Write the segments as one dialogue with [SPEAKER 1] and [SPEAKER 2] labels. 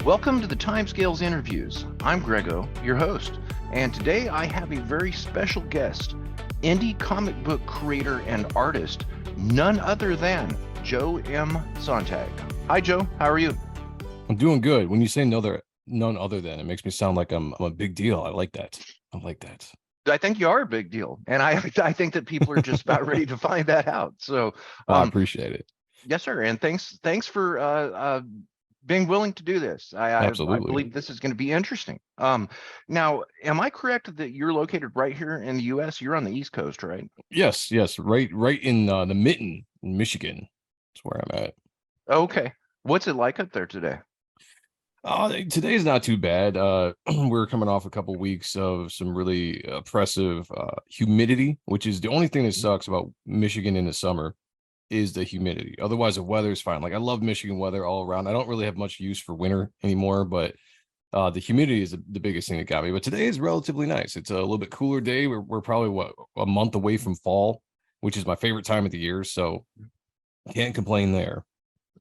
[SPEAKER 1] Welcome to the Timescales Interviews. I'm Grego, your host, and today I have a very special guest, indie comic book creator and artist, none other than Joe M. Sonntag. Hi, Joe. How are you?
[SPEAKER 2] I'm doing good. When you say none other than, it makes me sound like I'm a big deal. I like that. I like that.
[SPEAKER 1] I think you are a big deal, and I think that people are just about ready to find that out. So,
[SPEAKER 2] I
[SPEAKER 1] um,
[SPEAKER 2] appreciate it.
[SPEAKER 1] yes, sir, and thanks for being willing to do this. I
[SPEAKER 2] Absolutely.
[SPEAKER 1] believe this is going to be interesting. Now, am I correct that you're located right here in the U.S.? You're on the East Coast, right?
[SPEAKER 2] Yes, yes. Right in the Mitten in Michigan. That's where I'm at.
[SPEAKER 1] Okay. What's it like up there today?
[SPEAKER 2] Today's not too bad. We're coming off a couple weeks of some really oppressive humidity, which is the only thing that sucks about Michigan in the summer is the humidity. Otherwise, the weather is fine. Like I love Michigan weather all around. I don't really have much use for winter anymore, but the humidity is the biggest thing that got me. But today is relatively nice. It's a little bit cooler day. We're probably a month away from fall, which is my favorite time of the year. So can't complain there.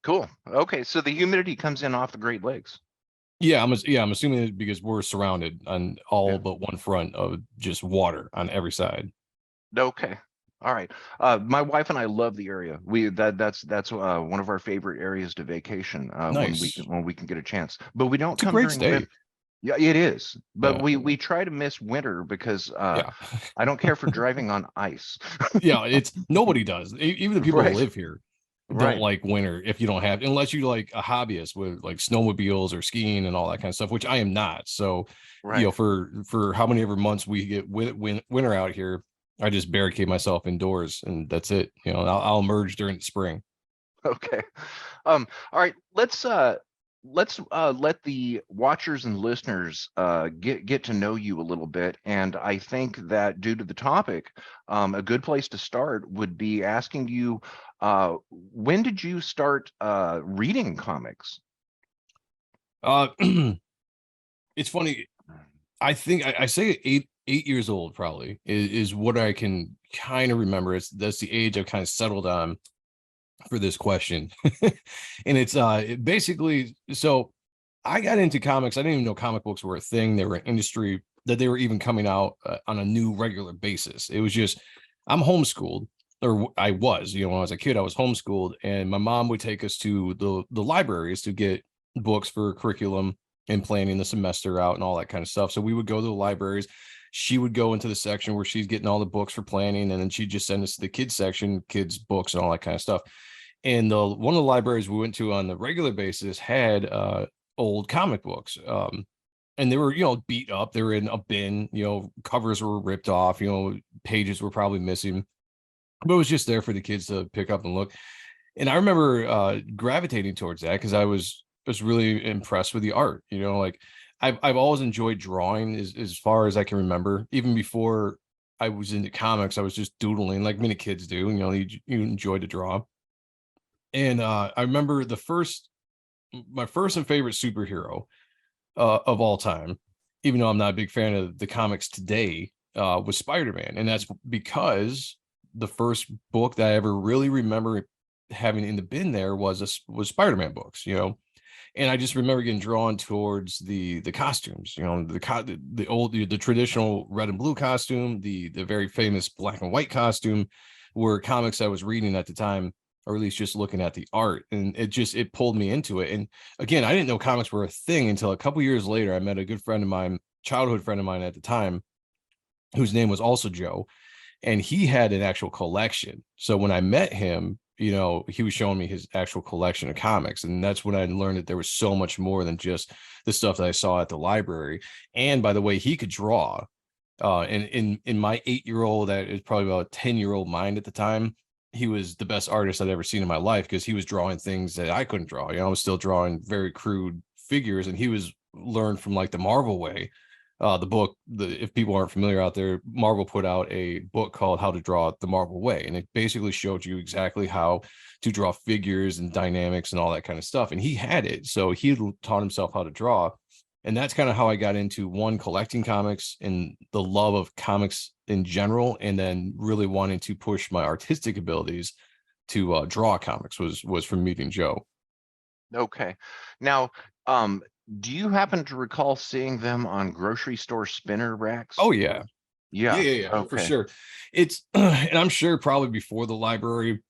[SPEAKER 1] Cool. Okay, so the humidity comes in off the Great Lakes.
[SPEAKER 2] I'm assuming it because we're surrounded on all
[SPEAKER 1] Yeah.
[SPEAKER 2] but one front of just water on every side.
[SPEAKER 1] Okay. All right. My wife and I love the area. That's one of our favorite areas to vacation
[SPEAKER 2] Nice.
[SPEAKER 1] when we can get a chance. But we don't
[SPEAKER 2] It's a
[SPEAKER 1] come
[SPEAKER 2] great
[SPEAKER 1] during winter.
[SPEAKER 2] state.
[SPEAKER 1] Yeah, it is. But
[SPEAKER 2] Yeah.
[SPEAKER 1] we try to miss winter because
[SPEAKER 2] Yeah.
[SPEAKER 1] I don't care for driving on ice.
[SPEAKER 2] Yeah. It's nobody does. Even the people that
[SPEAKER 1] Right.
[SPEAKER 2] live here don't
[SPEAKER 1] Right.
[SPEAKER 2] like winter if you don't have, unless you like a hobbyist with like snowmobiles or skiing and all that kind of stuff, which I am not. So,
[SPEAKER 1] Right.
[SPEAKER 2] for how many ever months we get winter out here, I just barricade myself indoors and that's it. I'll emerge during the spring.
[SPEAKER 1] Okay. All right, let's let the watchers and listeners get to know you a little bit. And I think that due to the topic, a good place to start would be asking you, when did you start reading comics?
[SPEAKER 2] Uh, it's funny. I think I say 8 years old probably is what I can kind of remember. That's the age I've kind of settled on for this question. And basically, so I got into comics. I didn't even know comic books were a thing. They were an industry, that they were even coming out on a new regular basis. It was just, I'm homeschooled, or I was, when I was a kid, I was homeschooled, and my mom would take us to the libraries to get books for curriculum and planning the semester out and all that kind of stuff. So we would go to the libraries. She would go into the section where she's getting all the books for planning, and then she'd just send us to the kids section, kids books and all that kind of stuff. And the one of the libraries we went to on the regular basis had old comic books. And they were, beat up. They were in a bin, covers were ripped off, pages were probably missing, but it was just there for the kids to pick up and look. And I remember gravitating towards that because I was really impressed with the art. Like I've always enjoyed drawing as far as I can remember. Even before I was into comics, I was just doodling like many kids do. You enjoy to draw. And I remember my first and favorite superhero of all time, even though I'm not a big fan of the comics today, was Spider-Man. And that's because the first book that I ever really remember having in the bin there was Spider-Man books, and I just remember getting drawn towards the costumes, the traditional red and blue costume, the very famous black and white costume, were comics I was reading at the time, or at least just looking at the art, and it pulled me into it. And again, I didn't know comics were a thing until a couple years later. I met a good friend of mine, childhood friend of mine at the time, whose name was also Joe, and he had an actual collection. So when I met him, he was showing me his actual collection of comics, and that's when I learned that there was so much more than just the stuff that I saw at the library. And by the way, he could draw. And in my 8-year-old, that is probably about a 10-year-old mind at the time, he was the best artist I'd ever seen in my life because he was drawing things that I couldn't draw. I was still drawing very crude figures, and he was learned from like the Marvel way. The book, if people aren't familiar out there, Marvel put out a book called How to Draw the Marvel Way, and it basically showed you exactly how to draw figures and dynamics and all that kind of stuff. And he had it, so he taught himself how to draw, and that's kind of how I got into collecting comics and the love of comics in general, and then really wanting to push my artistic abilities to draw comics was from meeting Joe.
[SPEAKER 1] Okay. Now, um, Do you happen to recall seeing them on grocery store spinner racks?
[SPEAKER 2] Oh yeah. Yeah,
[SPEAKER 1] Yeah.
[SPEAKER 2] yeah, yeah, for
[SPEAKER 1] Okay.
[SPEAKER 2] sure. It's and I'm sure probably before the library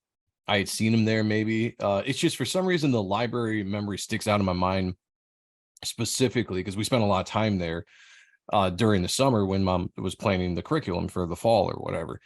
[SPEAKER 2] I had seen him there maybe. It's just for some reason the library memory sticks out in my mind specifically because we spent a lot of time there during the summer when mom was planning the curriculum for the fall or whatever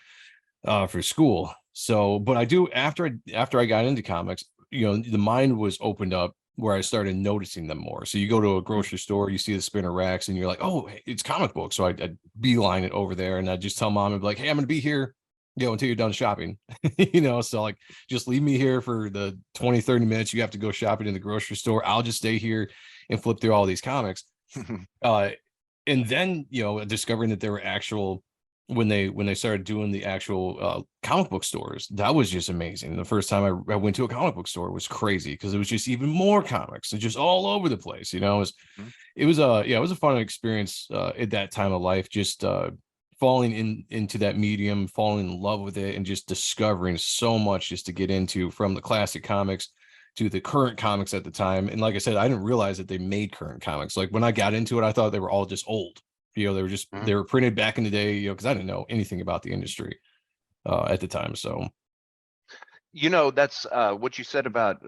[SPEAKER 2] for school. So, but I do after I got into comics, you know, the mind was opened up where I started noticing them more. So you go to a
[SPEAKER 1] Mm,
[SPEAKER 2] grocery store, you see the spinner racks, and you're like, oh, it's comic books. So I'd beeline it over there, and I'd just tell mom, I'd be like, hey, I'm gonna be here, you know, until you're done shopping. You know, so like just leave me here for the 20, 30 minutes. You have to go shopping in the grocery store. I'll just stay here and flip through all these comics. Uh, and then you know discovering that there were actual when they started doing the actual comic book stores, that was just amazing. The first time I went to a comic book store was crazy because it was just even more comics and just all over the place. You know,
[SPEAKER 1] mhm.
[SPEAKER 2] it was a yeah, it was a fun experience at that time of life. Just falling into that medium, falling in love with it, and just discovering so much just to get into from the classic comics to the current comics at the time. And like I said, I didn't realize that they made current comics. Like when I got into it, I thought they were all just old. You know,
[SPEAKER 1] Mhm.
[SPEAKER 2] they were printed back in the day. You know, because I didn't know anything about the industry at the time. So
[SPEAKER 1] You know, that's what you said about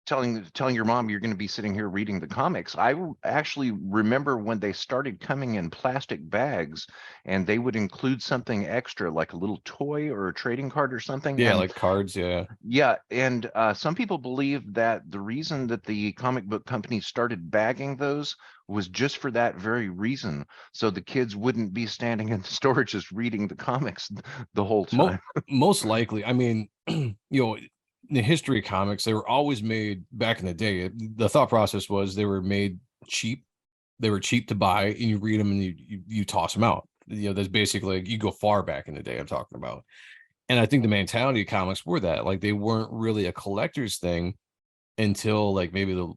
[SPEAKER 1] telling your mom you're going to be sitting here reading the comics. Actually remember when they started coming in plastic bags, and they would include something extra like a little toy or a trading card or something.
[SPEAKER 2] yeah,
[SPEAKER 1] And
[SPEAKER 2] like cards. Yeah,
[SPEAKER 1] yeah, and some people believe that the reason that the comic book companies started bagging those was just for that very reason, so the kids wouldn't be standing in the store just reading the comics the whole
[SPEAKER 2] Mo-
[SPEAKER 1] time.
[SPEAKER 2] most likely. I mean, you know, in the history of comics, they were always made back in the day. The thought process was they were made cheap. They were cheap to buy, and you read them and you toss them out. You know, that's basically you go far back in the day. I'm talking about, and I think the mentality of comics were that like they weren't really a collector's thing until like maybe the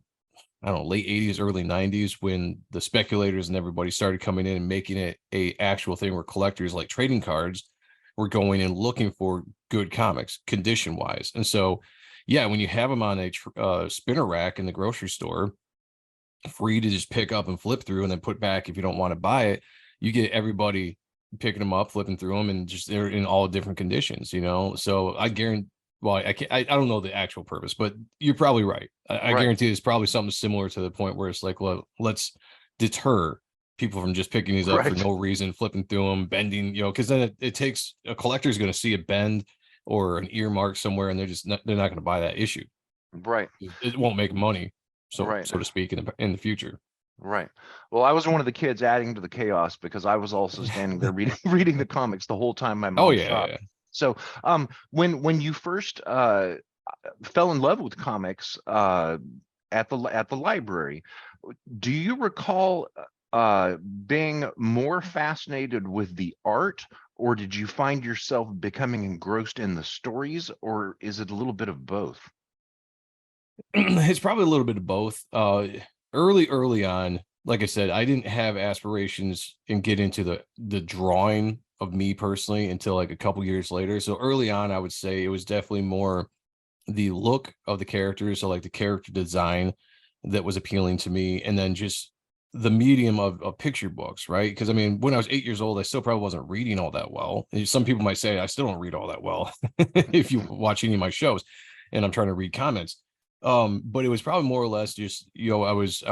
[SPEAKER 2] I don't know late 80s, early 90s when the speculators and everybody started coming in and making it a actual thing where collectors like trading cards were going and looking for good comics condition wise. And so, yeah, when you have them on a spinner rack in the grocery store, free to just pick up and flip through and then put back if you don't want to buy it, you get everybody picking them up, flipping through them, and just they're in all different conditions, you know. So I guarantee. Well, I can't. I don't know the actual purpose, but you're probably right. I
[SPEAKER 1] Right,
[SPEAKER 2] guarantee it's probably something similar to the point where it's like, well, let's deter people from just picking these up for
[SPEAKER 1] right,
[SPEAKER 2] no reason, flipping through them, bending, you know, because then it takes a collector's going to see a bend or an earmark somewhere, and they're not going to buy that issue.
[SPEAKER 1] right,
[SPEAKER 2] It won't make money,
[SPEAKER 1] right,
[SPEAKER 2] so to speak, in the future.
[SPEAKER 1] right. Well, I was one of the kids adding to the chaos because I was also standing there reading reading the comics the whole time my
[SPEAKER 2] Oh
[SPEAKER 1] mom
[SPEAKER 2] yeah,
[SPEAKER 1] shopped.
[SPEAKER 2] yeah.
[SPEAKER 1] So, when you first fell in love with comics at the library, do you recall being more fascinated with the art, or did you find yourself becoming engrossed in the stories, or is it a little bit of both?
[SPEAKER 2] It's probably a little bit of both. Early on, like I said, I didn't have aspirations and get into the drawing of me personally until like a couple years later. So early on, I would say it was definitely more the look of the characters, so like the character design that was appealing to me, and then just the medium of picture books, right? Because I mean, when I was 8 years old, I still probably wasn't reading all that well. And some people might say I still don't read all that well if you watch any of my shows, and I'm trying to read comments. But it was probably more or less just you know I was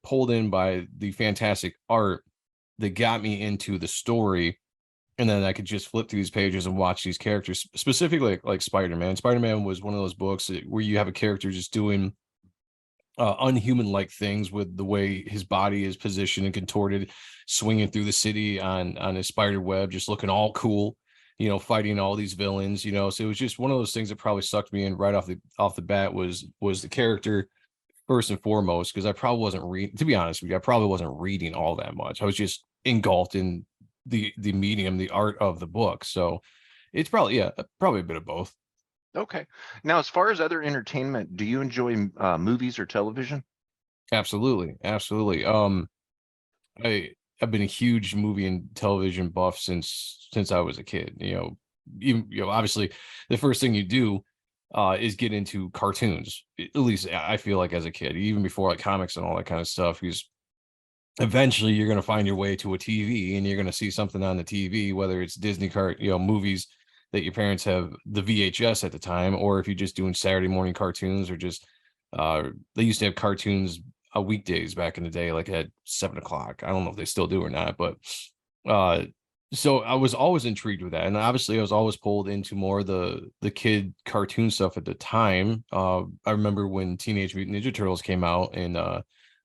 [SPEAKER 2] pulled in by the fantastic art that got me into the story, and then I could just flip through these pages and watch these characters, specifically like Spider-Man. Spider-Man was one of those books where you have a character just doing unhuman like things with the way his body is positioned and contorted, swinging through the city on his spider web, just looking all cool, you know, fighting all these villains, you know. So it was just one of those things that probably sucked me in right off the bat was the character first and foremost, because I probably wasn't reading, to be honest with you, I probably wasn't reading all that much. I was just engulfed in the medium, the art of the book. So it's probably yeah, probably a bit of both.
[SPEAKER 1] Okay. Now, as far as other entertainment, do you enjoy movies or television?
[SPEAKER 2] Absolutely, absolutely. I I've been a huge movie and television buff since I was a kid. You know, even you know, obviously, the first thing you do is get into cartoons. At least I feel like as a kid, even before like comics and all that kind of stuff, because eventually you're going to find your way to a TV and you're going to see something on the TV, whether it's Disney movies that your parents have the VHS at the time, or if you're just doing Saturday morning cartoons, or just they used to have cartoons weekdays back in the day, like at 7 o'clock. I don't know if they still do or not, but uh so I was always intrigued with that. And obviously I was always pulled into more of the kid cartoon stuff at the time. I remember when Teenage Mutant Ninja Turtles came out in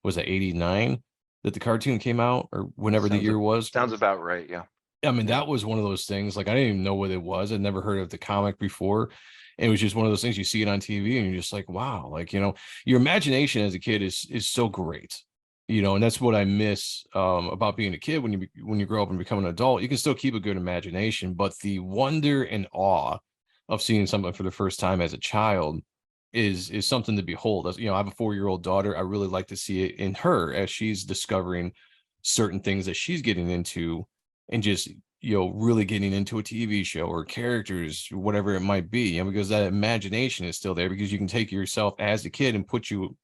[SPEAKER 2] was it 89 that the cartoon came out, or whenever the
[SPEAKER 1] Sounds
[SPEAKER 2] year was.
[SPEAKER 1] sounds about right. Yeah.
[SPEAKER 2] I mean,
[SPEAKER 1] Yeah.
[SPEAKER 2] that was one of those things. Like I didn't even know what it was. I'd never heard of the comic before. And it was just one of those things you see it on TV and you're just like, wow, like, your imagination as a kid is so great. And that's what I miss about being a kid. When you grow up and become an adult, you can still keep a good imagination, but the wonder and awe of seeing something for the first time as a child is something to behold. I have a 4-year-old daughter. I really like to see it in her as she's discovering certain things that she's getting into, and just really getting into a TV show or characters, whatever it might be, because that imagination is still there, because you can take yourself as a kid and put you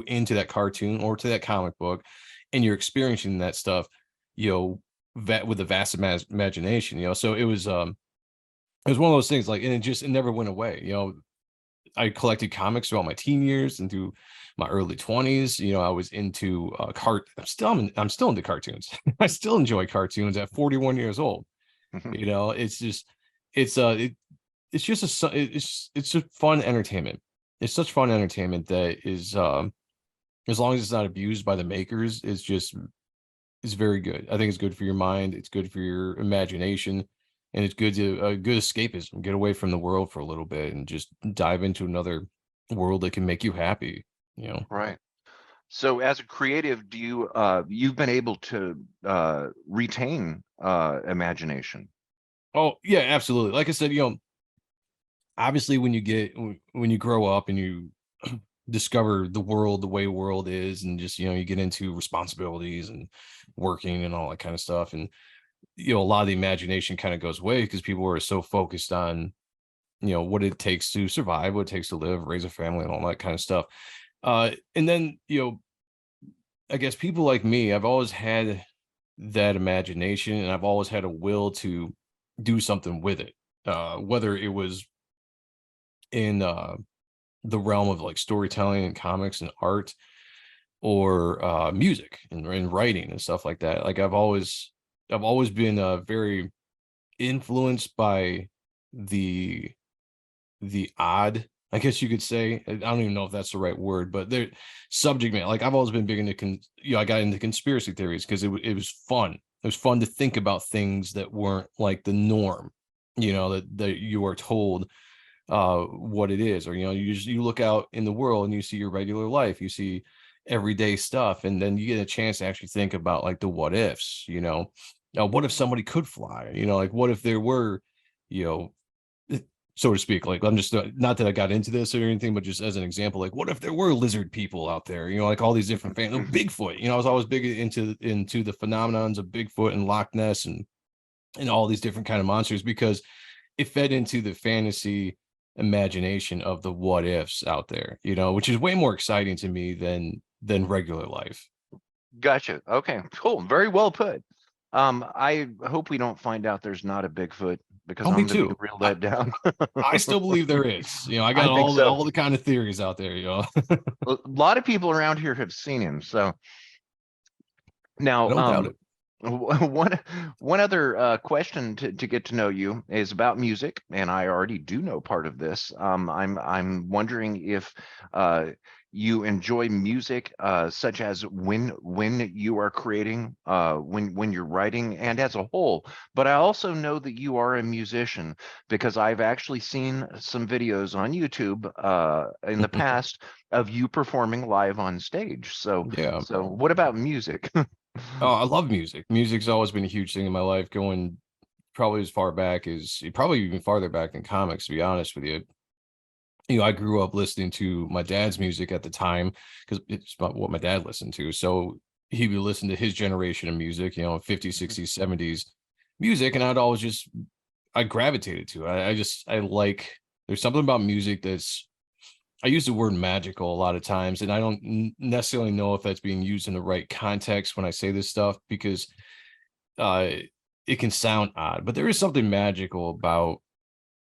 [SPEAKER 2] into that cartoon or to that comic book, and you're experiencing that stuff, with a vast imagination. So it was one of those things, like, and it never went away. I collected comics throughout my teen years and through my early 20s. I was into I'm still into cartoons. I still enjoy cartoons at 41 years old. It's just it's just it's just fun entertainment. It's such fun entertainment that is as long as it's not abused by the makers, it's very good. I think it's good for your mind, it's good for your imagination, and it's good to good escapism. Get away from the world for a little bit and just dive into another world that can make you happy.
[SPEAKER 1] Right. So as a creative, do you you've been able to retain imagination?
[SPEAKER 2] Oh yeah, absolutely. Like I said, obviously when you grow up and you discover the world the way world is, and just you get into responsibilities and working and all that kind of stuff, and a lot of the imagination kind of goes away because people are so focused on what it takes to survive, what it takes to live, raise a family, and all that kind of stuff. And then I guess people like me, I've always had that imagination, and I've always had a will to do something with it, whether it was in the realm of like storytelling and comics and art, or music and writing and stuff like that. Like I've always been very influenced by the odd, I guess you could say. I don't even know if that's the right word, but they're subject matter. Like I've always been big into I got into conspiracy theories because it was fun. It was fun to think about things that weren't like the norm, that you are told what it is. Or you look out in the world and you see your regular life, you see everyday stuff, and then you get a chance to actually think about like the what ifs. What if somebody could fly? Like what if there were, you know so to speak, like I'm just not that I got into this or anything, but just as an example, like what if there were lizard people out there, like all these different Bigfoot. I was always big into the phenomenons of Bigfoot and Loch Ness and all these different kind of monsters, because it fed into the fantasy imagination of the what ifs out there, which is way more exciting to me than regular life.
[SPEAKER 1] Gotcha. Okay, cool. Very well put. I hope we don't find out there's not a Bigfoot because
[SPEAKER 2] Oh, me
[SPEAKER 1] I'm gonna be
[SPEAKER 2] too.
[SPEAKER 1] real
[SPEAKER 2] I,
[SPEAKER 1] let down.
[SPEAKER 2] I still believe there is. I
[SPEAKER 1] I
[SPEAKER 2] got
[SPEAKER 1] think so.
[SPEAKER 2] all the kind of theories out there.
[SPEAKER 1] A lot of people around here have seen him. So
[SPEAKER 2] I
[SPEAKER 1] now,
[SPEAKER 2] don't doubt it.
[SPEAKER 1] one other question to get to know you is about music, and I already do know part of this. I'm wondering if you enjoy music, such as when you are creating, when you're writing, and as a whole. But I also know that you are a musician because I've actually seen some videos on YouTube in the past of you performing live on stage.
[SPEAKER 2] Yeah.
[SPEAKER 1] So what about music?
[SPEAKER 2] Oh, I love music. Music's always been a huge thing in my life, going probably as far back as probably even farther back than comics, to be honest with you. I grew up listening to my dad's music at the time because it's about what my dad listened to. So he would listen to his generation of music, 50s, 60s, 70s music. And I gravitated to it. I like There's something about music that's, I use the word magical a lot of times, and I don't necessarily know if that's being used in the right context when I say this stuff, because uh, it can sound odd, but there is something magical about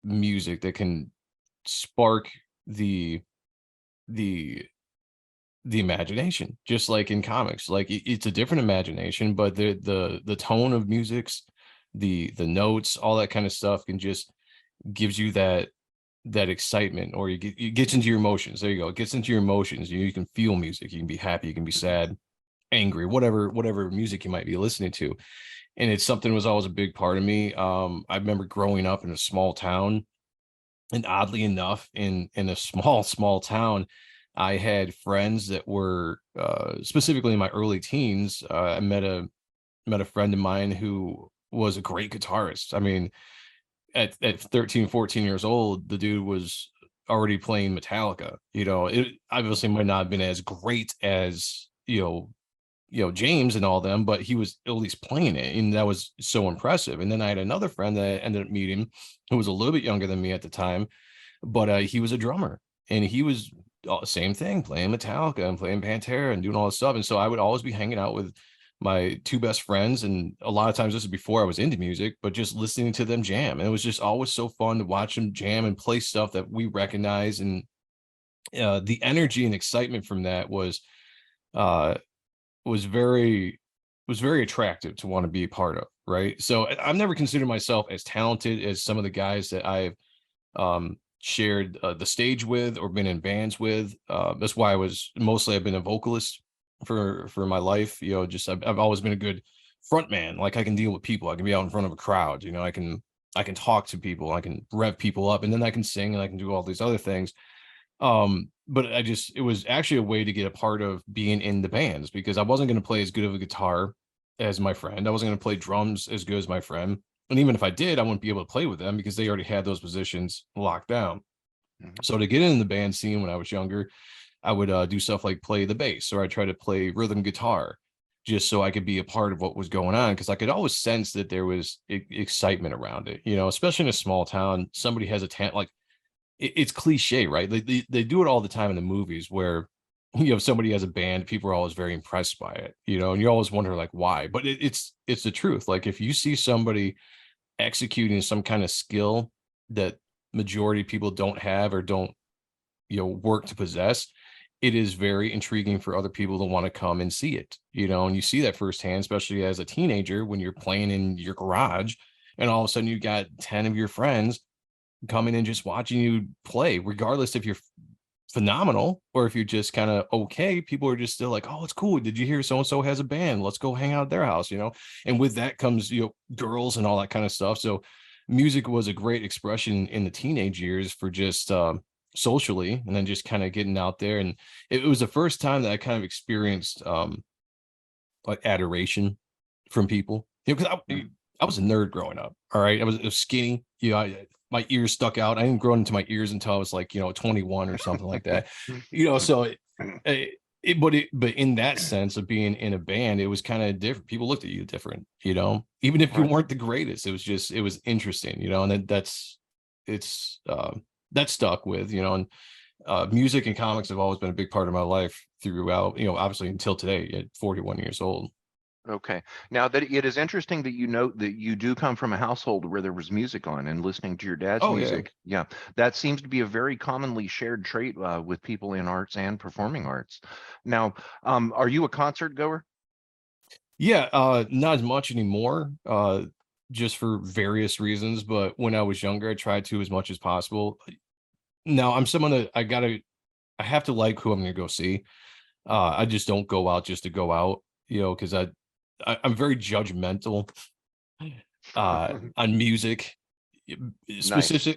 [SPEAKER 2] music that can spark the the the imagination, just like in comics. Like it's a different imagination, but the tone of music's, the notes, all that kind of stuff can just gives you that excitement, or it gets into your emotions. There you go. It gets into your emotions. You can feel music. You can be happy. You can be sad, angry, whatever music you might be listening to. And it's something that was always a big part of me. I remember growing up in a small town, and oddly enough, in a small town, I had friends that were specifically in my early teens. I met a friend of mine who was a great guitarist. I mean, at 13, 14 years old, the dude was already playing Metallica. It obviously might not have been as great as, James and all them, but he was at least playing it, and that was so impressive. And then I had another friend that I ended up meeting who was a little bit younger than me at the time, but he was a drummer, and he was same thing, playing Metallica and playing Pantera and doing all this stuff. And so I would always be hanging out with my two best friends, and a lot of times this is before I was into music, but just listening to them jam. And it was just always so fun to watch them jam and play stuff that we recognize. And the energy and excitement from that uh was very attractive to want to be a part of, right? So I've never considered myself as talented as some of the guys that I've shared the stage with or been in bands with. That's why I've been a vocalist for my life. Just I've always been a good front man. Like I can deal with people. I can be out in front of a crowd. I can talk to people. I can rev people up, and then I can sing and I can do all these other things. But it was actually a way to get a part of being in the bands, because I wasn't going to play as good of a guitar as my friend. I wasn't going to play drums as good as my friend. And even if I did, I wouldn't be able to play with them because they already had those positions locked down.
[SPEAKER 1] Mhm.
[SPEAKER 2] So to get in the band scene when I was younger, I would do stuff like play the bass, or I try to play rhythm guitar just so I could be a part of what was going on, because I could always sense that there was excitement around it, especially in a small town. Somebody has a talent, like it's cliche, right? They do it all the time in the movies where somebody has a band, people are always very impressed by it, and you always wonder like why. But it's the truth. Like if you see somebody executing some kind of skill that majority of people don't have or don't work to possess, it is very intriguing for other people to want to come and see it, and you see that firsthand, especially as a teenager when you're playing in your garage, and all of a sudden you got 10 of your friends coming and just watching you play, regardless if you're phenomenal or if you're just kind of okay. People are just still like, oh, it's cool. Did you hear so and so has a band? Let's go hang out at their house. And with that comes, girls and all that kind of stuff. So music was a great expression in the teenage years for just socially, and then just kind of getting out there. And it was the first time that I kind of experienced like adoration from people. Because
[SPEAKER 1] Mhm.
[SPEAKER 2] I was a nerd growing up. All right, I was skinny. My ears stuck out. I didn't grow into my ears until I was like 21 or something like that. So but in that sense of being in a band, it was kind of different. People looked at you different. Even if you
[SPEAKER 1] Right.
[SPEAKER 2] weren't the greatest, it was interesting. And it's that stuck with. And music and comics have always been a big part of my life throughout, obviously until today at 41 years old.
[SPEAKER 1] Okay. Now that it is interesting that you note that you do come from a household where there was music on and listening to your dad's
[SPEAKER 2] Oh yeah.
[SPEAKER 1] music. Yeah, that seems to be a very commonly shared trait with people in arts and performing arts. Now, are you a concert goer?
[SPEAKER 2] Yeah, not as much anymore, just for various reasons, but when I was younger, I tried to as much as possible. Now, I'm someone that I have to like who I'm gonna go see. I just don't go out just to go out, because I'm very judgmental on music.
[SPEAKER 1] Nice.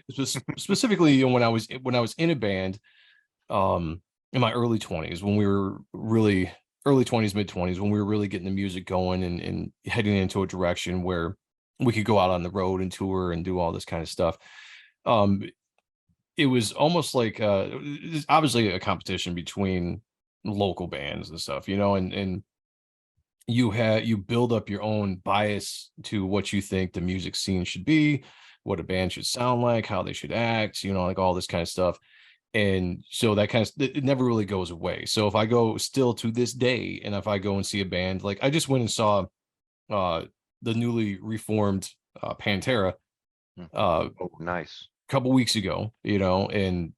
[SPEAKER 2] Specifically, when I was in a band, in my early 20s, when we were really early 20s, mid 20s, when we were really getting the music going and heading into a direction where we could go out on the road and tour and do all this kind of stuff. um it was almost like it's obviously a competition between local bands and stuff, and you build up your own bias to what you think the music scene should be, what a band should sound like, how they should act, like all this kind of stuff. And so that kind of it never really goes away. So if I go still to this day, and if I go and see a band, like I just went and saw uh the newly reformed Pantera
[SPEAKER 1] Mm.
[SPEAKER 2] a
[SPEAKER 1] Oh, nice.
[SPEAKER 2] couple weeks ago, and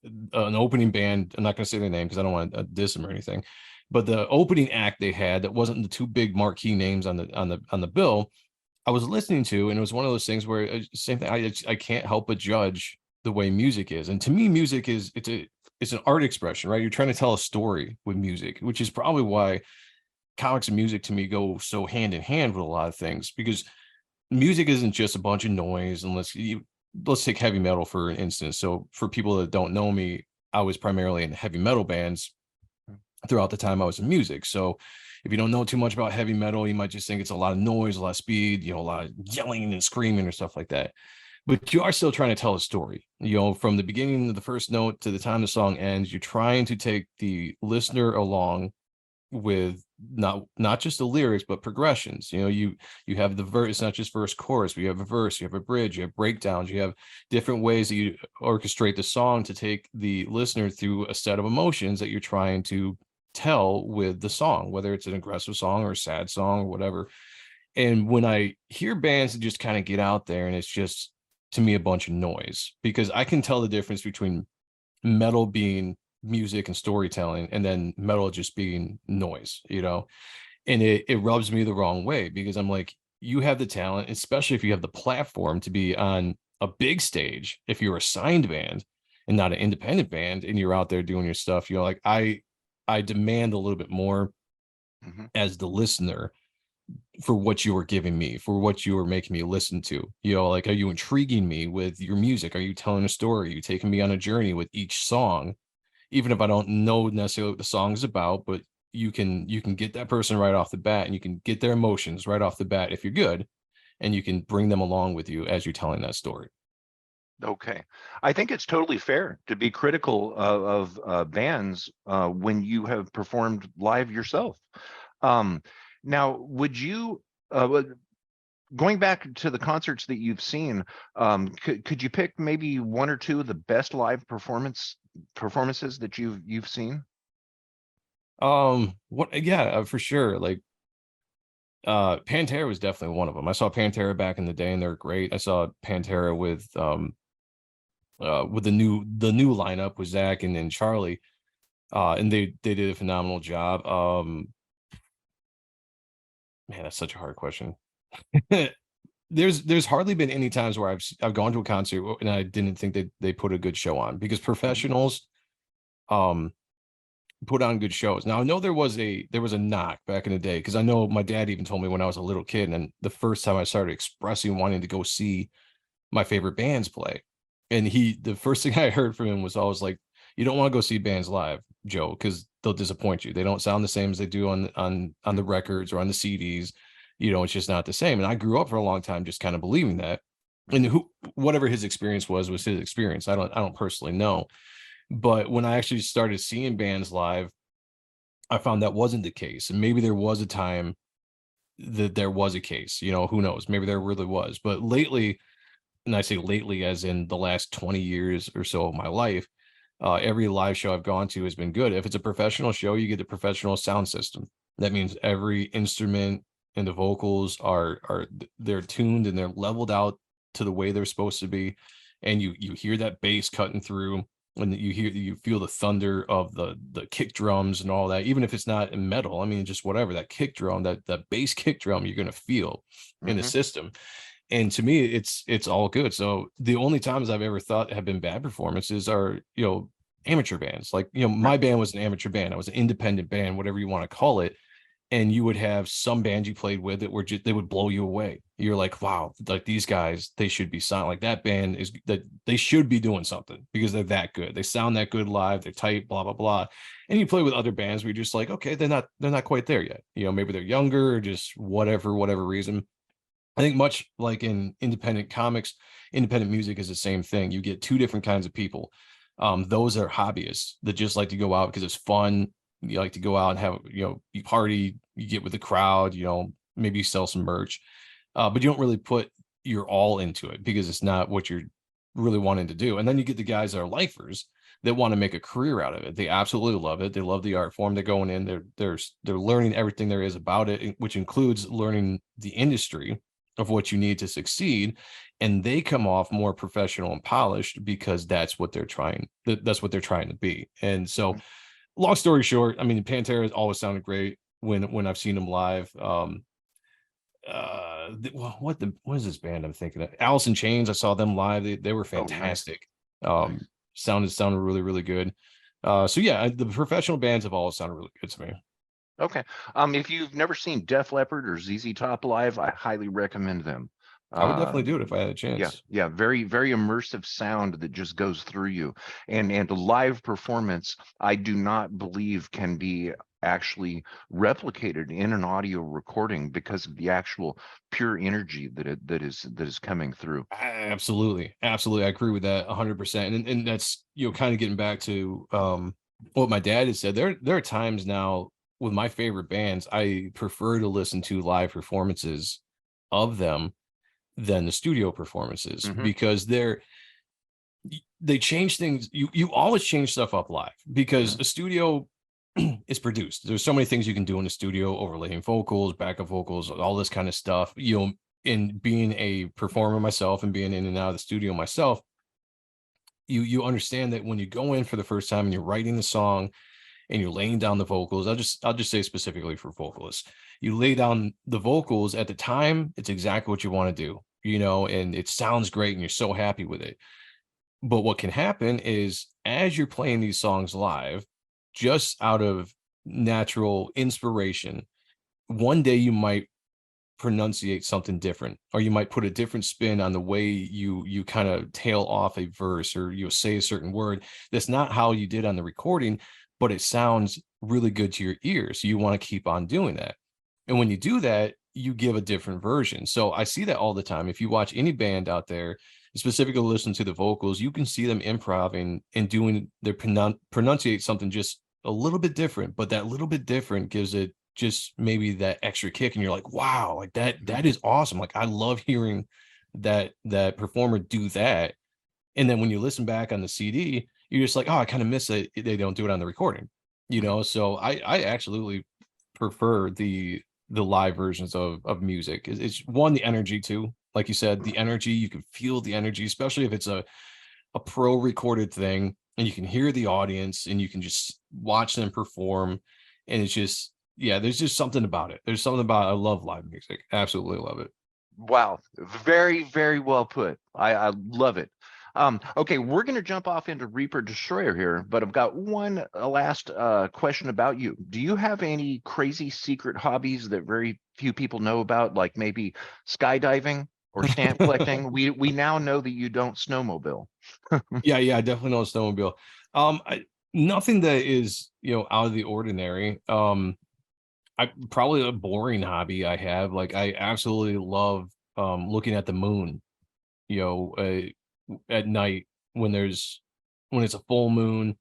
[SPEAKER 2] an opening band. I'm not going to say their name because I don't want to diss them or anything, but the opening act they had that wasn't the two big marquee names on the bill. I was listening to, and it was one of those things where same thing. I can't help but judge the way music is, and to me, music is it's an art expression, right? You're trying to tell a story with music, which is probably why comics and music to me go so hand in hand with a lot of things, because music isn't just a bunch of noise. Let's take heavy metal for an instance. So for people that don't know me, I was primarily in heavy metal bands throughout the time I was in music. So if you don't know too much about heavy metal, you might just think it's a lot of noise, a lot of speed, a lot of yelling and screaming or stuff like that. But you are still trying to tell a story, from the beginning of the first note to the time the song ends. You're trying to take the listener along with not just the lyrics but progressions. You have the verse. It's not just verse chorus, but you have a verse, you have a bridge, you have breakdowns, you have different ways that you orchestrate the song to take the listener through a set of emotions that you're trying to tell with the song, whether it's an aggressive song or a sad song or whatever. And when I hear bands that just kind of get out there and it's just, to me, a bunch of noise, because I can tell the difference between metal being music and storytelling and then metal just being noise, and it rubs me the wrong way, because I'm like, you have the talent, especially if you have the platform to be on a big stage, if you're a signed band and not an independent band, and you're out there doing your stuff, like I demand a little bit more
[SPEAKER 1] Hmm.
[SPEAKER 2] as the listener for what you are giving me, for what you are making me listen to. Like, are you intriguing me with your music? Are you telling a story? Are you taking me on a journey with each song, even if I don't know necessarily what the song is about? But you can get that person right off the bat, and you can get their emotions right off the bat if you're good, and you can bring them along with you as you're telling that story.
[SPEAKER 1] Okay. I think it's totally fair to be critical of bands when you have performed live yourself. Um, Now, would you, going back to the concerts that you've seen, could you pick maybe one or two of the best live performances that you've seen?
[SPEAKER 2] What yeah, for sure. Like, Pantera was definitely one of them. I saw Pantera back in the day and they're great. I saw Pantera with the new lineup with Zach and then Charlie. And they did a phenomenal job. Man, that's such a hard question. There's hardly been any times where I've gone to a concert and I didn't think that they put a good show on, because
[SPEAKER 1] Mhm.
[SPEAKER 2] professionals um put on good shows. Now I know there was a knock back in the day, because I know my dad even told me when I was a little kid, and the first time I started expressing wanting to go see my favorite bands play. And the first thing I heard from him was always like, "You don't want to go see bands live, Joe, because they'll disappoint you. They don't sound the same as they do on the records or on the CDs. It's just not the same." And I grew up for a long time just kind of believing that. And whatever his experience was his experience. I don't personally know. But when I actually started seeing bands live, I found that wasn't the case. And maybe there was a time that there was a case. Who knows? Maybe there really was. But lately, and I say lately as in the last 20 years or so of my life, every live show I've gone to has been good. If it's a professional show, you get a professional sound system. That means every instrument and the vocals are they're tuned and they're leveled out to the way they're supposed to be. And you hear that bass cutting through, and you feel the thunder of the kick drums and all that, even if it's not in metal. I mean, just whatever, that kick drum, that bass kick drum, you're gonna feel in the
[SPEAKER 1] Hmm.
[SPEAKER 2] system. And to me, it's all good. So the only times I've ever thought have been bad performances are, amateur bands. Like, my
[SPEAKER 1] Right.
[SPEAKER 2] band was an amateur band. I was an independent band, whatever you want to call it. And you would have some bands you played with that were just, they would blow you away. You're like, wow, like these guys, they should be signed. Like, that band is that they should be doing something because they're that good. They sound that good live. They're tight, blah, blah, blah. And you play with other bands where you're just like, okay, they're not quite there yet. Maybe they're younger or just whatever reason. I think much like in independent comics, independent music is the same thing. You get two different kinds of people. Those are hobbyists that just like to go out because it's fun. You like to go out and have, you party, you get with the crowd, maybe you sell some merch, but you don't really put you're all into it because it's not what you're really wanting to do. And then you get the guys that are lifers that want to make a career out of it. They absolutely love it. They love the art form. They're going in, they're learning everything there is about it, which includes learning the industry of what you need to succeed. And they come off more professional and polished because that's what they're trying. That's what they're trying to be. And so, long story short, I mean, Pantera has always sounded great when I've seen them live. What is this band I'm thinking of? Alice in Chains. I saw them live. They were
[SPEAKER 1] Oh, nice.
[SPEAKER 2] fantastic.
[SPEAKER 1] Nice.
[SPEAKER 2] Sounded really, really good. So yeah, the professional bands have always sounded really good to me.
[SPEAKER 1] Okay. If you've never seen Def Leppard or ZZ Top live, I highly recommend them.
[SPEAKER 2] I would definitely
[SPEAKER 1] Uh,
[SPEAKER 2] do it if I had a
[SPEAKER 1] yeah,
[SPEAKER 2] chance.
[SPEAKER 1] yeah, very, very immersive sound that just goes through you. And a live performance, I do not believe can be actually replicated in an audio recording because of the actual pure energy that is coming through.
[SPEAKER 2] Absolutely, absolutely, I agree with that 100%. And that's kind of getting back to what my dad had said. There are times now with my favorite bands, I prefer to listen to live performances of them than the studio performances
[SPEAKER 1] Hmm.
[SPEAKER 2] because they change things. You always change stuff up live because
[SPEAKER 1] Hmm.
[SPEAKER 2] a studio is produced. There's so many things you can do in the studio, overlaying vocals, backup vocals, all this kind of stuff. In being a performer myself and being in and out of the studio myself, you understand that when you go in for the first time and you're writing the song and you're laying down the vocals, I'll just say specifically for vocalists, you lay down the vocals at the time, it's exactly what you want to do, and it sounds great and you're so happy with it. But what can happen is as you're playing these songs live, just out of natural inspiration, one day you might pronunciate something different, or you might put a different spin on the way you kind of tail off a verse, or you say a certain word that's not how you did on the recording, but it sounds really good to your ears. So you want to keep on doing that. And when you do that, you give a different version. So I see that all the time. If you watch any band out there, specifically listen to the vocals, you can see them improving and doing their pronunciate something just a little bit different, but that little bit different gives it just maybe that extra kick. And you're like, wow, like that is awesome. Like I love hearing that performer do that. And then when you listen back on the CD, you're just like, oh, I kind of miss it. They don't do it on the recording, So I absolutely prefer the live versions of music. It's one, the energy too. Like you said, the energy, you can feel the energy, especially if it's a pro recorded thing and you can hear the audience and you can just watch them perform. And it's just, yeah, there's just something about it. There's something about, I love live music. Absolutely love it.
[SPEAKER 1] Wow, very, very well put. I love it. Okay, we're going to jump off into Reaper Destroyer here, but I've got one last question about you. Do you have any crazy secret hobbies that very few people know about, like maybe skydiving or stamp collecting? We now know that you don't snowmobile.
[SPEAKER 2] Yeah, I definitely know a snowmobile. Nothing that is, out of the ordinary. I probably a boring hobby I have. Like I absolutely love looking at the moon, at night when when it's a full moon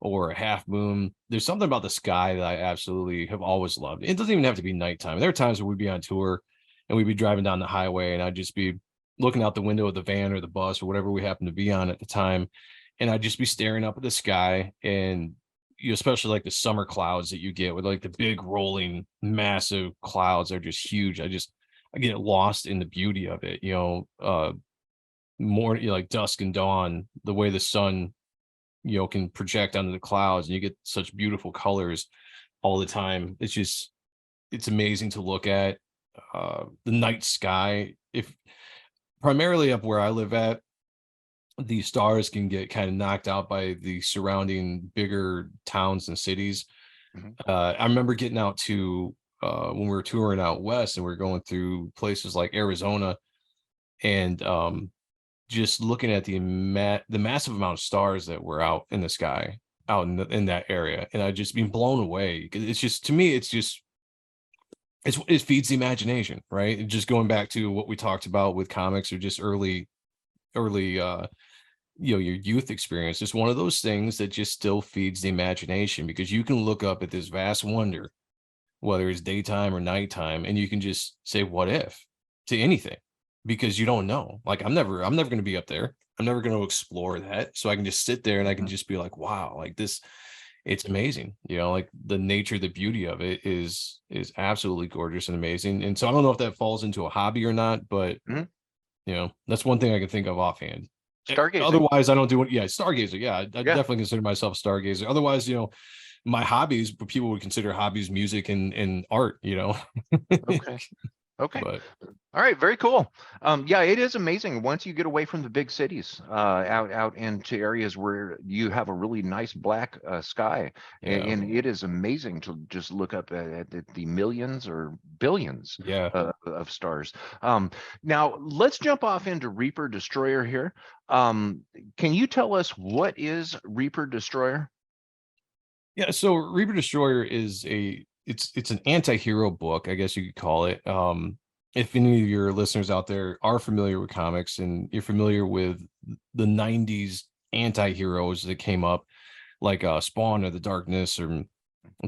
[SPEAKER 2] or a half moon. There's something about the sky that I absolutely have always loved. It doesn't even have to be nighttime. There are times where we'd be on tour and we'd be driving down the highway and I'd just be looking out the window of the van or the bus or whatever we happen to be on at the time. And I'd just be staring up at the sky and especially like the summer clouds that you get with like the big rolling massive clouds are just huge. I get lost in the beauty of it, more like dusk and dawn, the way the sun can project onto the clouds and you get such beautiful colors all the time. It's amazing to look at. The night sky, if primarily up where I live at, the stars can get kind of knocked out by the surrounding bigger towns and cities.
[SPEAKER 1] Mhm.
[SPEAKER 2] I remember getting out to when we were touring out west and we are going through places like Arizona and just looking at the massive amount of stars that were out in the sky out in that area, and I just been blown away. It's just, to me, it feeds the imagination, right? And just going back to what we talked about with comics or just early your youth experience. It's one of those things that just still feeds the imagination because you can look up at this vast wonder, whether it's daytime or nighttime, and you can just say what if to anything. because you don't know. Like I'm never going to be up there. I'm never going to explore that. So I can just sit there and I can
[SPEAKER 1] Mhm.
[SPEAKER 2] just be like, wow, like this, it's amazing. You know, like the nature, the beauty of it is absolutely gorgeous and amazing. And so I don't know if that falls into a hobby or not, but
[SPEAKER 1] Mhm.
[SPEAKER 2] you know, that's one thing I can think of offhand.
[SPEAKER 1] Stargazing.
[SPEAKER 2] Otherwise, I don't do it. Yeah, stargazer. Yeah, I
[SPEAKER 1] Yeah.
[SPEAKER 2] definitely consider myself a stargazer. Otherwise, you know, my hobbies, but people would consider hobbies music and art. You know,
[SPEAKER 1] Okay. Okay.
[SPEAKER 2] but
[SPEAKER 1] All right, very cool. Yeah, it is amazing once you get away from the big cities, out into areas where you have a really nice black sky,
[SPEAKER 2] yeah,
[SPEAKER 1] and it is amazing to just look up at the millions or billions
[SPEAKER 2] yeah.
[SPEAKER 1] of stars. Now let's jump off into Reaper Destroyer here. Um, can you tell us what is Reaper Destroyer?
[SPEAKER 2] Yeah, so Reaper Destroyer is it's an anti-hero book, I guess you could call it. If any of your listeners out there are familiar with comics and you're familiar with the 90s anti-heroes that came up, like Spawn or the Darkness or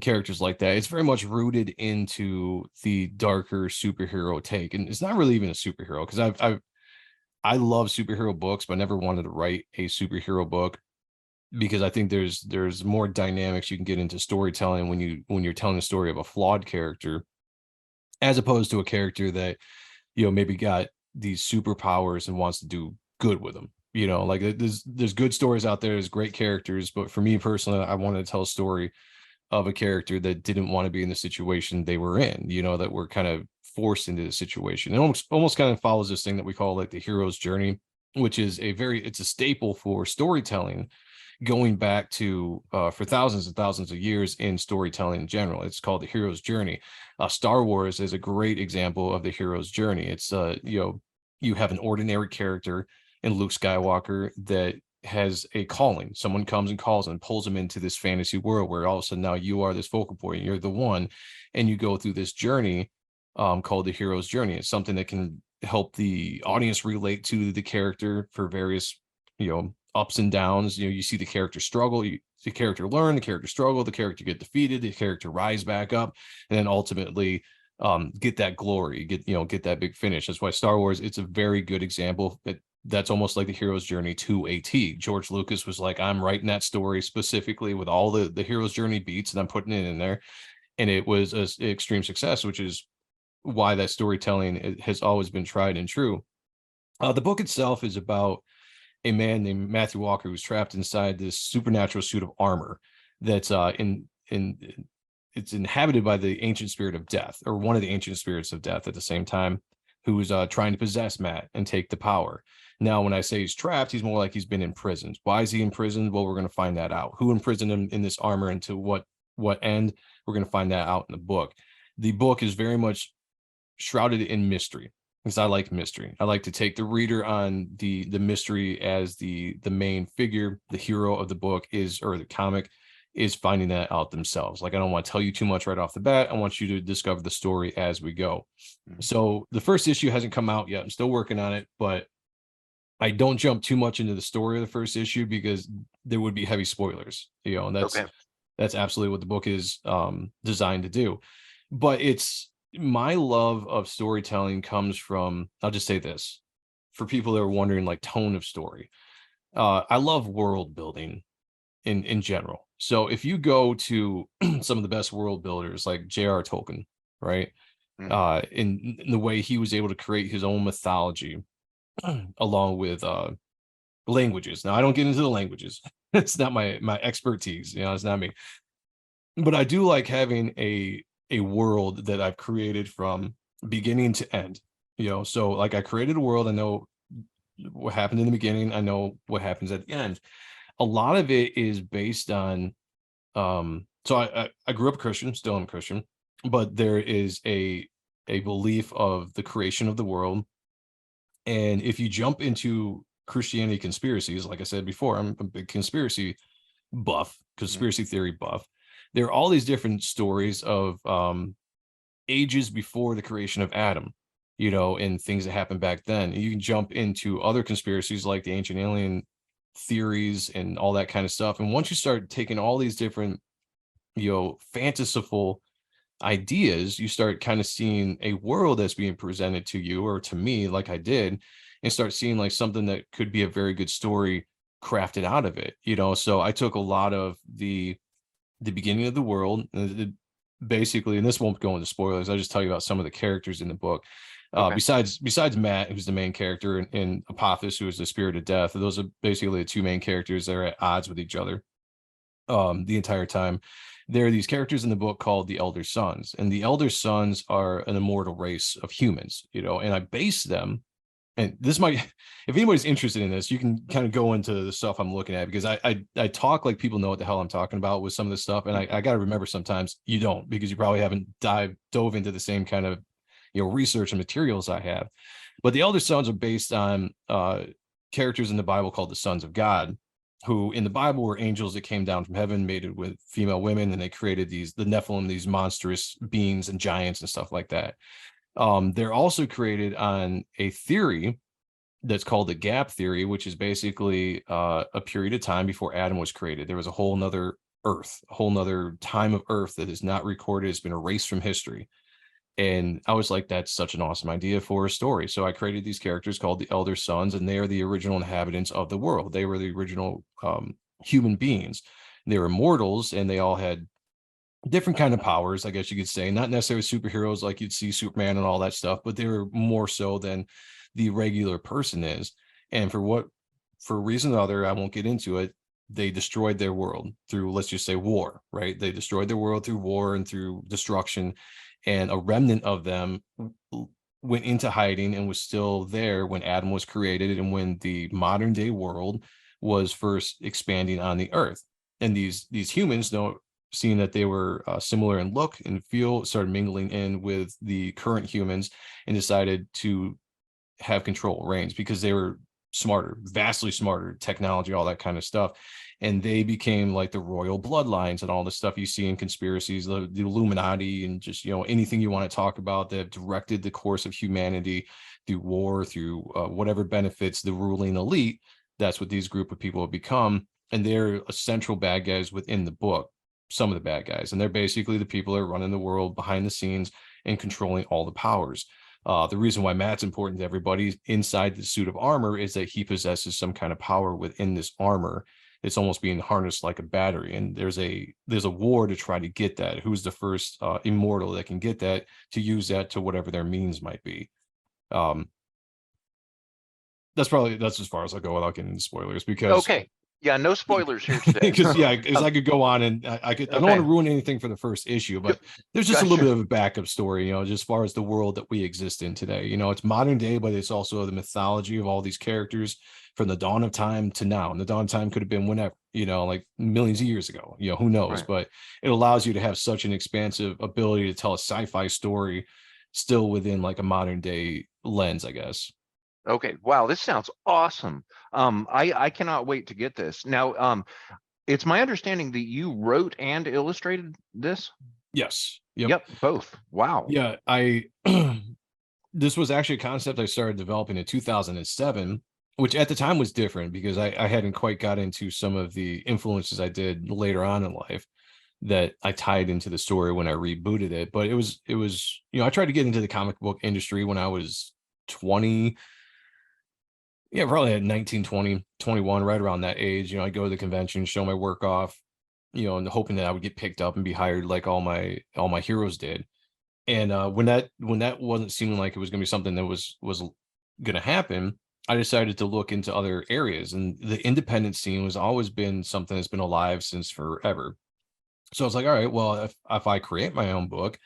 [SPEAKER 2] characters like that, it's very much rooted into the darker superhero take. And it's not really even a superhero because I love superhero books, but I never wanted to write a superhero book because I think there's more dynamics you can get into storytelling when you're telling a story of a flawed character as opposed to a character that you know maybe got these superpowers and wants to do good with them. You know, like there's good stories out there, there's great characters, but for me personally, I wanted to tell a story of a character that didn't want to be in the situation they were in. You know, that were kind of forced into the situation. It almost kind of follows this thing that we call like the hero's journey, which is it's a staple for storytelling going back to for thousands and thousands of years in storytelling in general. It's called the hero's journey. Star Wars is a great example of the hero's journey. It's you know, you have an ordinary character in Luke Skywalker that has a calling. Someone comes and calls and pulls him into this fantasy world where all of a sudden now you are this focal point, you're the one, and you go through this journey called the hero's journey. It's something that can help the audience relate to the character for various, you know, ups and downs. You know, you see the character struggle, you the character learn, the character struggle, the character get defeated, the character rise back up, and then ultimately get that glory, get, you know, get that big finish. That's why Star Wars, it's a very good example. That's almost like the hero's journey to a T. George Lucas was like, I'm writing that story specifically with all the hero's journey beats, and I'm putting it in there. And it was an extreme success, which is why that storytelling has always been tried and true. The book itself is about a man named Matthew Walker who's trapped inside this supernatural suit of armor that's in it's inhabited by the ancient spirit of death, or one of the ancient spirits of death at the same time, who's trying to possess Matt and take the power. Now, when I say he's trapped, he's more like he's been imprisoned. Why is he imprisoned? Well, we're going to find that out. Who imprisoned him in this armor and to what end? We're going to find that out in the book. The book is very much shrouded in mystery because I like mystery. I like to take the reader on the mystery as the main figure, the hero of the book is, or the comic is, finding that out themselves. Like I don't want to tell you too much right off the bat. I want you to discover the story as we go.
[SPEAKER 1] Mhm.
[SPEAKER 2] So the first issue hasn't come out yet. I'm still working on it, but I don't jump too much into the story of the first issue because there would be heavy spoilers, you know, and
[SPEAKER 1] Okay.
[SPEAKER 2] that's absolutely what the book is designed to do. But it's my love of storytelling comes from, I'll just say this for people that are wondering, like tone of story. I love world building in general. So if you go to some of the best world builders like J.R. Tolkien, right?
[SPEAKER 1] Mhm.
[SPEAKER 2] In the way he was able to create his own mythology along with languages. Now I don't get into the languages. It's not my expertise, you know, it's not me. But I do like having a world that I've created from beginning to end. You know, so like I created a world, I know what happened in the beginning, I know what happens at the end. A lot of it is based on so I grew up Christian, still am Christian, but there is a belief of the creation of the world. And if you jump into Christianity conspiracies, like I said before, I'm a big conspiracy buff,
[SPEAKER 1] Mhm.
[SPEAKER 2] conspiracy theory buff. There are all these different stories of ages before the creation of Adam, you know, and things that happened back then. And you can jump into other conspiracies like the ancient alien theories and all that kind of stuff. And once you start taking all these different, you know, fanciful ideas, you start kind of seeing a world that's being presented to you or to me, like I did, and start seeing like something that could be a very good story crafted out of it, you know. So I took a lot of the beginning of the world, basically, and this won't go into spoilers. I'll just tell you about some of the characters in the book.
[SPEAKER 1] Okay.
[SPEAKER 2] Besides Matt, who's the main character, and Apophis, who is the spirit of death. Those are basically the two main characters that are at odds with each other the entire time. There are these characters in the book called the Elder Sons, and the Elder Sons are an immortal race of humans, you know, and I base them. And this might, if anybody's interested in this, you can kind of go into the stuff I'm looking at, because I talk like people know what the hell I'm talking about with some of this stuff, and I got to remember sometimes you don't, because you probably haven't dove into the same kind of, you know, research and materials I have. But the Elder Sons are based on characters in the Bible called the sons of God, who in the Bible were angels that came down from heaven, mated with female women, and they created the Nephilim, these monstrous beings and giants and stuff like that. They're also created on a theory that's called the gap theory, which is basically a period of time before Adam was created. There was a whole nother Earth, a whole nother time of Earth that is not recorded. It's been erased from history. And I was like, that's such an awesome idea for a story. So I created these characters called the Elder Sons, and they are the original inhabitants of the world. They were the original human beings. They were mortals, and they all had different kind of powers, I guess you could say. Not necessarily superheroes like you'd see Superman and all that stuff, but they were more so than the regular person is. And for a reason or other, I won't get into it, they destroyed their world through, let's just say, war, right? They destroyed their world through war and through destruction, and a remnant of them went into hiding and was still there when Adam was created and when the modern day world was first expanding on the earth. And these humans, though, seeing that they were similar in look and feel, started mingling in with the current humans and decided to have control reigns, because they were smarter, vastly smarter, technology, all that kind of stuff. And they became like the royal bloodlines and all the stuff you see in conspiracies, the Illuminati, and just, you know, anything you want to talk about that have directed the course of humanity through war, through whatever benefits the ruling elite. That's what these group of people have become. And they're essential bad guys within the book, some of the bad guys. And they're basically the people that are running the world behind the scenes and controlling all the powers. The reason why Matt's important to everybody inside the suit of armor is that he possesses some kind of power within this armor. It's almost being harnessed like a battery, and there's a war to try to get that. Who's the first immortal that can get that, to use that to whatever their means might be. Um, that's as far as I'll go without getting into spoilers, because
[SPEAKER 1] Okay. Yeah, no spoilers here today.
[SPEAKER 2] because yeah, because I could go on, and I don't want to ruin anything for the first issue, but there's just a little bit of a backup story, you know, just as far as the world that we exist in today. You know, it's modern day, but it's also the mythology of all these characters from the dawn of time to now. And the dawn of time could have been whenever, you know, like millions of years ago, you know, who knows?
[SPEAKER 1] Right.
[SPEAKER 2] But it allows you to have such an expansive ability to tell a sci-fi story still within like a modern day lens, I guess.
[SPEAKER 1] Okay. Wow, this sounds awesome. I cannot wait to get this. Now, it's my understanding that you wrote and illustrated this.
[SPEAKER 2] Yes. Yep.
[SPEAKER 1] Yep, both. Wow.
[SPEAKER 2] Yeah. This was actually a concept I started developing in 2007, which at the time was different because I hadn't quite got into some of the influences I did later on in life that I tied into the story when I rebooted it. But it was, you know, I tried to get into the comic book industry when I was 20. Yeah, probably at 19, 20, 21, right around that age. You know, I go to the convention, show my work off, you know, and hoping that I would get picked up and be hired like all my heroes did. And when that wasn't seeming like it was going to be something that was going to happen, I decided to look into other areas. And the independent scene has always been something that's been alive since forever. So I was like, all right, well, if I create my own book,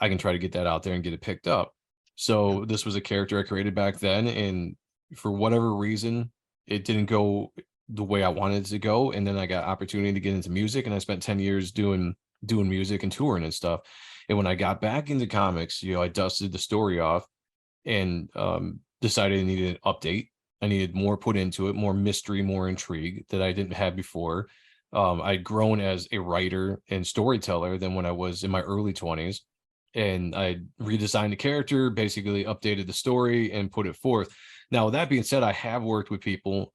[SPEAKER 2] I can try to get that out there and get it picked up. So this was a character I created back then, and for whatever reason, it didn't go the way I wanted it to go. And then I got opportunity to get into music, and I spent 10 years doing music and touring and stuff. And when I got back into comics, you know, I dusted the story off and decided I needed an update. I needed more put into it, more mystery, more intrigue that I didn't have before. I'd grown as a writer and storyteller than when I was in my early 20s. And I redesigned the character, basically updated the story and put it forth. Now, with that being said, I have worked with people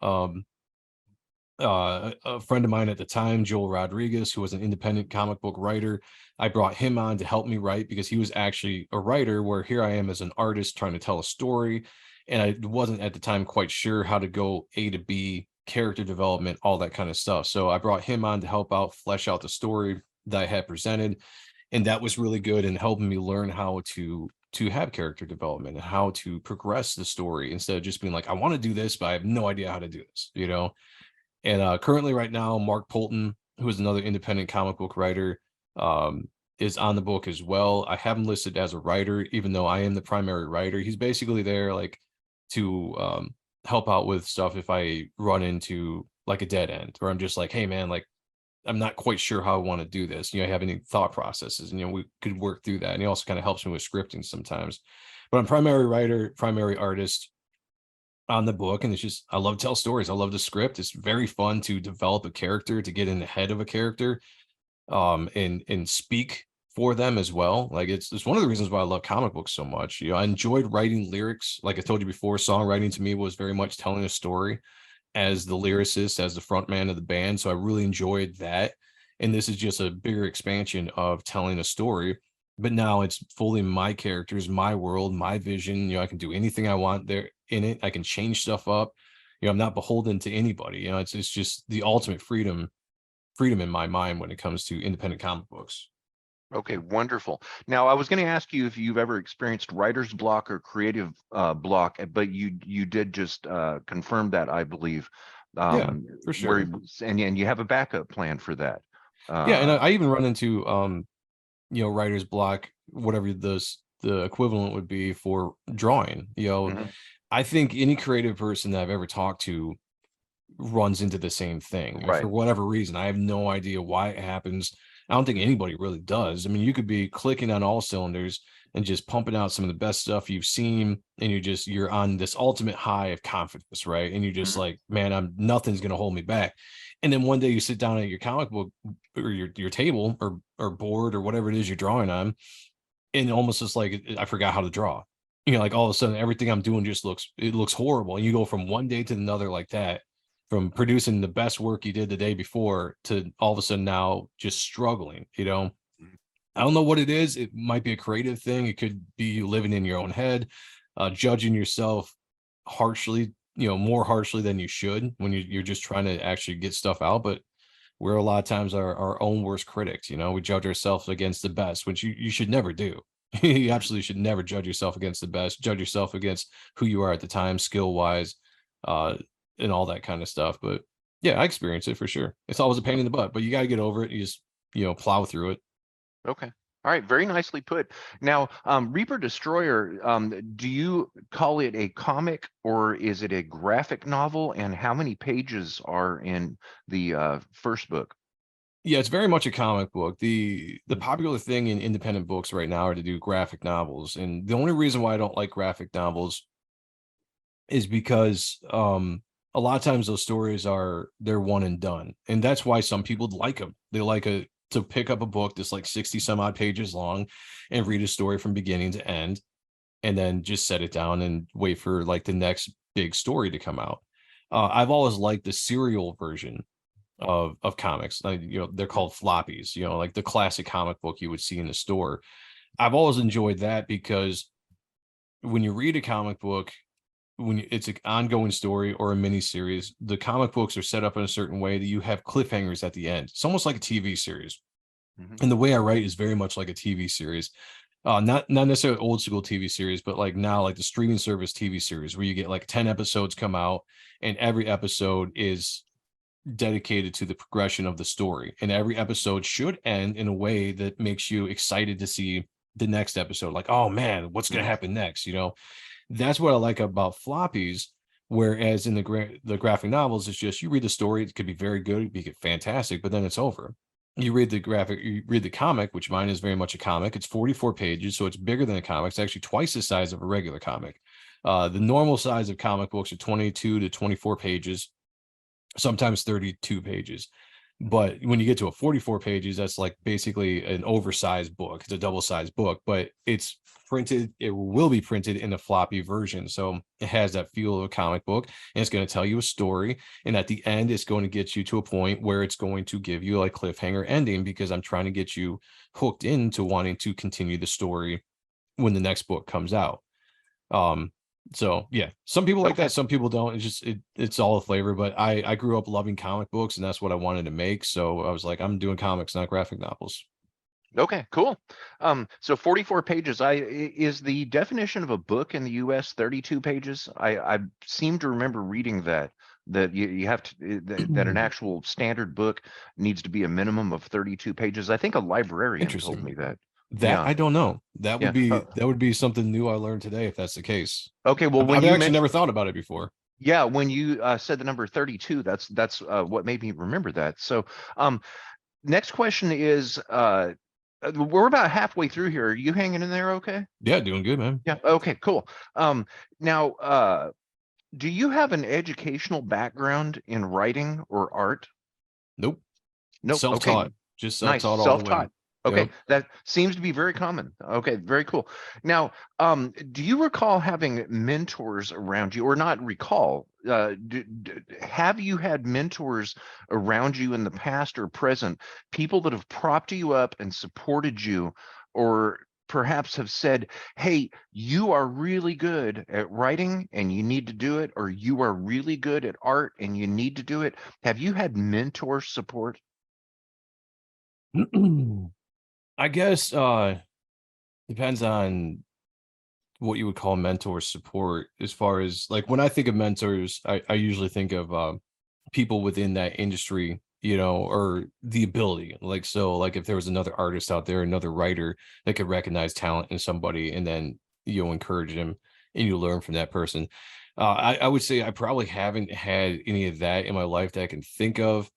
[SPEAKER 2] A friend of mine at the time, Joel Rodriguez, who was an independent comic book writer. I brought him on to help me write because he was actually a writer, where here I am as an artist trying to tell a story. And I wasn't at the time quite sure how to go A to B, character development, all that kind of stuff. So I brought him on to help out, flesh out the story that I had presented. And that was really good in helping me learn how to have character development and how to progress the story instead of just being like, I want to do this, but I have no idea how to do this, you know? And currently, right now, Mark Polton, who is another independent comic book writer, is on the book as well. I have him listed as a writer, even though I am the primary writer. He's basically there like to help out with stuff if I run into like a dead end, or I'm just like, hey man, like I'm not quite sure how I want to do this. You know, I have any thought processes, and we could work through that. And he also kind of helps me with scripting sometimes. But I'm primary writer, primary artist on the book, and it's just I love to tell stories. I love the script. It's very fun to develop a character, to get in the head of a character, and speak for them as well. Like it's one of the reasons why I love comic books so much. You know, I enjoyed writing lyrics. Like I told you before, songwriting to me was very much telling a story as the lyricist, as the front man of the band. So I really enjoyed that. And this is just a bigger expansion of telling a story. But now it's fully my characters, my world, my vision. You know, I can do anything I want there in it. I can change stuff up. You know, I'm not beholden to anybody. You know, it's just the ultimate freedom in my mind when it comes to independent comic books.
[SPEAKER 1] Okay, wonderful. Now, I was going to ask you if you've ever experienced writer's block or creative block, but you did just confirm that, I believe.
[SPEAKER 2] Yeah, for
[SPEAKER 1] Where
[SPEAKER 2] sure.
[SPEAKER 1] and you have a backup plan for that.
[SPEAKER 2] Yeah, and
[SPEAKER 1] Uh,
[SPEAKER 2] I even run into writer's block, whatever the equivalent would be for drawing. You know,
[SPEAKER 1] mhm,
[SPEAKER 2] I think any creative person that I've ever talked to runs into the same thing. You know,
[SPEAKER 1] right.
[SPEAKER 2] for whatever reason. I have no idea why it happens. I don't think anybody really does. I mean, you could be clicking on all cylinders and just pumping out some of the best stuff you've seen, and you're on this ultimate high of confidence, right? And you're just
[SPEAKER 1] Mhm,
[SPEAKER 2] like, man, I'm nothing's gonna hold me back. And then one day you sit down at your comic book or your table or board or whatever it is you're drawing on, and almost just like I forgot how to draw. You know, like all of a sudden everything I'm doing just looks horrible. And you go from one day to another like that, from producing the best work you did the day before to all of a sudden now just struggling, you know.
[SPEAKER 1] mhm,
[SPEAKER 2] I don't know what it is. It might be a creative thing. It could be you living in your own head, judging yourself harshly, you know, more harshly than you should when you're just trying to actually get stuff out. But we're a lot of times our own worst critics. You know, we judge ourselves against the best, which you should never do. You
[SPEAKER 1] mhm.
[SPEAKER 2] absolutely should never judge yourself against the best. Judge yourself against who you are at the time, skill wise, uh, and all that kind of stuff. But yeah, I experience it for sure. It's always a pain in the butt, but you got to get over it. You just plow through it.
[SPEAKER 1] Okay. All right, very nicely put. Now, Reaper Destroyer, do you call it a comic or is it a graphic novel? And how many pages are in the first book?
[SPEAKER 2] Yeah, it's very much a comic book. The popular thing in independent books right now are to do graphic novels. And the only reason why I don't like graphic novels is because a lot of times those stories they're one and done. And that's why some people like them. They like to pick up a book that's like 60 some odd pages long and read a story from beginning to end, and then just set it down and wait for like the next big story to come out. I've always liked the serial version of comics. They're called floppies, like the classic comic book you would see in the store. I've always enjoyed that because when you read a comic book, it's an ongoing story or a mini series, the comic books are set up in a certain way that you have cliffhangers at the end. It's almost like a TV series.
[SPEAKER 1] Mhm.
[SPEAKER 2] And the way I write is very much like a TV series. Not necessarily old school TV series, but like now, like the streaming service TV series where you get like 10 episodes come out, and every episode is dedicated to the progression of the story. And every episode should end in a way that makes you excited to see the next episode. Like, oh man, what's going to
[SPEAKER 1] Mhm.
[SPEAKER 2] happen next? That's what I like about floppies. Whereas in the graphic novels, it's just you read the story, it could be very good, it could be fantastic, but then it's over. You read the comic, which mine is very much a comic. It's 44 pages, so it's bigger than a comic. It's actually twice the size of a regular comic. The normal size of comic books are 22 to 24 pages, sometimes 32 pages. But when you get to a 44 pages, that's like basically an oversized book. It's a double-sized book, but it's printed. It will be printed in a floppy version. So it has that feel of a comic book, and it's going to tell you a story. And at the end, it's going to get you to a point where it's going to give you like cliffhanger ending, because I'm trying to get you hooked into wanting to continue the story when the next book comes out. Um, so yeah, some people like
[SPEAKER 1] Okay.
[SPEAKER 2] that, some people don't. It's just it's all a flavor. But I grew up loving comic books, and that's what I wanted to make. So I was like, I'm doing comics, not graphic novels.
[SPEAKER 1] Okay, cool. So 44 pages. Is the definition of a book in the US 32 pages? I seem to remember reading that you have to that an actual standard book needs to be a minimum of 32 pages. I think a librarian told
[SPEAKER 2] Interesting.
[SPEAKER 1] me that.
[SPEAKER 2] That
[SPEAKER 1] Yeah,
[SPEAKER 2] I don't know.
[SPEAKER 1] yeah.
[SPEAKER 2] That would be something new I learned today if that's the case.
[SPEAKER 1] Okay, well, when
[SPEAKER 2] I've
[SPEAKER 1] you
[SPEAKER 2] actually
[SPEAKER 1] mentioned,
[SPEAKER 2] never thought about it before.
[SPEAKER 1] yeah, when you said the number 32, that's what made me remember that. So, um, next question is, we're about halfway through here. Are you hanging in there okay?
[SPEAKER 2] Yeah, doing good, man.
[SPEAKER 1] Yeah, okay, cool. Now, do you have an educational background in writing or art?
[SPEAKER 2] Nope.
[SPEAKER 1] Nope. Okay,
[SPEAKER 2] Self-taught. Just
[SPEAKER 1] nice.
[SPEAKER 2] self-taught all the way.
[SPEAKER 1] Self-taught. Okay,
[SPEAKER 2] Yep.
[SPEAKER 1] that seems to be very common. Okay, very cool. Now, do you recall having mentors around you, or not recall? Have you had mentors around you in the past or present, people that have propped you up and supported you, or perhaps have said, "Hey, you are really good at writing and you need to do it," or "You are really good at art and you need to do it." Have you had mentor support?
[SPEAKER 2] I guess depends on what you would call mentor support. As far as like when I think of mentors, I usually think of people within that industry, or the ability. Like, so like if there was another artist out there, another writer that could recognize talent in somebody, and then encourage them and you learn from that person. I would say I probably haven't had any of that in my life that I can think of.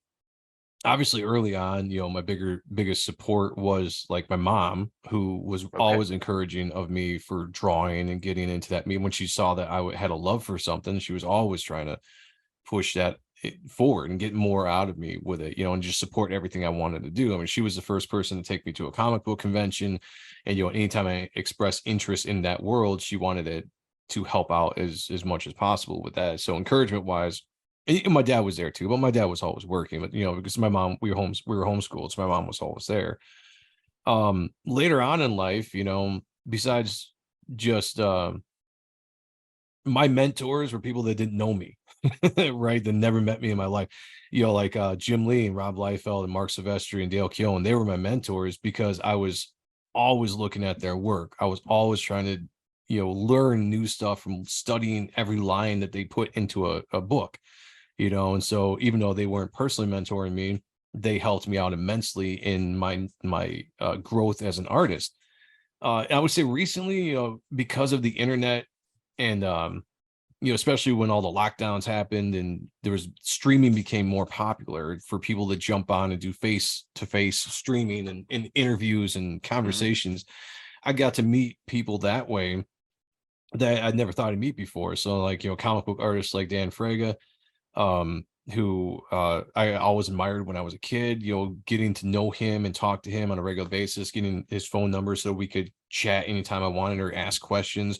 [SPEAKER 2] Obviously early on, my biggest support was like my mom, who was
[SPEAKER 1] Okay.
[SPEAKER 2] always encouraging of me for drawing and getting into that. Me, when she saw that had a love for something, she was always trying to push that forward and get more out of me with it, and just support everything I wanted to do. I mean, she was the first person to take me to a comic book convention, and anytime I expressed interest in that world, she wanted it to help out as much as possible with that. So encouragement wise, and my dad was there too, but my dad was always working. But because my mom, we were homeschooled, so my mom was always there. Later on in life, besides just my mentors were people that didn't know me, right? That never met me in my life. Like Jim Lee and Rob Liefeld and Mark Silvestri and Dale Keown. They were my mentors because I was always looking at their work. I was always trying to, learn new stuff from studying every line that they put into a book, and so even though they weren't personally mentoring me, they helped me out immensely in my growth as an artist. I would say recently, because of the internet and especially when all the lockdowns happened and there was streaming became more popular for people to jump on and do face-to-face streaming and interviews and
[SPEAKER 1] Hmm.
[SPEAKER 2] conversations. I got to meet people that way that I'd never thought I'd meet before. So like, comic book artists like Dan Frega, who I always admired when I was a kid, getting to know him and talk to him on a regular basis, getting his phone number so we could chat anytime I wanted or ask questions.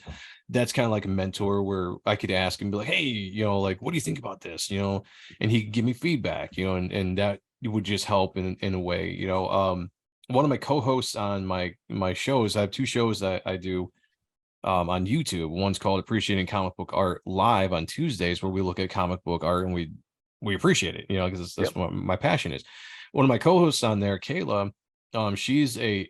[SPEAKER 2] That's kind of like a mentor where I could ask and be like, hey, like, what do you think about this? And he could give me feedback, and that would just help in a way, one of my co-hosts on my shows, I have two shows that I do on YouTube. One's called Appreciating Comic Book Art Live on Tuesdays, where we look at comic book art and we appreciate it, because that's
[SPEAKER 1] Yep.
[SPEAKER 2] what my passion is. One of my co-hosts on there, Kayla, she's a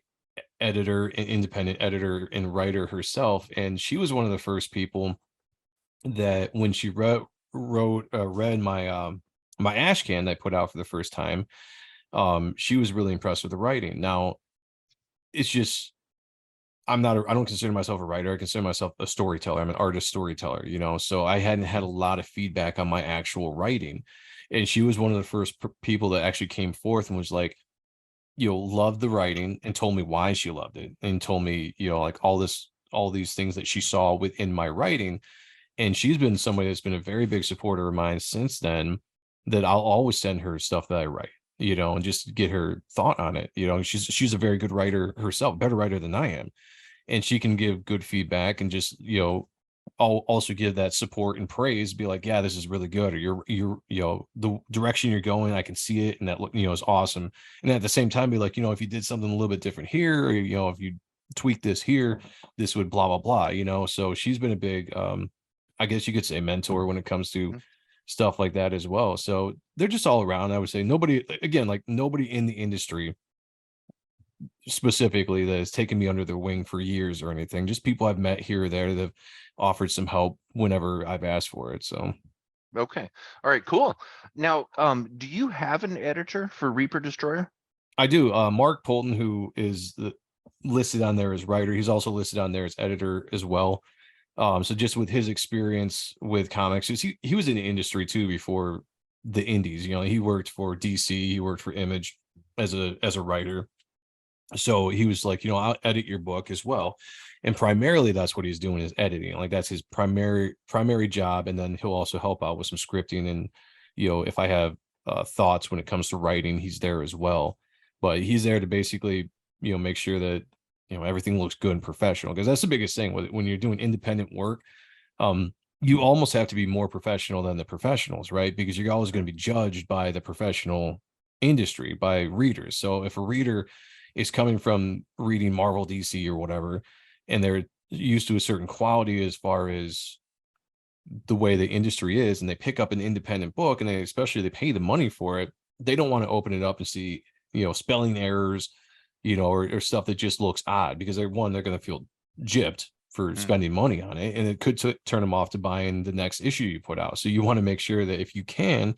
[SPEAKER 2] editor, an independent editor and writer herself, and she was one of the first people that when she read my ash can that I put out for the first time, she was really impressed with the writing. Now it's just I don't consider myself a writer. I consider myself a storyteller. I'm an artist storyteller, so I hadn't had a lot of feedback on my actual writing. And she was one of the first people that actually came forth and was like, loved the writing and told me why she loved it and told me, like all these things that she saw within my writing. And she's been somebody that's been a very big supporter of mine since then, that I'll always send her stuff that I write. and just get her thought on it. She's a very good writer herself, better writer than I am, and she can give good feedback and just I'll also give that support and praise, be like, yeah, this is really good, or you're the direction you're going, I can see it, and that look is awesome. And at the same time be like, if you did something a little bit different here, or if you tweak this here, this would blah blah blah. So she's been a big I guess you could say mentor when it comes to
[SPEAKER 1] Mhm.
[SPEAKER 2] stuff like that as well. So they're just all around. I would say nobody, again, like nobody in the industry specifically that has taken me under their wing for years or anything. Just people I've met here or there that have offered some help whenever I've asked for it. So
[SPEAKER 1] Okay. All right, cool. Now, do you have an editor for Reaper Destroyer?
[SPEAKER 2] I do. Mark Polton, who is listed on there as writer, he's also listed on there as editor as well. So just with his experience with comics, 'cause he was in the industry too before the indies. He worked for DC, he worked for Image as a writer. So he was like, I'll edit your book as well. And primarily that's what he's doing, is editing. Like that's his primary job. And then he'll also help out with some scripting. And, if I have thoughts when it comes to writing, he's there as well. But he's there to basically, make sure that, everything looks good and professional. Because that's the biggest thing when you're doing independent work. You almost have to be more professional than the professionals, right? Because you're always going to be judged by the professional industry, by readers. So if a reader is coming from reading Marvel, DC, or whatever, and they're used to a certain quality as far as the way the industry is, and they pick up an independent book, and they pay the money for it, they don't want to open it up and see, spelling errors, or stuff that just looks odd, because they're going to feel gypped for
[SPEAKER 1] Mhm.
[SPEAKER 2] spending money on it, and it could turn them off to buying the next issue you put out. So you want to make sure that if you can,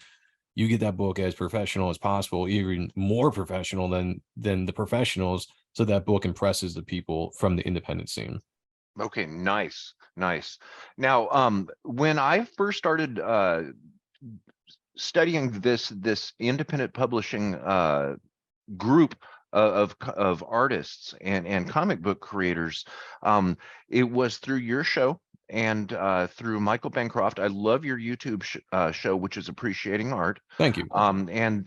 [SPEAKER 2] you get that book as professional as possible, even more professional than the professionals, so that book impresses the people from the independent scene.
[SPEAKER 1] Okay, nice, nice. Now, when I first started studying this independent publishing group of artists and comic book creators, um, it was through your show and through Michael Bancroft. I love your YouTube show, which is Appreciating Art,
[SPEAKER 2] Thank you.
[SPEAKER 1] and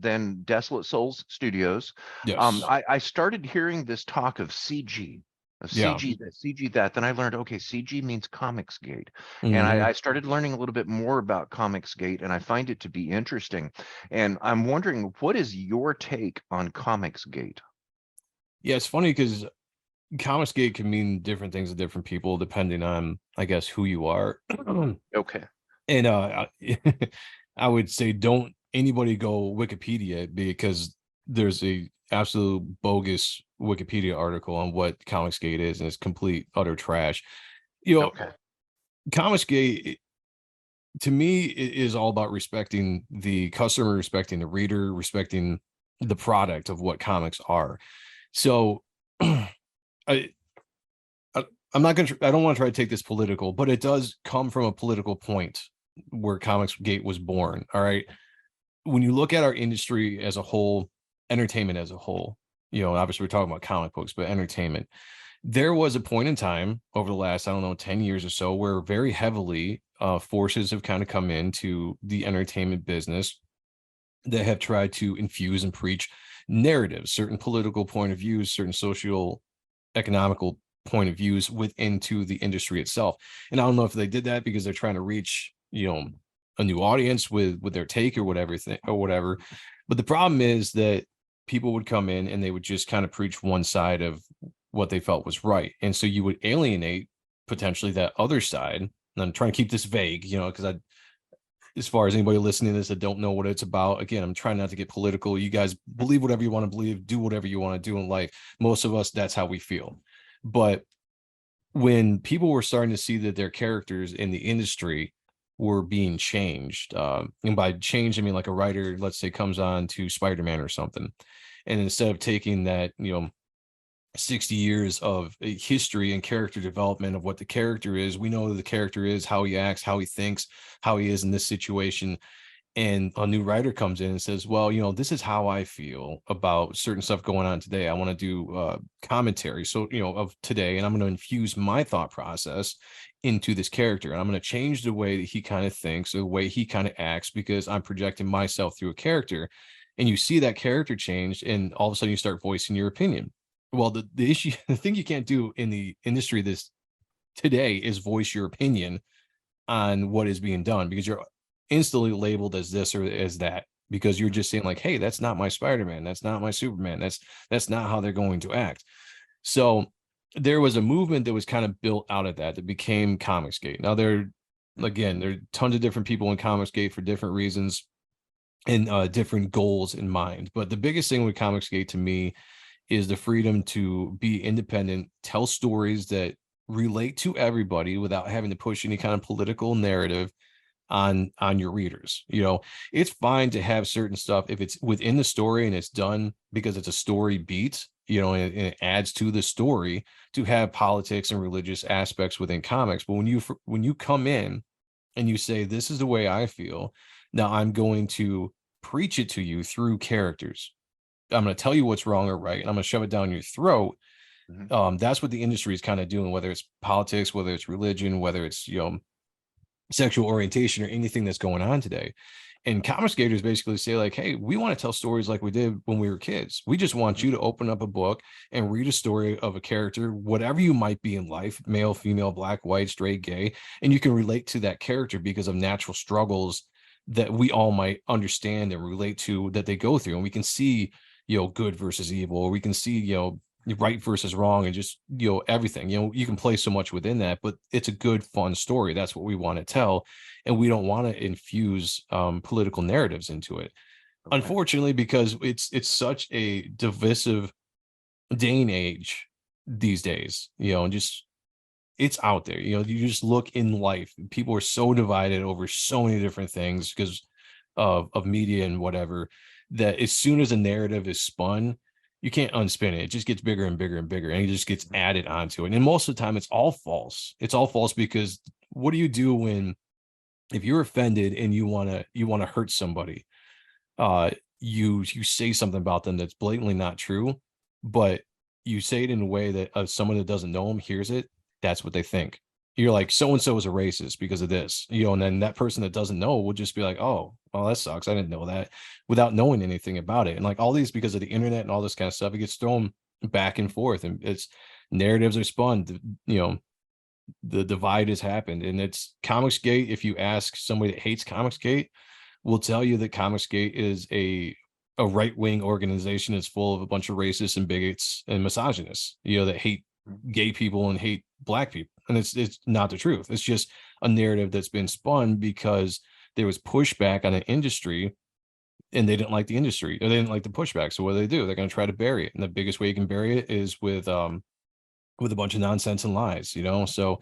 [SPEAKER 1] then Desolate Souls Studios.
[SPEAKER 2] Yes.
[SPEAKER 1] I started hearing this talk of CG. Of
[SPEAKER 2] Yeah.
[SPEAKER 1] CG, that CG that, then I learned, okay, CG means Comicsgate. And
[SPEAKER 2] Hmm.
[SPEAKER 1] I started learning a little bit more about Comicsgate, and I find it to be interesting. And I'm wondering, what is your take on Comicsgate?
[SPEAKER 2] Yeah, it's funny because Comicsgate can mean different things to different people depending on, I guess, who you are.
[SPEAKER 1] Okay.
[SPEAKER 2] And I would say don't anybody go Wikipedia it, because there's a absolute bogus Wikipedia article on what Comicsgate is, and it's complete utter trash. You know,
[SPEAKER 1] Okay.
[SPEAKER 2] Comicsgate to me is all about respecting the customer, respecting the reader, respecting the product of what comics are. So I I, I'm not gonna. I don't want to try to take this political, but it does come from a political point where Comicsgate was born. All right, when you look at our industry as a whole, entertainment as a whole, obviously we're talking about comic books, but entertainment. There was a point in time over the last, I don't know, 10 years or so, where very heavily forces have kind of come into the entertainment business that have tried to infuse and preach narratives, certain political point of views, certain social economical point of views within to the industry itself. And I don't know if they did that because they're trying to reach, a new audience with their take or whatever. But the problem is that people would come in and they would just kind of preach one side of what they felt was right. And so you would alienate potentially that other side. And I'm trying to keep this vague, because as far as anybody listening to this that don't know what it's about, again, I'm trying not to get political. You guys believe whatever you want to believe, do whatever you want to do in life. Most of us, that's how we feel. But when people were starting to see that their characters in the industry were being changed, and by change, I mean like a writer, let's say, comes on to Spider-Man or something, and instead of taking that, 60 years of history and character development of what the character is, we know who the character is, how he acts, how he thinks, how he is in this situation, and a new writer comes in and says, well, this is how I feel about certain stuff going on today. I want to do commentary, so of today, and I'm going to infuse my thought process into this character, and I'm going to change the way that he kind of thinks or the way he kind of acts, because I'm projecting myself through a character. and you see that character change, and all of a sudden you start voicing your opinion. Well, the issue, the thing you can't do in the industry this today is voice your opinion on what is being done, because you're instantly labeled as this or as that, because you're just saying like, hey, that's not my Spider-Man, that's not my Superman, that's not how they're going to act. So there was a movement that was kind of built out of that became Comicsgate. Now there are tons of different people in Comicsgate for different reasons and different goals in mind, but the biggest thing with Comicsgate to me is the freedom to be independent, tell stories that relate to everybody without having to push any kind of political narrative on your readers. It's fine to have certain stuff if it's within the story and it's done because it's a story beat, and it adds to the story, to have politics and religious aspects within comics. But when you come in and you say, this is the way I feel, now I'm going to preach it to you through characters. I'm going to tell you what's wrong or right, and I'm going to shove it down your throat.
[SPEAKER 1] Mhm.
[SPEAKER 2] That's what the industry is kind of doing, whether it's politics, whether it's religion, whether it's sexual orientation, or anything that's going on today. And comic skaters basically say like, hey, we want to tell stories like we did when we were kids. We just want you to open up a book and read a story of a character, whatever you might be in life, male, female, black, white, straight, gay, and you can relate to that character because of natural struggles that we all might understand and relate to, that they go through. And we can see, good versus evil, or we can see, right versus wrong, and just everything. You can play so much within that, but it's a good fun story. That's what we want to tell, and we don't want to infuse political narratives into it,
[SPEAKER 1] Okay.
[SPEAKER 2] unfortunately, because it's such a divisive day and age these days, and just it's out there. You just look in life, people are so divided over so many different things because of media and whatever, that as soon as a narrative is spun, you can't unspin it. It just gets bigger and bigger and bigger, and it just gets added onto it. And most of the time, it's all false. It's all false, because what do you do when, if you're offended and you wanna hurt somebody, you say something about them that's blatantly not true, but you say it in a way that someone that doesn't know them hears it, that's what they think. You're like, so and so is a racist because of this, and then that person that doesn't know will just be like, oh, well, that sucks, I didn't know that, without knowing anything about it. And like all these, because of the internet and all this kind of stuff, it gets thrown back and forth, and it's narratives are spun. The divide has happened, and it's Comicsgate. If you ask somebody that hates Comicsgate, will tell you that Comicsgate is a right-wing organization. It's full of a bunch of racists and bigots and misogynists, that hate gay people and hate black people. And it's not the truth. It's just a narrative that's been spun because there was pushback on an industry, and they didn't like the industry, or they didn't like the pushback. So what do? They're going to try to bury it. And the biggest way you can bury it is with a bunch of nonsense and lies. So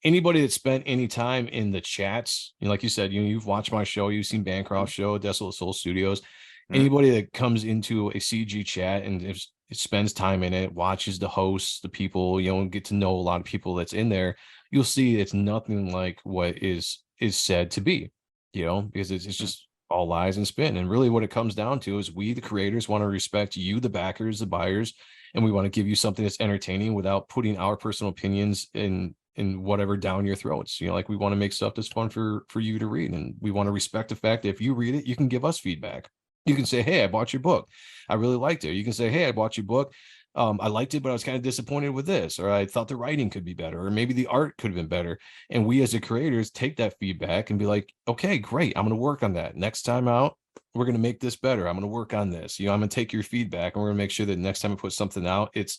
[SPEAKER 2] anybody that spent any time in the chats, like you said, you've watched my show, you've seen Bancroft's show, Desolate Soul Studios.
[SPEAKER 1] Mhm.
[SPEAKER 2] Anybody that comes into a CG chat and if it spends time in it, watches the hosts, the people, and get to know a lot of people that's in there, you'll see it's nothing like what is said to be, because it's just all lies and spin. And really what it comes down to is, we, the creators, want to respect you, the backers, the buyers, and we want to give you something that's entertaining without putting our personal opinions in whatever down your throats. Like, we want to make stuff that's fun for you to read, and we want to respect the fact that if you read it, you can give us feedback. You can say, hey, I bought your book, I really liked it. You can say, hey, I bought your book, I liked it, but I was kind of disappointed with this, or I thought the writing could be better, or maybe the art could have been better. And we as the creators take that feedback and be like, okay, great, I'm going to work on that next time out. We're going to make this better. I'm going to work on this. I'm going to take your feedback, and we're going to make sure that next time I put something out, it's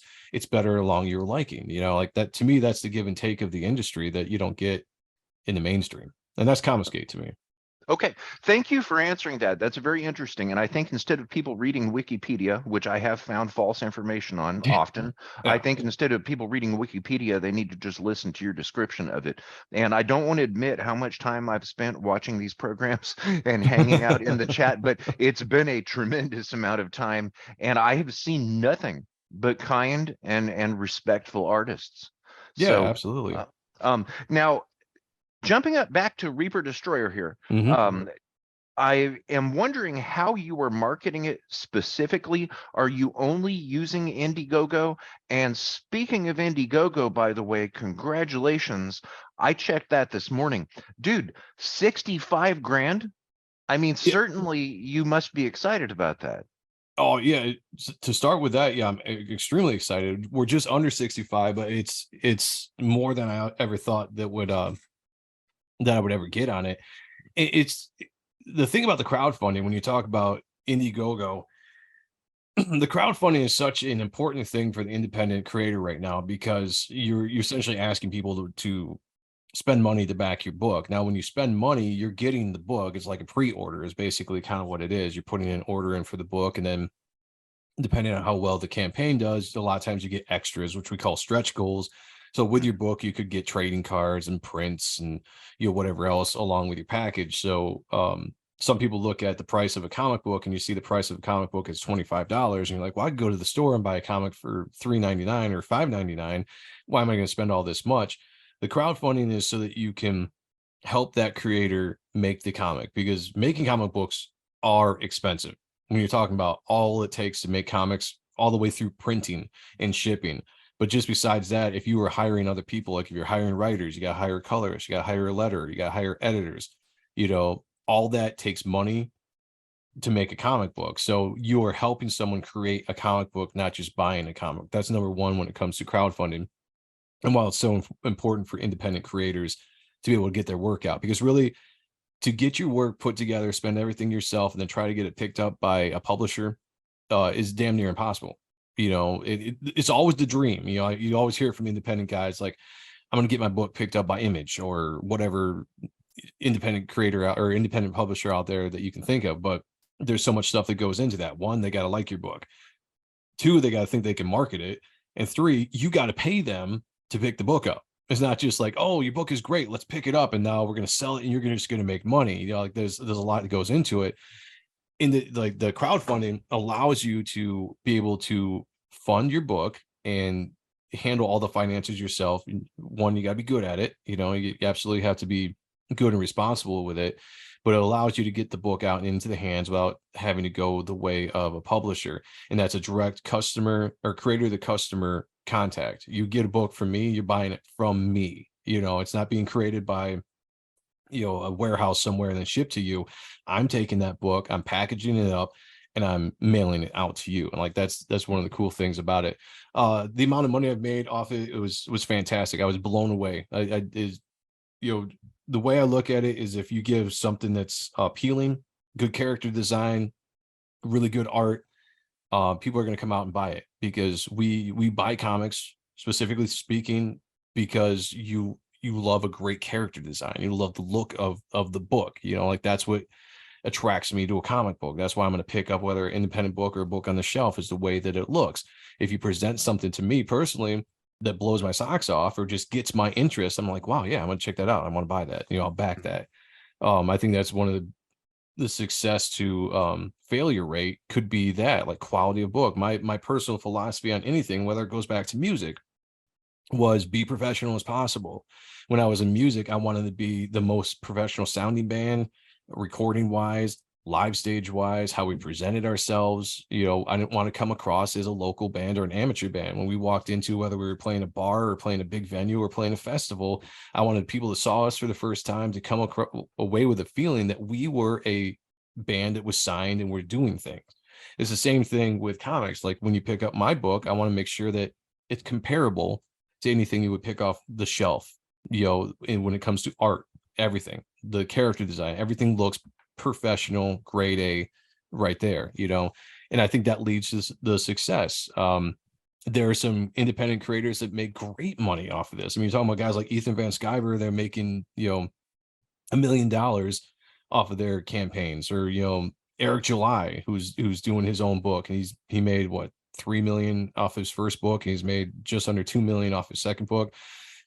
[SPEAKER 2] better along your liking. Like that. To me, that's the give and take of the industry that you don't get in the mainstream, and that's Comicsgate to me.
[SPEAKER 1] Okay, thank you for answering that. That's very interesting. And I think instead of people reading Wikipedia, which I have found false information on often, I
[SPEAKER 2] Yeah.
[SPEAKER 1] think instead of people reading Wikipedia, they need to just listen to your description of it. And I don't want to admit how much time I've spent watching these programs and hanging out in the chat, but it's been a tremendous amount of time, and I have seen nothing but kind and respectful artists.
[SPEAKER 2] Yeah,
[SPEAKER 1] So,
[SPEAKER 2] absolutely.
[SPEAKER 1] uh, now jumping up back to Reaper Destroyer here.
[SPEAKER 2] Hmm.
[SPEAKER 1] Um, I am wondering how you are marketing it specifically. Are you only using Indiegogo? And speaking of Indiegogo, by the way, congratulations. I checked that this morning. Dude, 65 grand? I mean,
[SPEAKER 2] Yeah.
[SPEAKER 1] certainly you must be excited about that.
[SPEAKER 2] Oh yeah. To start with that, yeah, I'm extremely excited. We're just under 65, but it's more than I ever thought that I would ever get on it. It's the thing about the crowdfunding when you talk about Indiegogo. The crowdfunding is such an important thing for the independent creator right now because you're essentially asking people to spend money to back your book. Now, when you spend money, you're getting the book. It's like a pre-order is basically kind of what it is. You're putting an order in for the book, and then depending on how well the campaign does, a lot of times you get extras, which we call stretch goals. So with your book, you could get trading cards and prints and whatever else along with your package. So some people look at the price of a comic book and you see the price of a comic book is $25, and you're like, well, I could go to the store and buy a comic for $3.99 or $5.99. Why am I going to spend all this much? The crowdfunding is so that you can help that creator make the comic, because making comic books are expensive when you're talking about all it takes to make comics all the way through printing and shipping. But just besides that, if you were hiring other people, like if you're hiring writers, you got to hire colorists, you got to hire a letterer, you got to hire editors, all that takes money to make a comic book. So you are helping someone create a comic book, not just buying a comic. That's number one when it comes to crowdfunding. And while it's so important for independent creators to be able to get their work out, because really to get your work put together, spend everything yourself, and then try to get it picked up by a publisher is damn near impossible. It's always the dream. You always hear it from independent guys like, I'm going to get my book picked up by Image or whatever independent creator out or independent publisher out there that you can think of. But there's so much stuff that goes into that. One, they got to like your book. Two, they got to think they can market it. And three, you got to pay them to pick the book up. It's not just like, oh, your book is great, let's pick it up and now we're going to sell it and you're just going to make money. Like there's a lot that goes into it. In the crowdfunding allows you to be able to fund your book and handle all the finances yourself. One, you got to be good at it. You absolutely have to be good and responsible with it, but it allows you to get the book out and into the hands without having to go the way of a publisher. And that's a direct customer or creator to customer contact. You get a book from me, you're buying it from me. It's not being created by a warehouse somewhere and then shipped to you. I'm taking that book, I'm packaging it up, and I'm mailing it out to you. And like that's one of the cool things about it. The amount of money I've made off it was fantastic. I was blown away. I is the way I look at it is, if you give something that's appealing, good character design, really good art, people are going to come out and buy it, because we buy comics, specifically speaking, because you love a great character design, you love the look of the book. Like that's what attracts me to a comic book. That's why I'm going to pick up whether an independent book or a book on the shelf, is the way that it looks. If you present something to me personally that blows my socks off or just gets my interest, I'm like, wow, yeah, I'm going to check that out, I want to buy that. I'll back that. I think that's one of the success to failure rate could be that, like, quality of book. My personal philosophy on anything, whether it goes back to music, was be professional as possible. When I was in music, I wanted to be the most professional sounding band, recording wise, live stage wise, how we presented ourselves. I didn't want to come across as a local band or an amateur band. When we walked into, whether we were playing a bar or playing a big venue or playing a festival, I wanted people that saw us for the first time to come away with a feeling that we were a band that was signed and we're doing things. It's the same thing with comics. Like when you pick up my book, I want to make sure that it's comparable to anything you would pick off the shelf, and when it comes to art, everything, the character design, everything looks professional, grade A right there, and I think that leads to the success. There are some independent creators that make great money off of this. I mean, you're talking about guys like Ethan Van Sciver, they're making, $1 million off of their campaigns, or, Eric July, who's doing his own book, and he made what, 3 million off his first book, and he's made just under 2 million off his second book.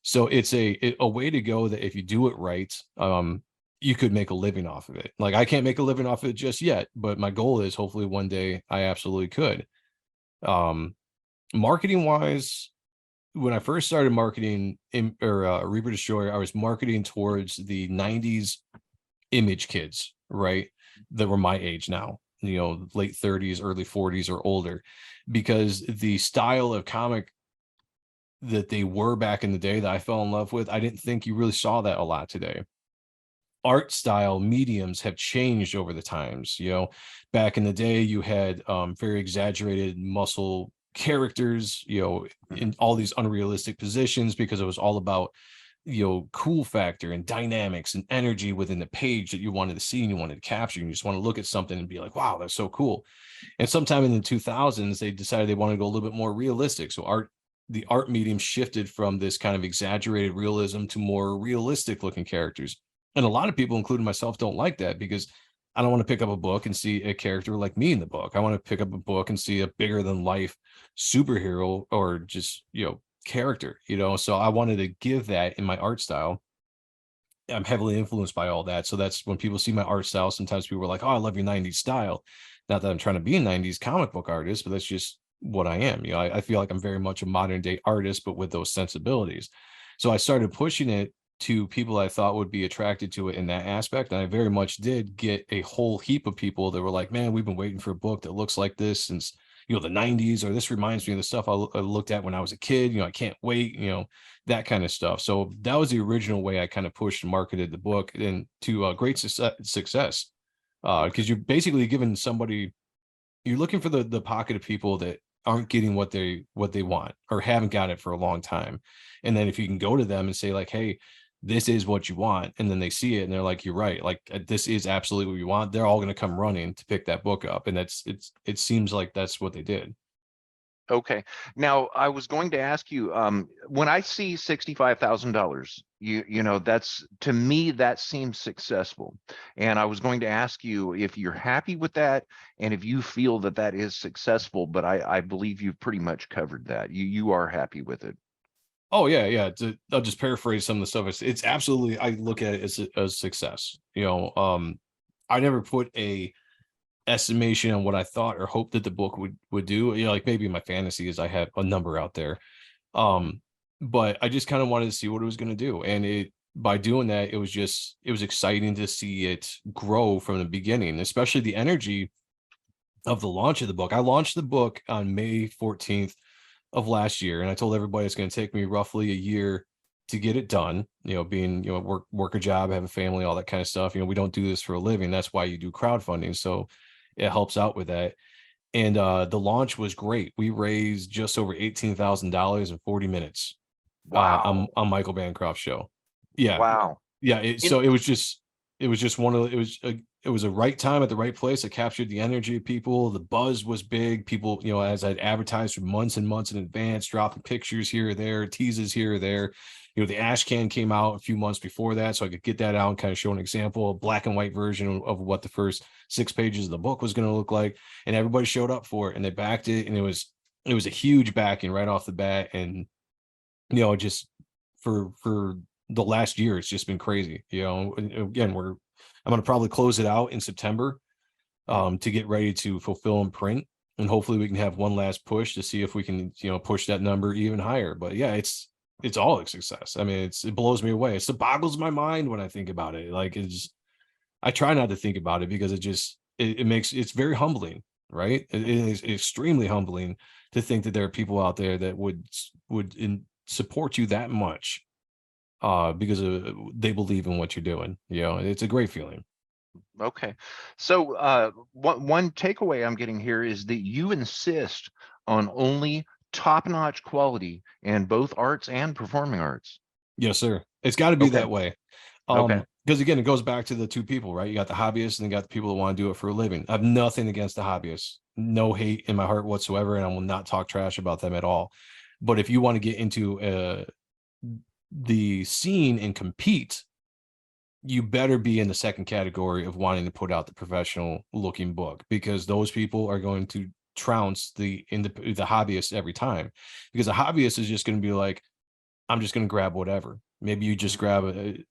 [SPEAKER 2] So it's a way to go that if you do it right, you could make a living off of it. Like I can't make a living off of it just yet, but my goal is hopefully one day I absolutely could. Marketing wise, when I first started marketing Reaper Destroyer, I was marketing towards the 90s Image kids, right? That were my age now, late 30s, early 40s or older, because the style of comic that they were back in the day that I fell in love with, I didn't think you really saw that a lot today. art style mediums have changed over the times. Back in the day, you had very exaggerated muscle characters, in all these unrealistic positions, because it was all about cool factor and dynamics and energy within the page that you wanted to see and you wanted to capture. You just want to look at something and be like, wow, that's so cool. And sometime in the 2000s, they decided they wanted to go a little bit more realistic. So the art medium shifted from this kind of exaggerated realism to more realistic looking characters. And a lot of people, including myself, don't like that, because I don't want to pick up a book and see a character like me in the book. I want to pick up a book and see a bigger than life superhero, or just, character, so I wanted to give that in my art style. I'm heavily influenced by all that. So that's when people see my art style, sometimes people are like, oh, I love your 90s style. Not that I'm trying to be a 90s comic book artist, but that's just what I am. I feel like I'm very much a modern day artist, but with those sensibilities. So I started pushing it to people I thought would be attracted to it in that aspect. And I very much did get a whole heap of people that were like, man, we've been waiting for a book that looks like this since, the 90s, or this reminds me of the stuff I looked at when I was a kid. I can't wait, that kind of stuff. So that was the original way I kind of pushed and marketed the book, and to great success. Because you're basically giving somebody, you're looking for the pocket of people that aren't getting what they want, or haven't got it for a long time. And then if you can go to them and say like, hey, this is what you want, and then they see it and they're like, you're right, like this is absolutely what you want, they're all going to come running to pick that book up. And it seems like that's what they did.
[SPEAKER 1] Okay. Now, I was going to ask you, when I see $65,000, that's, to me, that seems successful. And I was going to ask you if you're happy with that, and if you feel that that is successful, but I believe you've pretty much covered that. You are happy with it.
[SPEAKER 2] Oh yeah, yeah. I'll just paraphrase some of the stuff. It's absolutely, I look at it as a success. I never put a estimation on what I thought or hoped that the book would do. Like maybe my fantasy is I have a number out there. But I just kind of wanted to see what it was going to do. And by doing that, it was exciting to see it grow from the beginning, especially the energy of the launch of the book. I launched the book on May 14th of last year, and I told everybody it's going to take me roughly a year to get it done. Being, work a job, have a family, all that kind of stuff. We don't do this for a living. That's why you do crowdfunding. So it helps out with that. And the launch was great. We raised just over $18,000 in 40 minutes
[SPEAKER 1] Wow.
[SPEAKER 2] on Michael Bancroft's show. Yeah,
[SPEAKER 1] Wow.
[SPEAKER 2] yeah.
[SPEAKER 1] In,
[SPEAKER 2] So it was just it was a right time at the right place. It captured the energy of people. The buzz was big. People, as I'd advertised for months and months in advance, dropping pictures here or there, teases here or there. The ash can came out a few months before that, so I could get that out and kind of show an example, a black and white version of what the first 6 pages of the book was going to look like. And everybody showed up for it, and they backed it, and it was a huge backing right off the bat. And just for the last year, it's just been crazy. And again, I'm going to probably close it out in September, to get ready to fulfill and print, and hopefully we can have one last push to see if we can push that number even higher. But yeah, it's all a success. I mean, it blows me away. It boggles my mind when I think about it. Like, I try not to think about it, because it's very humbling, right? It is extremely humbling to think that there are people out there that would support you that much, because they believe in what you're doing. It's a great feeling.
[SPEAKER 1] okay. So one takeaway I'm getting here is that you insist on only top-notch quality in both arts and performing arts.
[SPEAKER 2] Yes, sir. It's got to be
[SPEAKER 1] Okay.
[SPEAKER 2] that way.
[SPEAKER 1] Okay.
[SPEAKER 2] Because again, it goes back to the two people, right? You got the hobbyists and you got the people that want to do it for a living. I have nothing against the hobbyists, no hate in my heart whatsoever, and I will not talk trash about them at all. But if you want to get into the scene and compete, you better be in the second category of wanting to put out the professional looking book, because those people are going to trounce the hobbyist every time. Because a hobbyist is just going to be like, I'm just going to grab whatever. Maybe you just grab a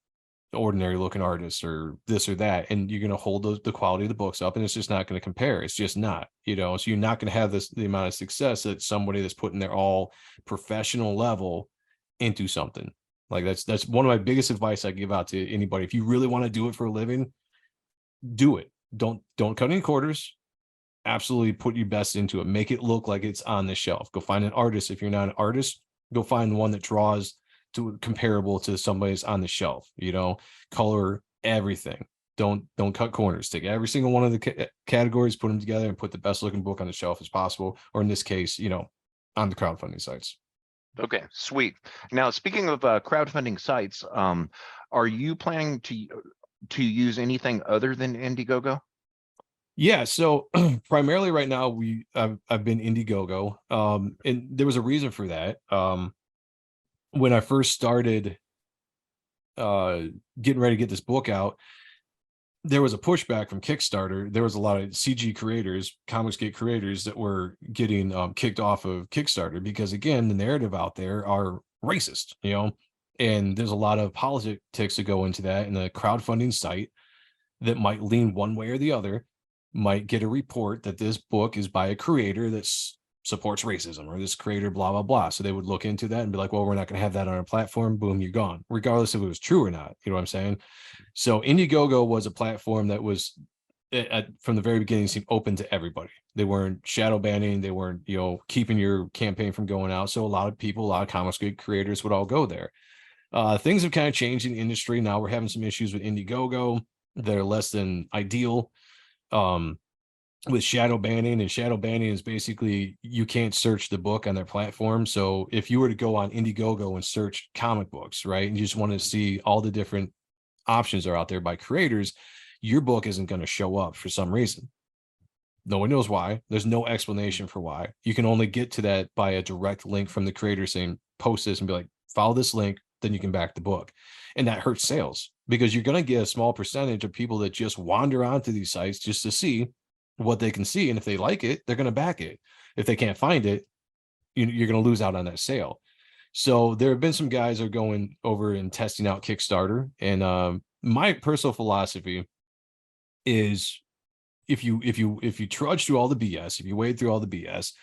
[SPEAKER 2] ordinary looking artist or this or that, and you're going to hold the quality of the books up, and it's just not going to compare. It's just not, so you're not going to have the amount of success that somebody that's putting their all professional level into something. Like, that's one of my biggest advice I give out to anybody. If you really want to do it for a living, do it. Don't cut any quarters. Absolutely put your best into it. Make it look like it's on the shelf. Go find an artist. If you're not an artist, go find one that draws to comparable to somebody's on the shelf. Color everything. Don't cut corners. Take every single one of the categories, put them together, and put the best looking book on the shelf as possible. Or in this case, on the crowdfunding sites.
[SPEAKER 1] Okay, sweet. Now, speaking of crowdfunding sites, are you planning to use anything other than Indiegogo?
[SPEAKER 2] Yeah, so primarily right now I've been Indiegogo, and there was a reason for that. When I first started uh getting ready to get this book out, there was a pushback from Kickstarter. There was a lot of CG creators, Comicsgate creators that were getting kicked off of Kickstarter because, again, the narrative out there are racist, and there's a lot of politics that go into that. And the crowdfunding site that might lean one way or the other might get a report that this book is by a creator that supports racism, or this creator, blah, blah, blah. So they would look into that and be like, well, we're not going to have that on our platform. Boom, you're gone, regardless if it was true or not. You know what I'm saying? So Indiegogo was a platform that was from the very beginning seemed open to everybody. They weren't shadow banning. They weren't, keeping your campaign from going out. So a lot of people, a lot of comics creators would all go there. Things have kind of changed in the industry. Now we're having some issues with Indiegogo that are less than ideal. With shadow banning, and shadow banning is basically you can't search the book on their platform. So if you were to go on Indiegogo and search comic books, right, and you just want to see all the different options are out there by creators, your book isn't going to show up for some reason. No one knows why. There's no explanation for why. You can only get to that by a direct link from the creator saying, post this and be like, follow this link, then you can back the book. And that hurts sales because you're going to get a small percentage of people that just wander onto these sites just to see what they can see. And if they like it, they're going to back it. If they can't find it, you're going to lose out on that sale. So there have been some guys that are going over and testing out Kickstarter. And my personal philosophy is if you trudge through all the BS, if you wade through all the BS,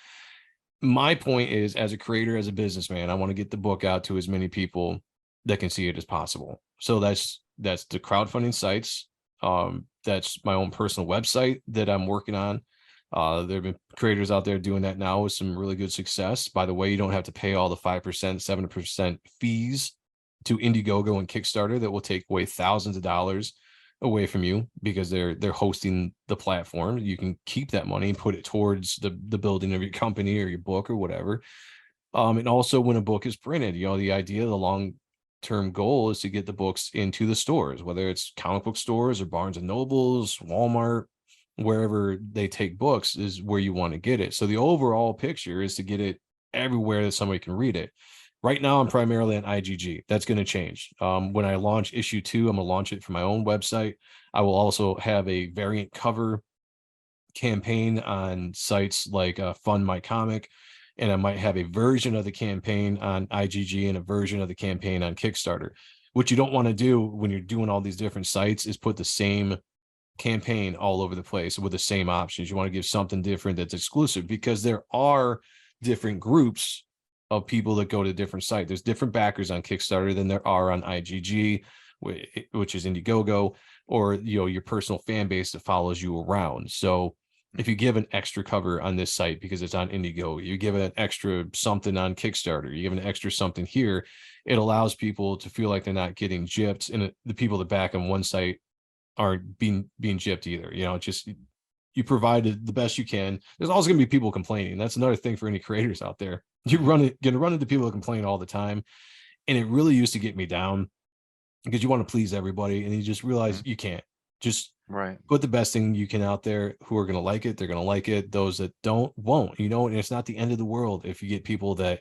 [SPEAKER 2] my point is, as a creator, as a businessman, I want to get the book out to as many people that can see it as possible. So that's the crowdfunding sites. That's my own personal website that I'm working on. There have been creators out there doing that now with some really good success. By the way, you don't have to pay all the 5%, 7% fees to Indiegogo and Kickstarter that will take away thousands of dollars away from you because they're hosting the platform. You can keep that money and put it towards the building of your company or your book or whatever. And also when a book is printed, the idea, the long-term goal is to get the books into the stores, whether it's comic book stores or Barnes and Nobles, Walmart, wherever they take books is where you want to get it. So the overall picture is to get it everywhere that somebody can read it. Right now, I'm primarily on IGG. That's going to change. When I launch issue 2, I'm going to launch it from my own website. I will also have a variant cover campaign on sites like Fund My Comic, and I might have a version of the campaign on IGG and a version of the campaign on Kickstarter. What you don't want to do when you're doing all these different sites is put the same campaign all over the place with the same options. You want to give something different that's exclusive because there are different groups of people that go to different sites. There's different backers on Kickstarter than there are on IGG, which is Indiegogo, or your personal fan base that follows you around. So if you give an extra cover on this site because it's on Indiegogo, you give it an extra something on Kickstarter, you give an extra something here, it allows people to feel like they're not getting gypped, and the people that back on one site aren't being gypped either. Just you provided the best you can. There's also going to be people complaining. That's another thing for any creators out there. You're going to run into people that complain all the time. And it really used to get me down because you want to please everybody. And you just realize you can't. Just put the best thing you can out there. Who are going to like it, they're going to like it. Those that don't, won't. And it's not the end of the world if you get people that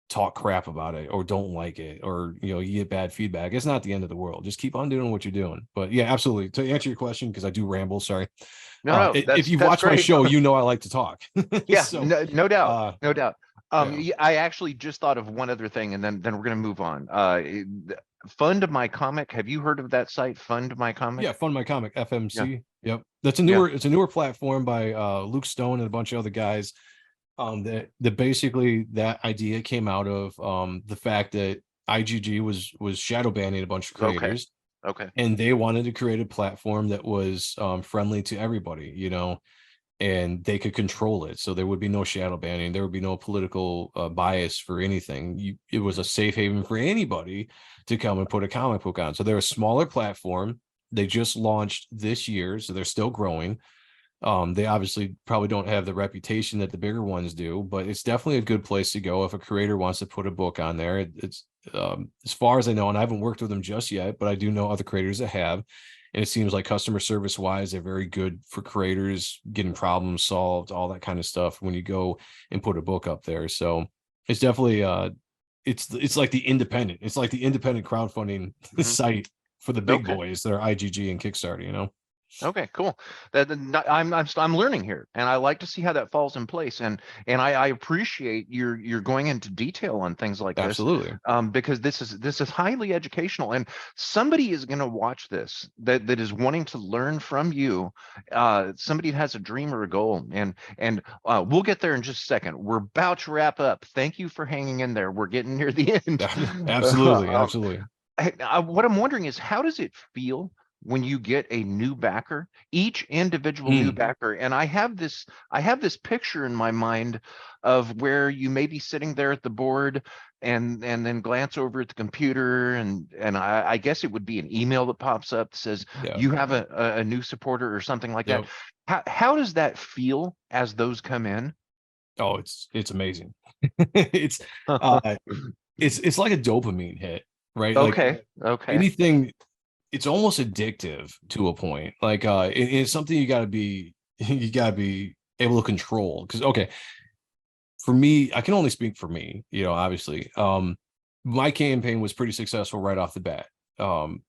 [SPEAKER 2] talk crap about it or don't like it, or you get bad feedback. It's not the end of the world. Just keep on doing what you're doing. But yeah, absolutely. To answer your question, because I do ramble, sorry.
[SPEAKER 1] No,
[SPEAKER 2] If you've
[SPEAKER 1] that's
[SPEAKER 2] watched my
[SPEAKER 1] great.
[SPEAKER 2] show, I like to talk.
[SPEAKER 1] Yeah,
[SPEAKER 2] So
[SPEAKER 1] no doubt, no doubt.
[SPEAKER 2] yeah.
[SPEAKER 1] I actually just thought of one other thing, and then we're gonna move on. Fund My Comic. Have you heard of that site? Fund My Comic.
[SPEAKER 2] Yeah, Fund My Comic,
[SPEAKER 1] Yeah,
[SPEAKER 2] FMC. Yep, that's it's a newer platform by Luke Stone and a bunch of other guys. That basically that idea came out of the fact that IGG was shadow banning a bunch of
[SPEAKER 1] Okay.
[SPEAKER 2] creators,
[SPEAKER 1] Okay.
[SPEAKER 2] and they wanted to create a platform that was friendly to everybody, and they could control it. So there would be no shadow banning. There would be no political bias for anything. It was a safe haven for anybody to come and put a comic book on. So they're a smaller platform. They just launched this year, so they're still growing. They obviously probably don't have the reputation that the bigger ones do, but it's definitely a good place to go if a creator wants to put a book on there. It's as far as I know, and I haven't worked with them just yet, but I do know other creators that have. And it seems like customer service wise, they're very good for creators getting problems solved, all that kind of stuff when you go and put a book up there. So it's definitely it's like the independent, it's like the independent crowdfunding
[SPEAKER 1] Mhm.
[SPEAKER 2] site for the big
[SPEAKER 1] Okay.
[SPEAKER 2] boys that are IGG and Kickstarter, you know.
[SPEAKER 1] Okay, cool. I'm learning here, and I like to see how that falls in place. And I appreciate you're going into detail on things like this,
[SPEAKER 2] Absolutely.
[SPEAKER 1] because this is highly educational, and somebody is going to watch this that is wanting to learn from you. Somebody that has a dream or a goal, and we'll get there in just a second. We're about to wrap up. Thank you for hanging in there. We're getting near the end.
[SPEAKER 2] Absolutely, absolutely.
[SPEAKER 1] What I'm wondering is, how does it feel when you get a new backer, each individual new
[SPEAKER 2] Mm,
[SPEAKER 1] backer? And I have this picture in my mind of where you may be sitting there at the board, and then glance over at the computer, and I guess it would be an email that pops up that says
[SPEAKER 2] yeah.
[SPEAKER 1] you have a new supporter or something like that.
[SPEAKER 2] Yep.
[SPEAKER 1] How does that feel as those come in?
[SPEAKER 2] Oh, it's amazing. It's uh it's like a dopamine hit, right? Like
[SPEAKER 1] Okay, okay.
[SPEAKER 2] anything, it's almost addictive to a point. Like it's something you gotta be you gotta be able to control. Because okay, for me, I can only speak for me, you know, obviously. My campaign was pretty successful right off the bat. Um,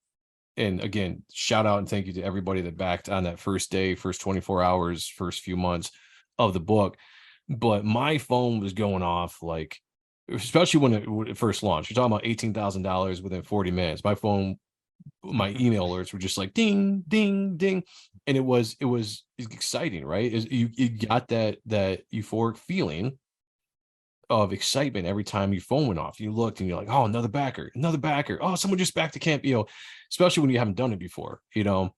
[SPEAKER 2] and again, shout out and thank you to everybody that backed on that first day, first 24 hours, first few months of the book. But my phone was going off like, especially when it first launched. You're talking about $18,000 within 40 minutes. My phone, my email alerts were just like ding, ding, ding, and it was exciting, right? You got that euphoric feeling of excitement every time your phone went off. You looked and you're like, oh, another backer, another backer. Oh, someone just backed the camp, you know, especially when you haven't done it before, you know.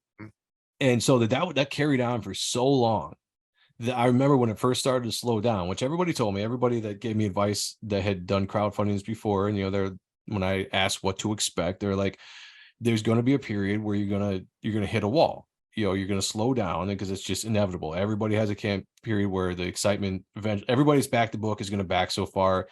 [SPEAKER 2] And so that carried on for so long that I remember when it first started to slow down, which everybody told me, everybody that gave me advice that had done crowdfundings before, and you know, when I asked what to expect, they're like, there's going to be a period where you're going to hit a wall. You know, you're going to slow down because it's just inevitable. Everybody has a camp period where the excitement, eventually, everybody's back the book is going to back so far,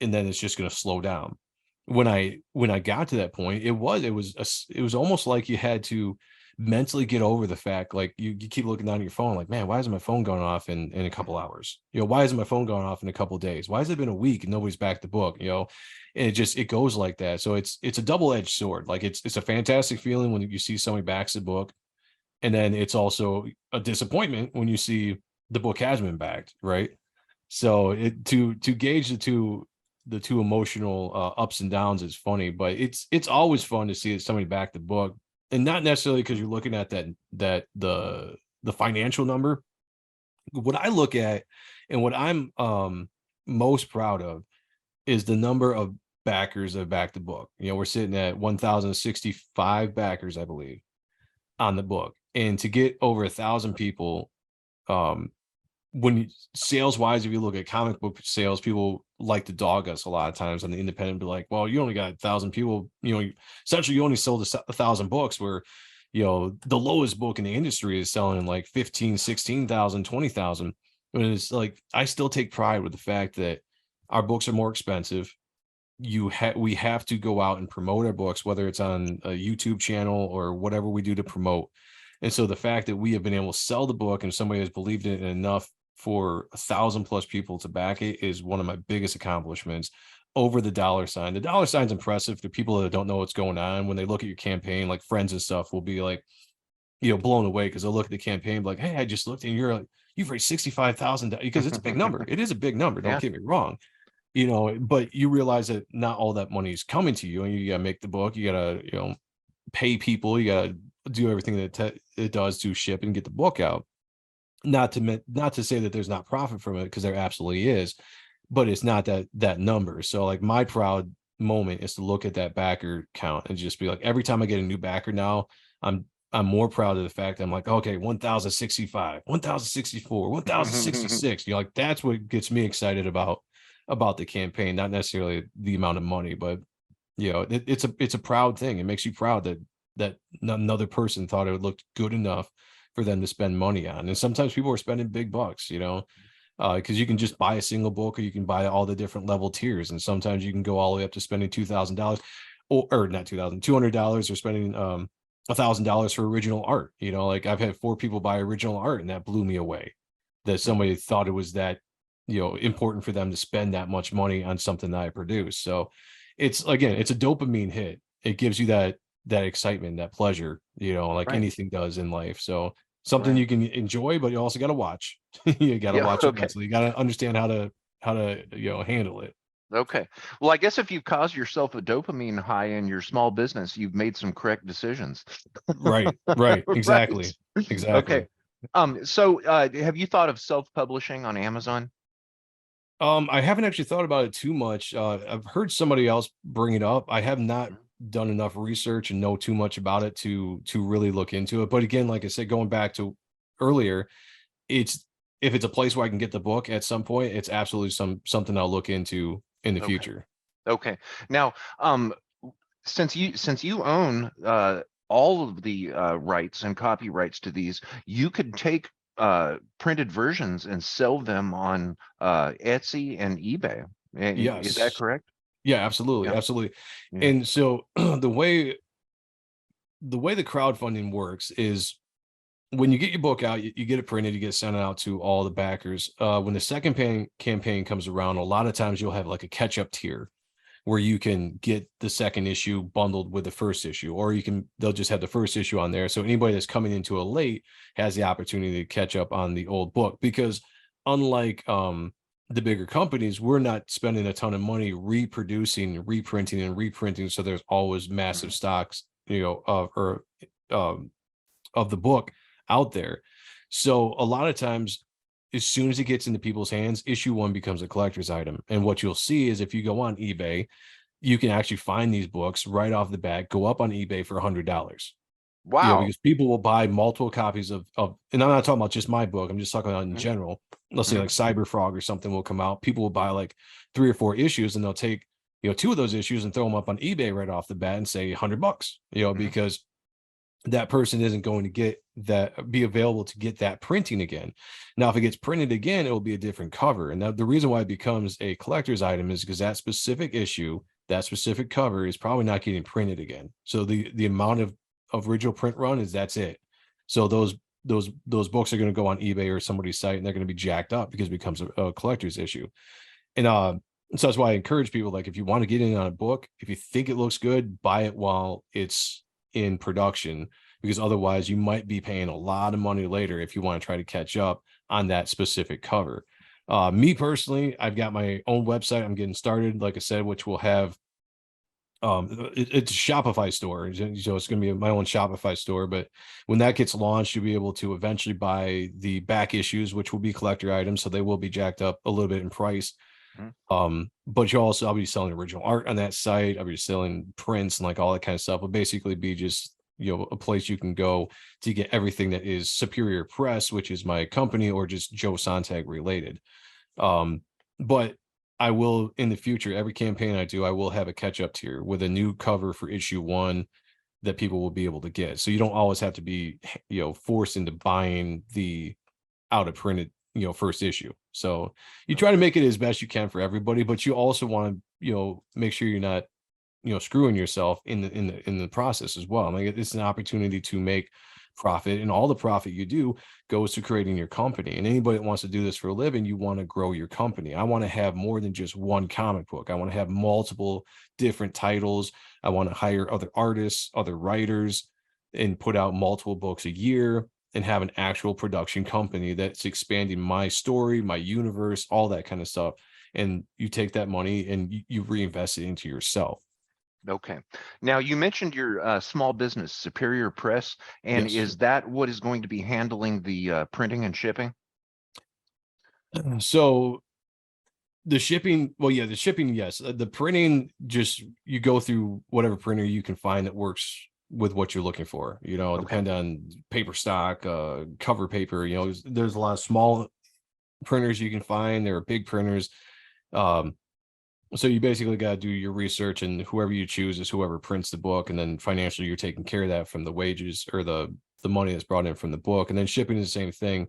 [SPEAKER 2] and then it's just going to slow down. When I got to that point, it was almost like you had to mentally get over the fact, like you keep looking down at your phone like, man, why isn't my phone going off in a couple hours? You know, why isn't my phone going off in a couple of days? Why has it been a week and nobody's backed the book? You know, and it goes like that. So it's a double-edged sword. Like it's a fantastic feeling when you see somebody backs the book, and then it's also a disappointment when you see the book has been backed, right? So it to gauge the two emotional ups and downs is funny, but it's always fun to see somebody back the book, and not necessarily because you're looking at the financial number. What I look at and what I'm most proud of is the number of backers that back the book. You know, we're sitting at 1,065 backers, I believe, on the book, and to get over 1,000 people, um, sales wise, if you look at comic book sales, people like to dog us a lot of times on the independent, be like, well, you only got 1,000 people, you know, essentially you only sold 1,000 books, where, you know, the lowest book in the industry is selling like 15, 16,000, 20,000. And it's like, I still take pride with the fact that our books are more expensive. We have to go out and promote our books, whether it's on a YouTube channel or whatever we do to promote. And so the fact that we have been able to sell the book and somebody has believed in it enough for 1,000 plus people to back it is one of my biggest accomplishments over the dollar sign. The dollar sign's impressive to people that don't know what's going on. When they look at your campaign, like friends and stuff will be like, you know, blown away because they'll look at the campaign like, hey, I just looked and you're like, you've raised 65,000, because it's a big number. It is a big number. Don't
[SPEAKER 1] Yeah.
[SPEAKER 2] get me wrong, you know, but you realize that not all that money is coming to you, and you got to make the book. You got to, you know, pay people. You got to do everything that it does to ship and get the book out. Not to say that there's not profit from it, because there absolutely is, but it's not that number. So like my proud moment is to look at that backer count and just be like, every time I get a new backer now, I'm more proud of the fact that I'm like, okay, 1,065, 1,064, 1,066. You know, like that's what gets me excited about the campaign, not necessarily the amount of money, but you know, it's a proud thing. It makes you proud that that another person thought it looked good enough for them to spend money on. And sometimes people are spending big bucks, because you can just buy a single book, or you can buy all the different level tiers. And sometimes you can go all the way up to spending $2,000, or not $200, or spending $1,000 for original art. Like I've had 4 people buy original art, and that blew me away. That somebody thought it was that, important for them to spend that much money on something that I produce. So it's, again, it's a dopamine hit. It gives you that excitement, that pleasure, like
[SPEAKER 1] Right.
[SPEAKER 2] anything does in life. So something
[SPEAKER 1] Right.
[SPEAKER 2] you can enjoy, but you also got to watch. You got to
[SPEAKER 1] Yeah.
[SPEAKER 2] watch it
[SPEAKER 1] Okay.
[SPEAKER 2] mentally. You got to understand how to handle it.
[SPEAKER 1] Okay. Well, I guess if you've caused yourself a dopamine high in your small business, you've made some correct decisions.
[SPEAKER 2] Right,
[SPEAKER 1] Right.
[SPEAKER 2] exactly,
[SPEAKER 1] Okay.
[SPEAKER 2] exactly.
[SPEAKER 1] So have you thought of self-publishing on Amazon?
[SPEAKER 2] I haven't actually thought about it too much. I've heard somebody else bring it up. I have not done enough research and know too much about it to really look into it. But again, like I said, going back to earlier, it's if it's a place where I can get the book at some point, it's absolutely something I'll look into in the
[SPEAKER 1] Okay.
[SPEAKER 2] future.
[SPEAKER 1] Okay. Now, since you own all of the rights and copyrights to these, you could take printed versions and sell them on Etsy and eBay. Is that
[SPEAKER 2] Yes.
[SPEAKER 1] correct?
[SPEAKER 2] Yeah, absolutely,
[SPEAKER 1] Yeah.
[SPEAKER 2] absolutely.
[SPEAKER 1] Yeah.
[SPEAKER 2] And so the way the crowdfunding works is when you get your book out, you get it printed, you get it sent out to all the backers. When the second campaign comes around, a lot of times you'll have like a catch up tier where you can get the second issue bundled with the first issue, or they'll just have the first issue on there. So anybody that's coming into a late has the opportunity to catch up on the old book, because unlike the bigger companies, we're not spending a ton of money reproducing, reprinting, and reprinting. So there's always massive
[SPEAKER 1] Mhm.
[SPEAKER 2] stocks, um, of the book out there. So a lot of times, as soon as it gets into people's hands, issue 1 becomes a collector's item. And what you'll see is if you go on eBay, you can actually find these books right off the bat, go up on eBay for $100.
[SPEAKER 1] Wow.
[SPEAKER 2] Because people will buy multiple copies of, and I'm not talking about just my book, I'm just talking about in
[SPEAKER 1] Mhm.
[SPEAKER 2] general. Let's say like
[SPEAKER 1] Mhm.
[SPEAKER 2] Cyberfrog or something will come out. People will buy like 3 or 4 issues, and they'll take, 2 of those issues and throw them up on eBay right off the bat and say $100,
[SPEAKER 1] Mhm.
[SPEAKER 2] because that person isn't going to be available to get that printing again. Now, if it gets printed again, it will be a different cover. And the reason why it becomes a collector's item is because that specific issue, that specific cover is probably not getting printed again. So the amount of original print run is that's it. So those books are going to go on eBay or somebody's site, and they're going to be jacked up because it becomes a collector's issue. And so that's why I encourage people, like, if you want to get in on a book, if you think it looks good, buy it while it's in production, because otherwise you might be paying a lot of money later if you want to try to catch up on that specific cover. Me personally, I've got my own website I'm getting started, like I said, which will have it's a Shopify store. So it's going to be my own Shopify store. But when that gets launched, you'll be able to eventually buy the back issues, which will be collector items, so they will be jacked up a little bit in price.
[SPEAKER 1] Mhm.
[SPEAKER 2] But I'll be selling original art on that site. I'll be selling prints and like all that kind of stuff. But basically be just, a place you can go to get everything that is Superior Press, which is my company, or just Joe Sontag related. Um, but I will, in the future, every campaign I do, I will have a catch up tier with a new cover for issue 1 that people will be able to get. So you don't always have to be, forced into buying the out of printed, first issue. So you try to
[SPEAKER 1] Okay.
[SPEAKER 2] make it as best you can for everybody, but you also want to, make sure you're not, screwing yourself in the process as well. I mean, it's an opportunity to make profit, and all the profit you do goes to creating your company. And anybody that wants to do this for a living, you want to grow your company. I want to have more than just one comic book. I want to have multiple different titles. I want to hire other artists, other writers, and put out multiple books a year, and have an actual production company that's expanding my story, my universe, all that kind of stuff. And you take that money and you reinvest it into yourself.
[SPEAKER 1] Okay. Now you mentioned your small business, Superior Press, and
[SPEAKER 2] Yes.
[SPEAKER 1] is that what is going to be handling the printing and shipping?
[SPEAKER 2] So the shipping, well, yeah, the shipping, yes. The printing, just you go through whatever printer you can find that works with what you're looking for.
[SPEAKER 1] Okay.
[SPEAKER 2] Depend on paper stock, cover paper. There's a lot of small printers you can find. There are big printers. Um, So you basically got to do your research, and whoever you choose is whoever prints the book, and then financially you're taking care of that from the wages or the money that's brought in from the book, and then shipping is the same thing.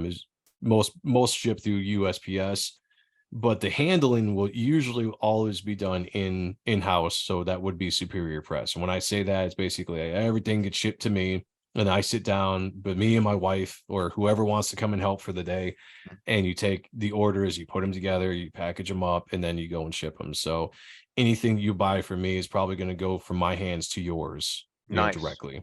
[SPEAKER 2] Is most ship through USPS, but the handling will usually always be done in-house. So that would be Superior Press. And when I say that, it's basically everything gets shipped to me, and I sit down, but me and my wife or whoever wants to come and help for the day, and you take the orders, you put them together, you package them up, and then you go and ship them. So anything you buy from me is probably going to go from my hands to yours,
[SPEAKER 1] Nice.
[SPEAKER 2] directly.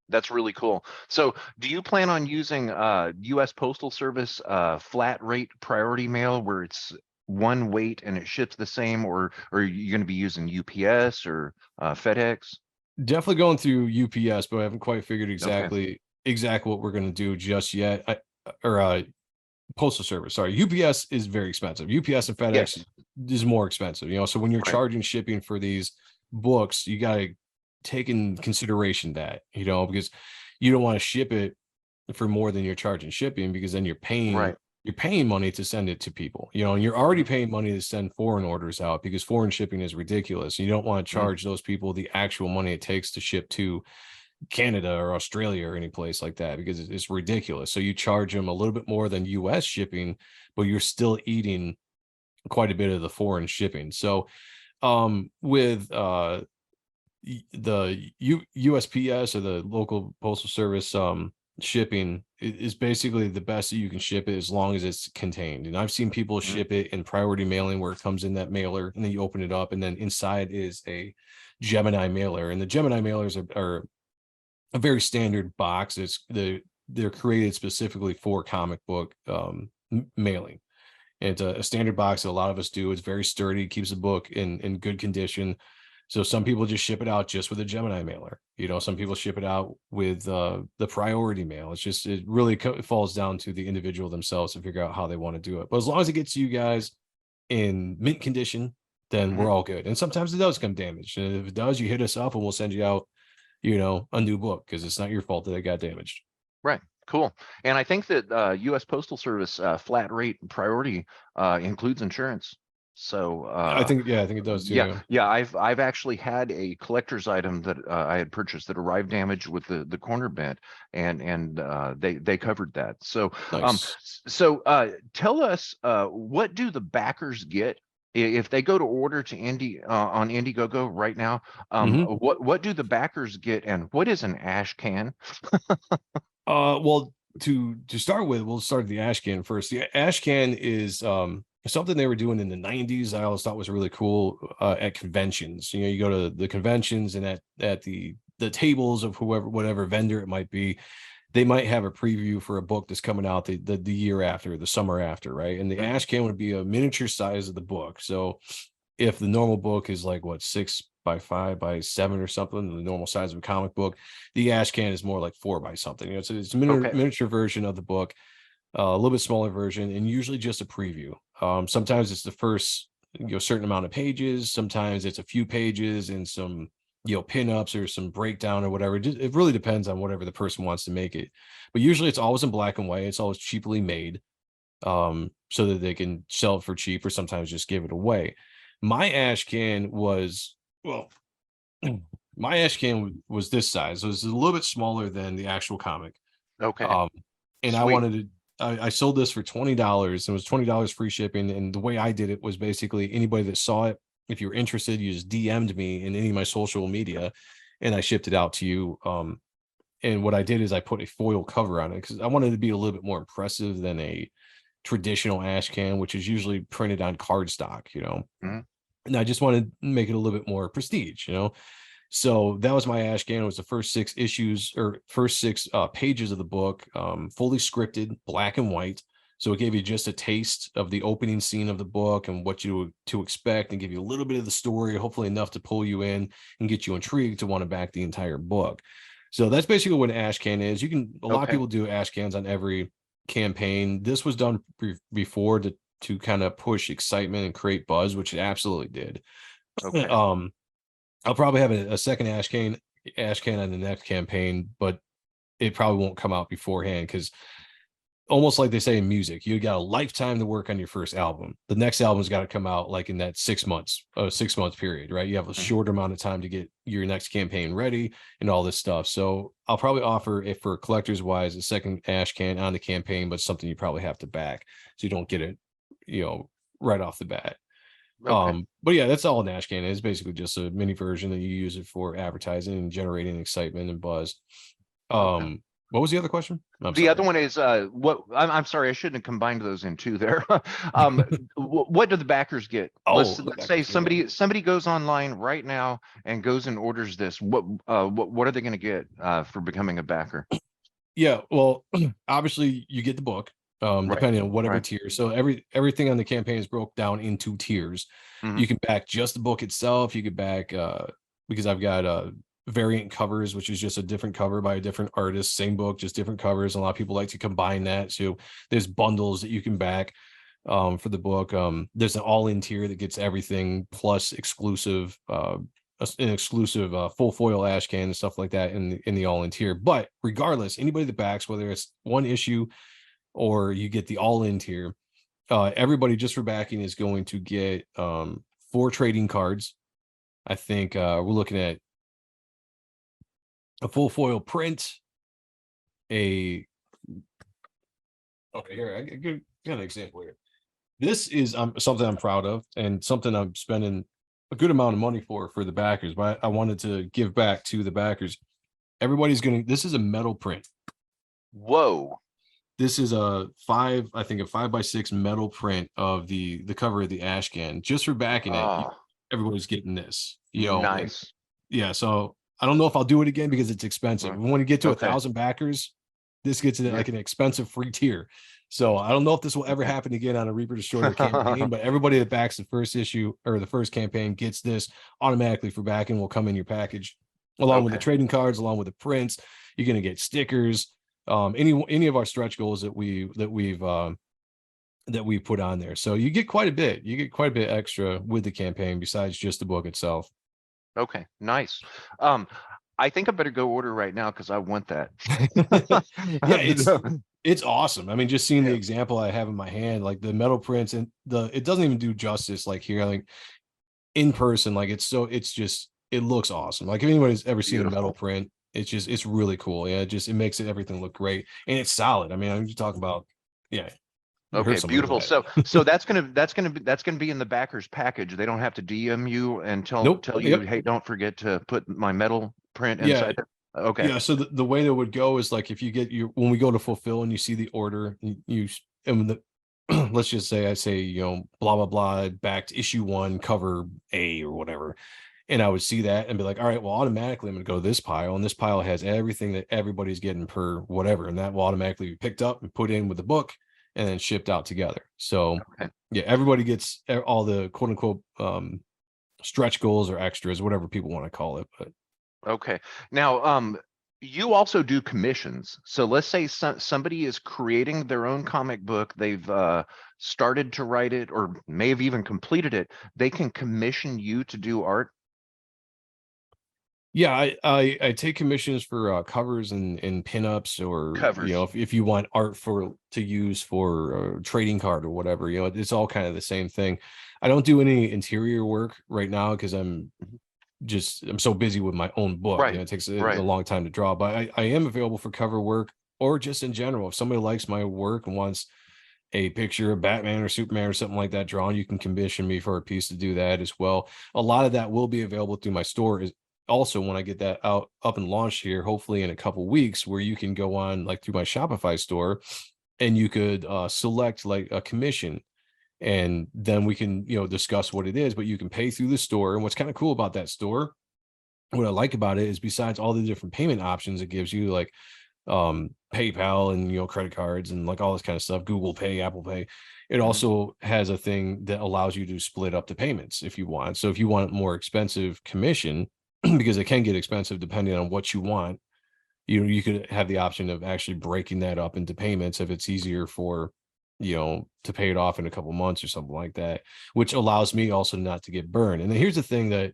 [SPEAKER 1] That's really cool. So, do you plan on using U.S. Postal Service flat rate priority mail where it's one weight and it ships the same, or are you going to be using UPS or FedEx?
[SPEAKER 2] Definitely going through UPS, but I haven't quite figured
[SPEAKER 1] Okay.
[SPEAKER 2] exactly what we're going to do just yet. Or Postal Service. Sorry, UPS is very expensive. UPS and FedEx
[SPEAKER 1] Yes.
[SPEAKER 2] is more expensive. So when you're
[SPEAKER 1] Right.
[SPEAKER 2] charging shipping for these books, you got to take in consideration that, because you don't want to ship it for more than you're charging shipping, because then
[SPEAKER 1] Right.
[SPEAKER 2] you're paying money to send it to people, and you're already
[SPEAKER 1] Mhm.
[SPEAKER 2] paying money to send foreign orders out, because foreign shipping is ridiculous. You don't want to
[SPEAKER 1] Mhm.
[SPEAKER 2] charge those people the actual money it takes to ship to Canada or Australia or any place like that, because it's ridiculous. So you charge them a little bit more than US shipping, but you're still eating quite a bit of the foreign shipping. So with the USPS, or the local postal service, shipping is basically the best that you can ship it, as long as it's contained. And I've seen people
[SPEAKER 1] Mhm.
[SPEAKER 2] ship it in priority mailing, where it comes in that mailer and then you open it up, and then inside is a Gemini mailer. And the Gemini mailers are a very standard box. They're created specifically for comic book mailing. And it's a standard box that a lot of us do. It's very sturdy, keeps the book in good condition. So some people just ship it out just with a Gemini mailer. Some people ship it out with the priority mail. It really falls down to the individual themselves to figure out how they want to do it. But as long as it gets to you guys in mint condition, then
[SPEAKER 1] Mhm.
[SPEAKER 2] we're all good. And sometimes it does come damaged. And if it does, you hit us up and we'll send you out, a new book, because it's not your fault that it got damaged.
[SPEAKER 1] Right. Cool. And I think that U.S. Postal Service flat rate priority includes insurance. So
[SPEAKER 2] I think it does too.
[SPEAKER 1] yeah,
[SPEAKER 2] Yeah.
[SPEAKER 1] yeah. I've actually had a collector's item that I had purchased that arrived damaged with the corner bent, and they covered that. So
[SPEAKER 2] Nice.
[SPEAKER 1] tell us what do the backers get if they go to order to on Indiegogo right now?
[SPEAKER 2] Hmm.
[SPEAKER 1] What do the backers get, and what is an ash can?
[SPEAKER 2] Well, to start with, we'll start at the ash can first. The ash can is something they were doing in the 90s. I always thought was really cool at conventions. You go to the conventions, and at the tables of whatever vendor it might be, they might have a preview for a book that's coming out the year after, the summer after, right? And the
[SPEAKER 1] Mhm.
[SPEAKER 2] ash can would be a miniature size of the book. So if the normal book is like what, 6 by 5 by 7 or something, the normal size of a comic book, the ash can is more like 4 by something. It's a
[SPEAKER 1] Okay.
[SPEAKER 2] miniature version of the book, a little bit smaller version, and usually just a preview. Sometimes it's the first certain amount of pages. Sometimes it's a few pages and some pinups or some breakdown or whatever. It really depends on whatever the person wants to make it. But usually it's always in black and white. It's always cheaply made, so that they can sell it for cheap, or sometimes just give it away. My ash can was well, my ash can was this size. It was a little bit smaller than the actual comic.
[SPEAKER 1] Okay.
[SPEAKER 2] Um, and I
[SPEAKER 1] Sweet.
[SPEAKER 2] wanted to. I sold this for $20, and it was $20 free shipping. And the way I did it was basically anybody that saw it, if you were interested, you just DM'd me in any of my social media, and I shipped it out to you. And what I did is I put a foil cover on it, because I wanted it to be a little bit more impressive than a traditional ash can, which is usually printed on cardstock.
[SPEAKER 1] Mhm.
[SPEAKER 2] And I just wanted to make it a little bit more prestige. So that was my ash can. It was the first 6 issues, or first 6 pages of the book, fully scripted, black and white. So it gave you just a taste of the opening scene of the book and what to expect, and give you a little bit of the story, hopefully enough to pull you in and get you intrigued to want to back the entire book. So that's basically what an ash can is. A lot of
[SPEAKER 1] Okay.
[SPEAKER 2] people do ash cans on every campaign. This was done before to kind of push excitement and create buzz, which it absolutely did.
[SPEAKER 1] Okay.
[SPEAKER 2] um I'll probably have a second ash can on the next campaign, but it probably won't come out beforehand, because almost like they say in music, you got a lifetime to work on your first album. The next album's got to come out like in that 6 months, 6 month period, right? You have a
[SPEAKER 1] Mhm.
[SPEAKER 2] short amount of time to get your next campaign ready and all this stuff. So I'll probably offer, if for collectors wise, a second ash can on the campaign, but something you probably have to back so you don't get it, right off the bat.
[SPEAKER 1] Okay.
[SPEAKER 2] But yeah, that's all an ash can is. Basically just a mini version that you use it for advertising and generating excitement and buzz.
[SPEAKER 1] Okay.
[SPEAKER 2] What was the other question? I'm
[SPEAKER 1] The other
[SPEAKER 2] sorry.
[SPEAKER 1] one is what I'm sorry, I shouldn't have combined those in two there. What do the backers get?
[SPEAKER 2] Oh, the
[SPEAKER 1] Let's say
[SPEAKER 2] backers. Okay.
[SPEAKER 1] somebody goes online right now and goes and orders this. What are they going to get for becoming a backer?
[SPEAKER 2] Yeah, well, obviously you get the book,
[SPEAKER 1] Right.
[SPEAKER 2] depending on whatever
[SPEAKER 1] Right.
[SPEAKER 2] tier. So everything on the campaign is broke down into tiers.
[SPEAKER 1] Hmm.
[SPEAKER 2] You can back just the book itself. You could back because I've got variant covers, which is just a different cover by a different artist, same book, just different covers. A lot of people like to combine that. So there's bundles that you can back for the book. There's an all-in tier that gets everything plus exclusive an exclusive full foil ash can and stuff like that in the all-in tier. But regardless, anybody that backs, whether it's one issue or you get the all-in tier, everybody just for backing is going to get 4 trading cards. I think we're looking at a full foil print, a okay, here got an example here. This is something I'm proud of and something I'm spending a good amount of money for the backers, but I wanted to give back to the backers. Everybody's gonna, this is a metal print.
[SPEAKER 1] Whoa.
[SPEAKER 2] This is I think a 5x6 metal print of the cover of the ash can. Just for backing it,
[SPEAKER 1] Oh,
[SPEAKER 2] everybody's getting this, and
[SPEAKER 1] nice.
[SPEAKER 2] yeah, so I don't know if I'll do it again because it's expensive.
[SPEAKER 1] Mm,
[SPEAKER 2] When you get to a
[SPEAKER 1] okay.
[SPEAKER 2] thousand backers, this gets in
[SPEAKER 1] Yeah.
[SPEAKER 2] like an expensive free tier. So I don't know if this will ever
[SPEAKER 1] Okay.
[SPEAKER 2] happen again on a Reaper Destroyer campaign, but everybody that backs the first issue or the first campaign gets this automatically for backing, will come in your package along with the
[SPEAKER 1] Okay.
[SPEAKER 2] trading cards, along with the prints. You're gonna get stickers. Any of our stretch goals that we've put on there. So you get quite a bit. You get quite a bit extra with the campaign besides just the book itself.
[SPEAKER 1] Okay. Nice. Um, I think I better go order right now because I want that.
[SPEAKER 2] Yeah, it's awesome. I mean, just seeing the
[SPEAKER 1] Yeah.
[SPEAKER 2] example I have in my hand, like the metal prints and it doesn't even do justice like here, like in person, like it's just it looks awesome. Like if anybody's ever seen a metal
[SPEAKER 1] Beautiful.
[SPEAKER 2] print, it's really cool. Yeah, it makes everything look great and it's solid. I mean, I'm just talking about, yeah, it
[SPEAKER 1] Okay,
[SPEAKER 2] hurts somebody
[SPEAKER 1] beautiful.
[SPEAKER 2] with
[SPEAKER 1] So that's gonna be in the backers. They don't have to DM you and tell
[SPEAKER 2] nope.
[SPEAKER 1] tell you,
[SPEAKER 2] Yep.
[SPEAKER 1] hey, don't forget to put my metal print
[SPEAKER 2] Yeah.
[SPEAKER 1] inside there. Okay.
[SPEAKER 2] Yeah, so the way that would go is like if you get your when we go to fulfill and you see the order, and the let's just say I say, blah blah blah backed issue 1 cover A or whatever. And I would see that and be like, all right, well, automatically I'm gonna go to this pile, and this pile has everything that everybody's getting per whatever, and that will automatically be picked up and put in with the book and then shipped out together. So
[SPEAKER 1] Okay.
[SPEAKER 2] yeah, everybody gets all the quote unquote stretch goals or extras, whatever people want to call it. But
[SPEAKER 1] Okay. Now, you also do commissions. So let's say somebody is creating their own comic book. They've started to write it or may have even completed it. They can commission you to do art
[SPEAKER 2] yeah, I take commissions for covers and pinups, or
[SPEAKER 1] covers.
[SPEAKER 2] if you want art for to use for a trading card or whatever, it's all kind of the same thing. I don't do any interior work right now because
[SPEAKER 1] Mhm.
[SPEAKER 2] I'm so busy with my own book.
[SPEAKER 1] Right.
[SPEAKER 2] It takes a
[SPEAKER 1] Right.
[SPEAKER 2] long time to draw, but I am available for cover work or just in general. If somebody likes my work and wants a picture of Batman or Superman or something like that drawn, you can commission me for a piece to do that as well. A lot of that will be available through my store is also when I get that out up and launched here, hopefully in a couple weeks, where you can go on like through my Shopify store and you could select like a commission, and then we can discuss what it is, but you can pay through the store. And what's kind of cool about that store, what I like about it is besides all the different payment options it gives you, like PayPal and credit cards and like all this kind of stuff, Google Pay, Apple Pay. It
[SPEAKER 1] Mhm.
[SPEAKER 2] also has a thing that allows you to split up the payments if you want. So if you want more expensive commission, because it can get expensive depending on what you want, you could have the option of actually breaking that up into payments if it's easier for to pay it off in a couple months or something like that, which allows me also not to get burned. And then here's the thing that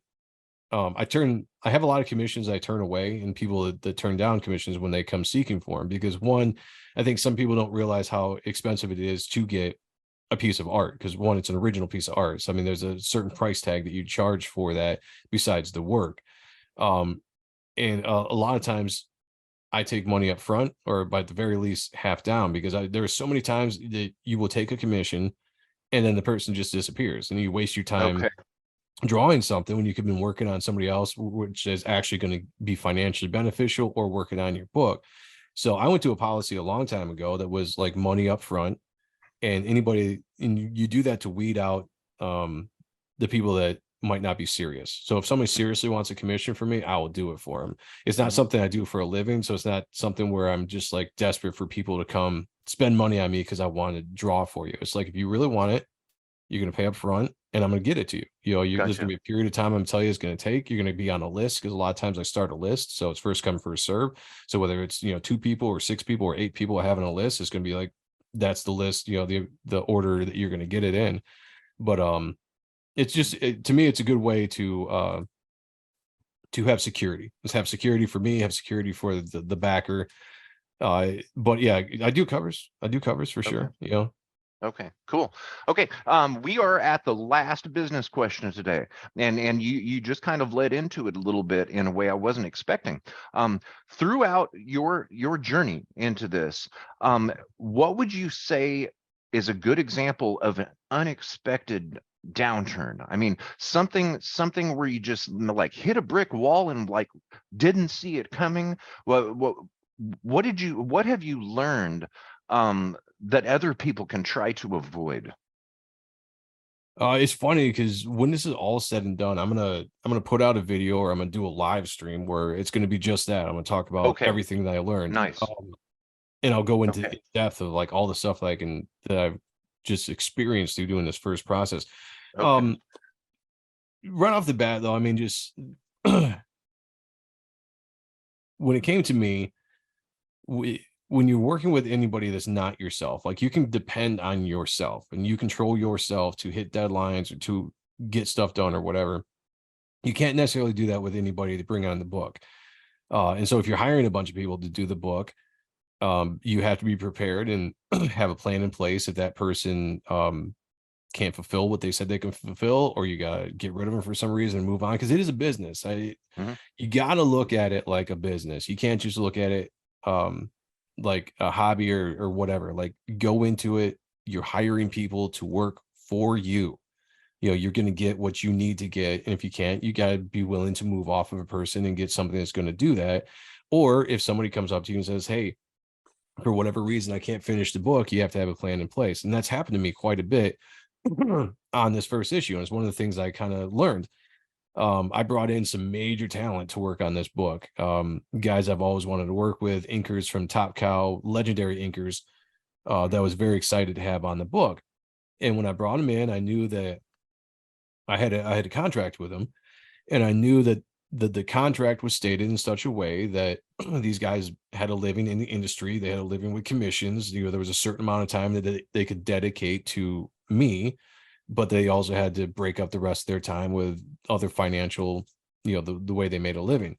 [SPEAKER 2] I have a lot of commissions I turn away, and people that turn down commissions when they come seeking for them, because one, I think some people don't realize how expensive it is to get a piece of art, because one, it's an original piece of art. So I mean, there's a certain price tag that you charge for that besides the work. Um, and a lot of times I take money up front, or by the very least half down, because there are so many times that you will take a commission and then the person just disappears, and you waste your time
[SPEAKER 1] Okay.
[SPEAKER 2] drawing something when you could have been working on somebody else, which is actually going to be financially beneficial, or working on your book. So I went to a policy a long time ago that was like money up front, and anybody, and you do that to weed out the people that might not be serious. So if somebody seriously wants a commission from me, I will do it for them. It's not
[SPEAKER 1] Hmm.
[SPEAKER 2] something I do for a living, so it's not something where I'm just like desperate for people to come spend money on me because I want to draw for you. It's like, if you really want it, you're going to pay up front, and I'm going to get it to you. There's going
[SPEAKER 1] Gotcha.
[SPEAKER 2] to be a period of time I'm telling you it's going to take. You're going to be on a list, because a lot of times I start a list, so it's first come first serve. So whether it's 2 people or 6 people or 8 people having a list, it's going to be like, that's the list. The order that you're going to get it in. But it's just to me, it's a good way to have security. Let's have security for me, have security for the backer. But yeah, I do covers for
[SPEAKER 1] Okay.
[SPEAKER 2] sure. You know.
[SPEAKER 1] Okay, cool. Okay, we are at the last business question of today, and you just kind of led into it a little bit in a way I wasn't expecting. Throughout your journey into this, what would you say is a good example of an unexpected downturn? I mean, something where you just like hit a brick wall and like didn't see it coming. What have you learned? That other people can try to avoid.
[SPEAKER 2] It's funny because when this is all said and done, I'm gonna put out a video, or I'm gonna do a live stream where it's gonna be just that. I'm gonna talk about
[SPEAKER 1] Okay,
[SPEAKER 2] everything that I learned,
[SPEAKER 1] nice.
[SPEAKER 2] and I'll go into
[SPEAKER 1] Okay,
[SPEAKER 2] depth of like all the stuff that I've just experienced through doing this first process.
[SPEAKER 1] okay,
[SPEAKER 2] Um, right off the bat, though, I mean, just when it came to me, when you're working with anybody that's not yourself, like, you can depend on yourself and you control yourself to hit deadlines or to get stuff done or whatever. You can't necessarily do that with anybody to bring on the book. And so if you're hiring a bunch of people to do the book, you have to be prepared and have a plan in place if that person can't fulfill what they said they can fulfill, or you gotta get rid of them for some reason and move on, because it is a business.
[SPEAKER 1] mhm,
[SPEAKER 2] You gotta look at it like a business. You can't just look at it um like a hobby or whatever. Like, go into it, you're hiring people to work for you. You're going to get what you need to get, and if you can't, you got to be willing to move off of a person and get something that's going to do that. Or if somebody comes up to you and says, hey, for whatever reason I can't finish the book, you have to have a plan in place. And that's happened to me quite a bit on this first issue, and it's one of the things I kind of learned. I brought in some major talent to work on this book. Guys I've always wanted to work with, inkers from Top Cow, legendary inkers, that I was very excited to have on the book. And when I brought them in, I knew that I had a contract with them, and I knew that the contract was stated in such a way that these guys had a living in the industry. They had a living with commissions. There was a certain amount of time that they could dedicate to me, but they also had to break up the rest of their time with other financial, the way they made a living.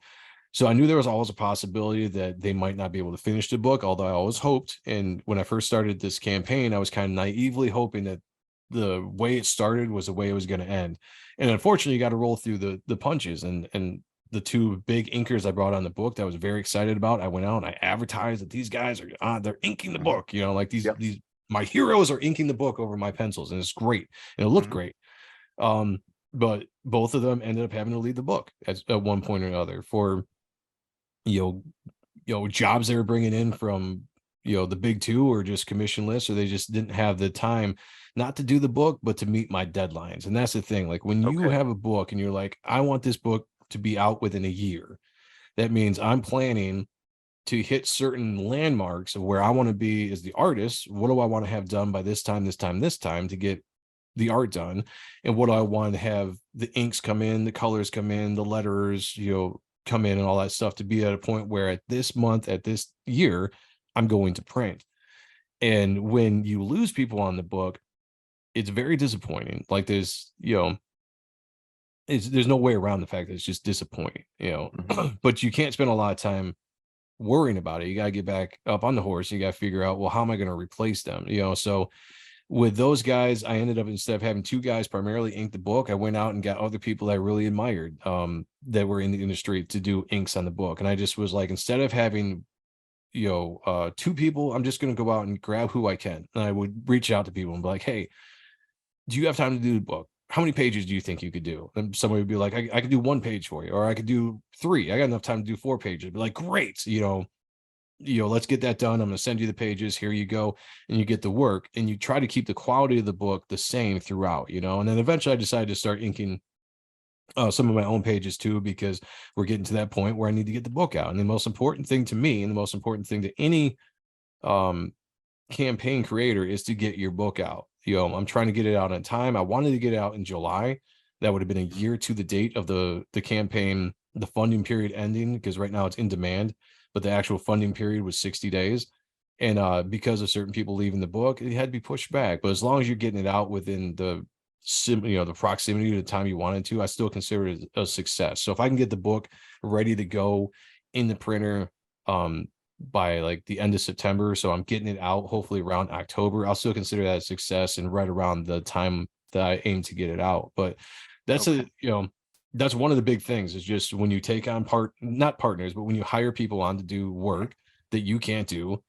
[SPEAKER 2] So I knew there was always a possibility that they might not be able to finish the book, although I always hoped. And when I first started this campaign, I was kind of naively hoping that the way it started was the way it was going to end. And unfortunately, you got to roll through the punches. And the two big inkers I brought on the book that I was very excited about, I went out and I advertised that these guys are they're inking the
[SPEAKER 1] mhm,
[SPEAKER 2] book. Like
[SPEAKER 1] yep,
[SPEAKER 2] these my heroes are inking the book over my pencils, and it's great and it looked
[SPEAKER 1] mhm,
[SPEAKER 2] great. Um, but both of them ended up having to lead the book at one point or another for you know jobs they were bringing in from the big two, or just commission lists, or they just didn't have the time not to do the book but to meet my deadlines. And that's the thing, like, when you
[SPEAKER 1] okay,
[SPEAKER 2] have a book and you're like, I want this book to be out within a year, that means I'm planning to hit certain landmarks of where I want to be as the artist. What do I want to have done by this time to get the art done? And what do I want to have the inks come in, the colors come in, the letters, come in, and all that stuff, to be at a point where at this month, at this year, I'm going to print. And when you lose people on the book, it's very disappointing. Like, there's, there's no way around the fact that it's just disappointing, you know.
[SPEAKER 1] Mhm.
[SPEAKER 2] But you can't spend a lot of time worrying about it. You got to get back up on the horse. You got to figure out, well, how am I going to replace them? You know, so with those guys, I ended up, instead of having two guys primarily ink the book, I went out and got other people that I really admired, that were in the industry to do inks on the book. And I just was like, instead of having, two people, I'm just going to go out and grab who I can. And I would reach out to people and be like, hey, do you have time to do the book? How many pages do you think you could do? And somebody would be like, I could do 1 page for you, or I could do 3. I got enough time to do 4 pages. Be like, great, let's get that done. I'm going to send you the pages. Here you go. And you get the work, and you try to keep the quality of the book the same throughout, and then eventually I decided to start inking some of my own pages too, because we're getting to that point where I need to get the book out. And the most important thing to me, and the most important thing to any um, campaign creator, is to get your book out. I'm trying to get it out on time. I wanted to get it out in July. That would have been a year to the date of the campaign, the funding period ending, because right now it's in demand, but the actual funding period was 60 days. And because of certain people leaving the book, it had to be pushed back. But as long as you're getting it out within the proximity to the time you wanted to, I still consider it a success. So if I can get the book ready to go in the printer by like the end of September, so I'm getting it out hopefully around October, I'll still consider that a success, and right around the time that I aim to get it out. But that's
[SPEAKER 1] Okay.
[SPEAKER 2] that's one of the big things, is just when you take on not partners, but when you hire people on to do work that you can't do,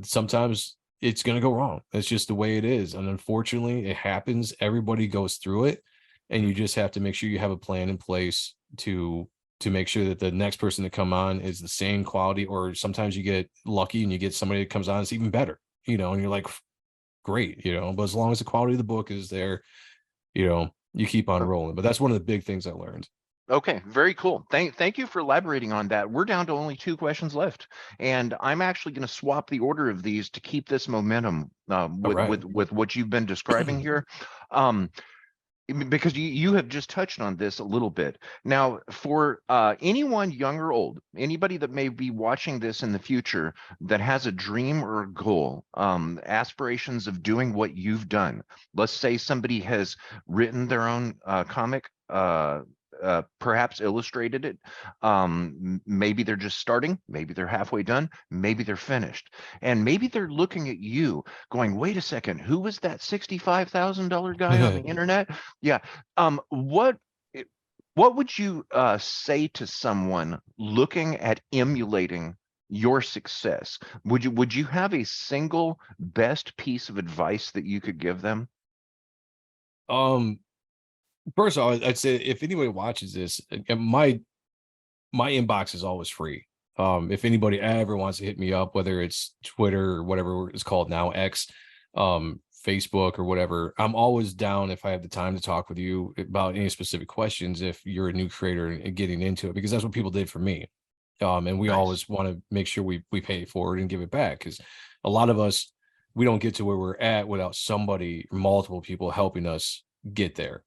[SPEAKER 2] sometimes it's going to go wrong. That's just the way it is. And unfortunately, it happens. Everybody goes through it. And you just have to make sure you have a plan in place to make sure that the next person to come on is the same quality, or sometimes you get lucky and you get somebody that comes on that's even better, and you're like, great, but as long as the quality of the book is there, you keep on
[SPEAKER 1] Oh,
[SPEAKER 2] rolling. But that's one of the big things I learned.
[SPEAKER 1] okay, very cool. Thank you for elaborating on that. We're down to only 2 questions left, and I'm actually going to swap the order of these to keep this momentum,
[SPEAKER 2] All
[SPEAKER 1] with
[SPEAKER 2] right.
[SPEAKER 1] what you've been describing here. Um, because you have just touched on this a little bit. Now, for anyone young or old, anybody that may be watching this in the future that has a dream or a goal, aspirations of doing what you've done. Let's say somebody has written their own comic, perhaps illustrated it. Maybe they're just starting, maybe they're halfway done, maybe they're finished, and maybe they're looking at you going, wait a second, who was that $65,000 guy on the internet? Yeah. What what would you say to someone looking at emulating your success? Would you have a single best piece of advice that you could give them?
[SPEAKER 2] um First of all, I'd say if anybody watches this, my inbox is always free. If anybody ever wants to hit me up, whether it's Twitter or whatever it's called now, X, Facebook or whatever, I'm always down if I have the time to talk with you about any specific questions. If you're a new creator and getting into it, because that's what people did for me. And we
[SPEAKER 1] Nice.
[SPEAKER 2] always want to make sure we pay it forward and give it back, because a lot of us, we don't get to where we're at without somebody, multiple people helping us get there.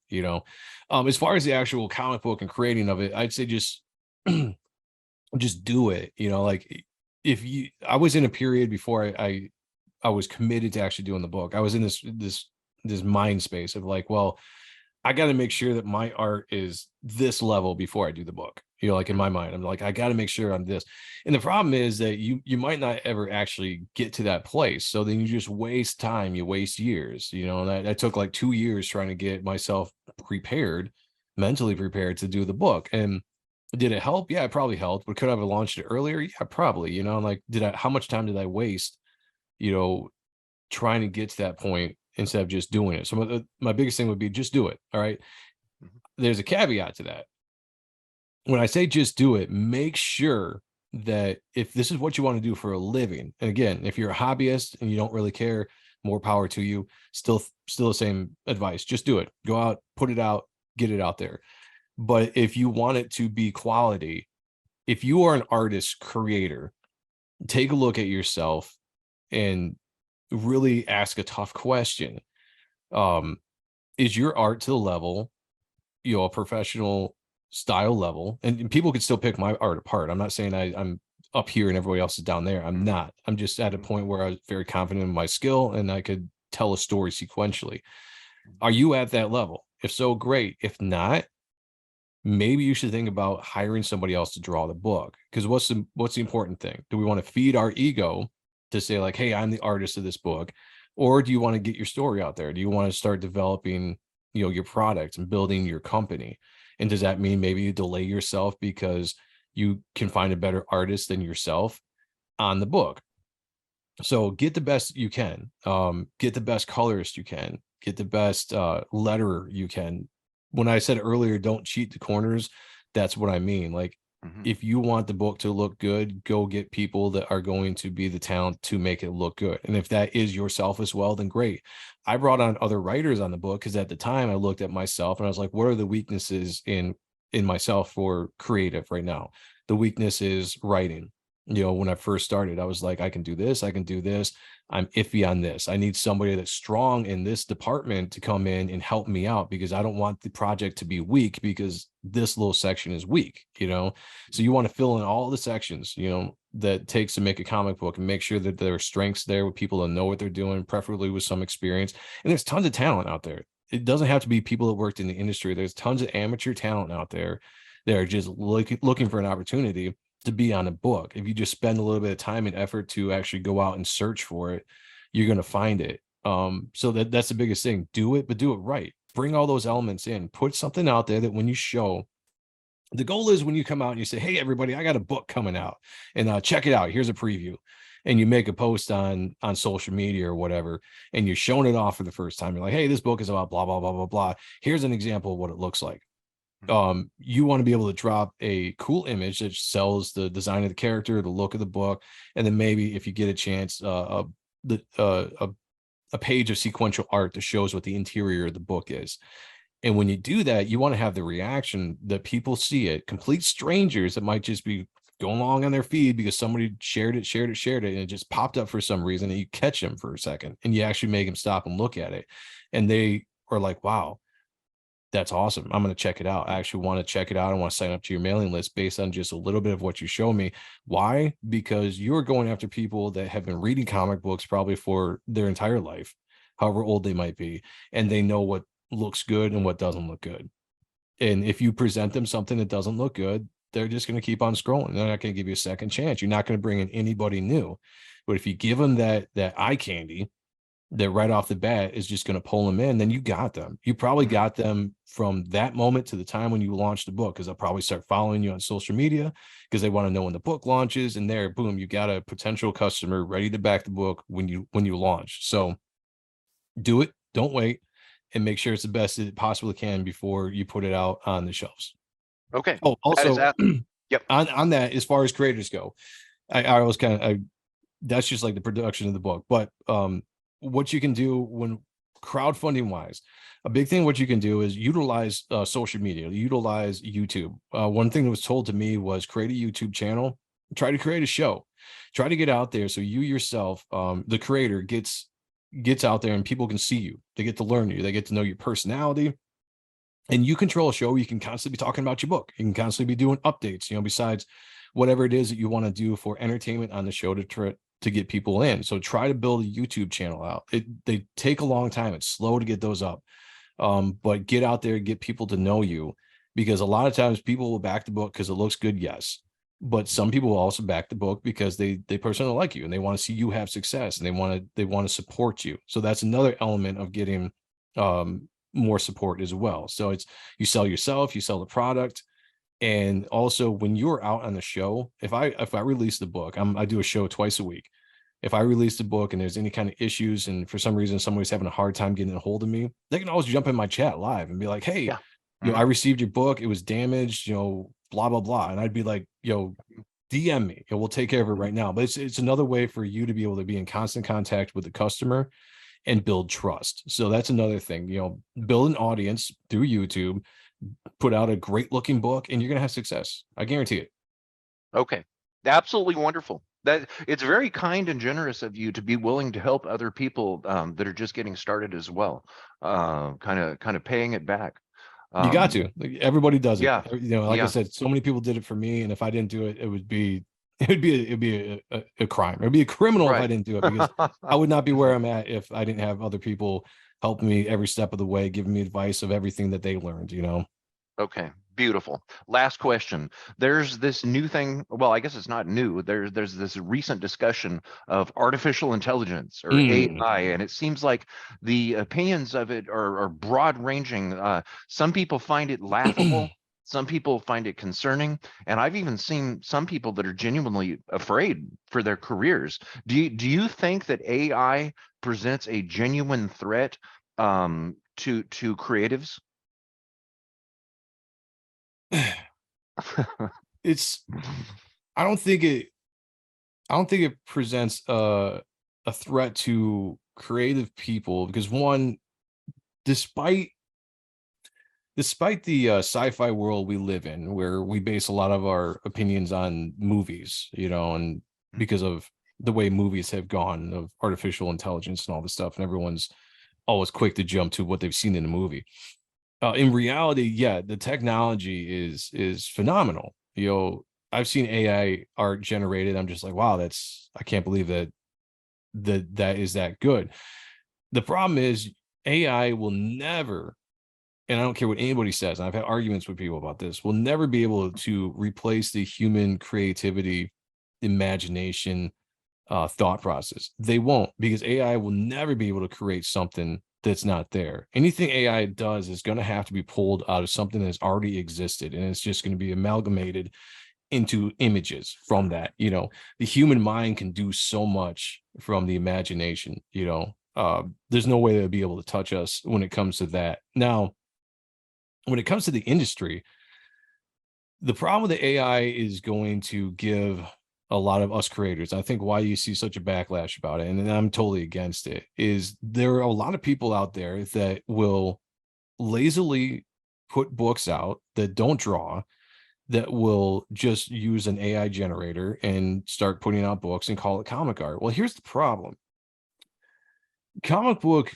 [SPEAKER 2] As far as the actual comic book and creating of it, I'd say just just do it. Like, if you I was in a period before I was committed to actually doing the book. I was in this mind space of like, well, I got to make sure that my art is this level before I do the book. Like in my mind, I'm like, I got to make sure I'm this. And the problem is that you might not ever actually get to that place. So then you just waste time, you waste years. And I took like 2 years trying to get myself prepared, mentally prepared to do the book. And did it help? Yeah, it probably helped. But could I have launched it earlier? Yeah, probably. Like, how much time did I waste? You know, trying to get to that point instead of just doing it. So my biggest thing would be just do it. All right.
[SPEAKER 1] Mhm.
[SPEAKER 2] There's a caveat to that. When I say just do it, make sure that if this is what you want to do for a living, and again, if you're a hobbyist and you don't really care, more power to you. Still the same advice. Just do it. Go out, put it out, get it out there. But if you want it to be quality, if you are an artist creator, take a look at yourself and really ask a tough question. um is your art to the level, a professional style level? And people can still pick my art apart. I'm not saying I'm up here and everybody else is down there. I'm not. I'm just at a
[SPEAKER 1] Mhm.
[SPEAKER 2] point where I was very confident in my skill and I could tell a story sequentially. Are you at that level? If so, great. If not, maybe you should think about hiring somebody else to draw the book. Because what's the important thing? Do we want to feed our ego to say like, hey, I'm the artist of this book? Or do you want to get your story out there? Do you want to start developing, your product and building your company? And does that mean maybe you delay yourself because you can find a better artist than yourself on the book? So get the best you can, get the best colorist you can, get the best letterer you can. When I said earlier, don't cheat the corners, that's what I mean. Like,
[SPEAKER 1] Mhm.
[SPEAKER 2] if you want the book to look good, go get people that are going to be the talent to make it look good. And if that is yourself as well, then great. I brought on other writers on the book because at the time I looked at myself and I was like, what are the weaknesses in myself for creative right now? The weakness is writing. When I first started, I was like, I can do this, I can do this. I'm iffy on this. I need somebody that's strong in this department to come in and help me out because I don't want the project to be weak because this little section is weak. So you want to fill in all the sections, that takes to make a comic book and make sure that there are strengths there with people that know what they're doing, preferably with some experience. And there's tons of talent out there. It doesn't have to be people that worked in the industry. There's tons of amateur talent out there that are just looking for an opportunity to be on a book. If you just spend a little bit of time and effort to actually go out and search for it, you're going to find it. So that's the biggest thing. Do it, but do it right. Bring all those elements in. Put something out there that when you show, the goal is when you come out and you say, hey, everybody, I got a book coming out and check it out. Here's a preview. And you make a post on social media or whatever, and you're showing it off for the first time. You're like, hey, this book is about blah, blah, blah, blah, blah. Here's an example of what it looks like.
[SPEAKER 1] Mhm.
[SPEAKER 2] You want to be able to drop a cool image that sells the design of the character, the look of the book, and then maybe if you get a chance, a page of sequential art that shows what the interior of the book is. And when you do that, you want to have the reaction that people see it, complete strangers that might just be going along on their feed because somebody shared it, and it just popped up for some reason, and you catch them for a second and you actually make them stop and look at it. And they are like, wow, that's awesome. I'm going to check it out. I actually want to check it out. I want to sign up to your mailing list based on just a little bit of what you show me. Why? Because you're going after people that have been reading comic books probably for their entire life, however old they might be, and they know what looks good and what doesn't look good. And if you present them something that doesn't look good, they're just going to keep on scrolling. They're not going to give you a second chance. You're not going to bring in anybody new. But if you give them that eye candy, that right off the bat is just going to pull them in, then you got them. You probably
[SPEAKER 1] Mhm.
[SPEAKER 2] got them from that moment to the time when you launch the book, because they'll probably start following you on social media because they want to know when the book launches. And there, boom, you got a potential customer ready to back the book when you launch. So do it, don't wait, and make sure it's the best it possibly can before you put it out on the shelves.
[SPEAKER 1] Okay.
[SPEAKER 2] Oh,
[SPEAKER 1] That is
[SPEAKER 2] also
[SPEAKER 1] yep.
[SPEAKER 2] on that, as far as creators go, I was kind of that's just like the production of the book. But what you can do when crowdfunding wise, a big thing what you can do is utilize social media, utilize YouTube. One thing that was told to me was create a YouTube channel, try to create a show, try to get out there so you yourself, the creator, gets out there and people can see you. They get to learn you. They get to know your personality. And you control a show. You can constantly be talking about your book. You can constantly be doing updates, besides whatever it is that you want to do for entertainment on the show to get people in. So try to build a YouTube channel out. They take a long time. It's slow to get those up. But get out there, get people to know you, because a lot of times people will back the book because it looks good, yes. But some people will also back the book because they personally like you and they want to see you have success and they want to support you. So that's another element of getting more support as well. So it's, you sell yourself, you sell the product. And also when you're out on the show, if I release the book, I do a show twice a week. If I release the book and there's any kind of issues and for some reason somebody's having a hard time getting a hold of me, they can always jump in my chat live and be like, hey,
[SPEAKER 1] Yeah.
[SPEAKER 2] I
[SPEAKER 1] Mhm.
[SPEAKER 2] received your book, it was damaged, blah blah blah. And I'd be like, DM me and we'll take care of it
[SPEAKER 1] Mhm.
[SPEAKER 2] right now. But it's another way for you to be able to be in constant contact with the customer and build trust. So that's another thing, build an audience through YouTube, put out a great looking book, and you're going to have success. I guarantee it.
[SPEAKER 1] Okay. Absolutely wonderful. That it's very kind and generous of you to be willing to help other people that are just getting started as well. Kind of paying it back.
[SPEAKER 2] You got
[SPEAKER 1] Um,
[SPEAKER 2] to. Like, everybody does it.
[SPEAKER 1] yeah.
[SPEAKER 2] Like I
[SPEAKER 1] Yeah.
[SPEAKER 2] said, so many people did it for me, and if I didn't do it, it would be a crime. It would be a criminal if I
[SPEAKER 1] Right.
[SPEAKER 2] didn't do it, because I would not be where I'm at if I didn't have other people helping me every step of the way, giving me advice of everything that they learned.
[SPEAKER 1] Okay. Beautiful. Last question. There's this new thing. Well, I guess it's not new. There's this recent discussion of artificial intelligence or
[SPEAKER 2] Mm.
[SPEAKER 1] AI, and it seems like the opinions of it are broad ranging. Some people find it laughable. Some people find it concerning, and I've even seen some people that are genuinely afraid for their careers. Do you think that AI presents a genuine threat to creatives?
[SPEAKER 2] It's I don't think it I don't think it presents a threat to creative people because one, despite despite the sci-fi world we live in, where we base a lot of our opinions on movies, and because of the way movies have gone of artificial intelligence and all this stuff, and everyone's always quick to jump to what they've seen in a movie. In reality, yeah, the technology is phenomenal. I've seen AI art generated. I'm just like, wow, I can't believe that is that good. The problem is AI will never, and I don't care what anybody says, and I've had arguments with people about this, will never be able to replace the human creativity, imagination, thought process. They won't, because AI will never be able to create something that's not there. Anything AI does is going to have to be pulled out of something that's already existed, and it's just going to be amalgamated into images from that. The human mind can do so much from the imagination. There's no way they'll be able to touch us when it comes to that. Now, when it comes to the industry, the problem with the AI is going to give a lot of us creators, I think why you see such a backlash about it, and I'm totally against it, is there are a lot of people out there that will lazily put books out that don't draw, that will just use an AI generator and start putting out books and call it comic art. Well, here's the problem. Comic book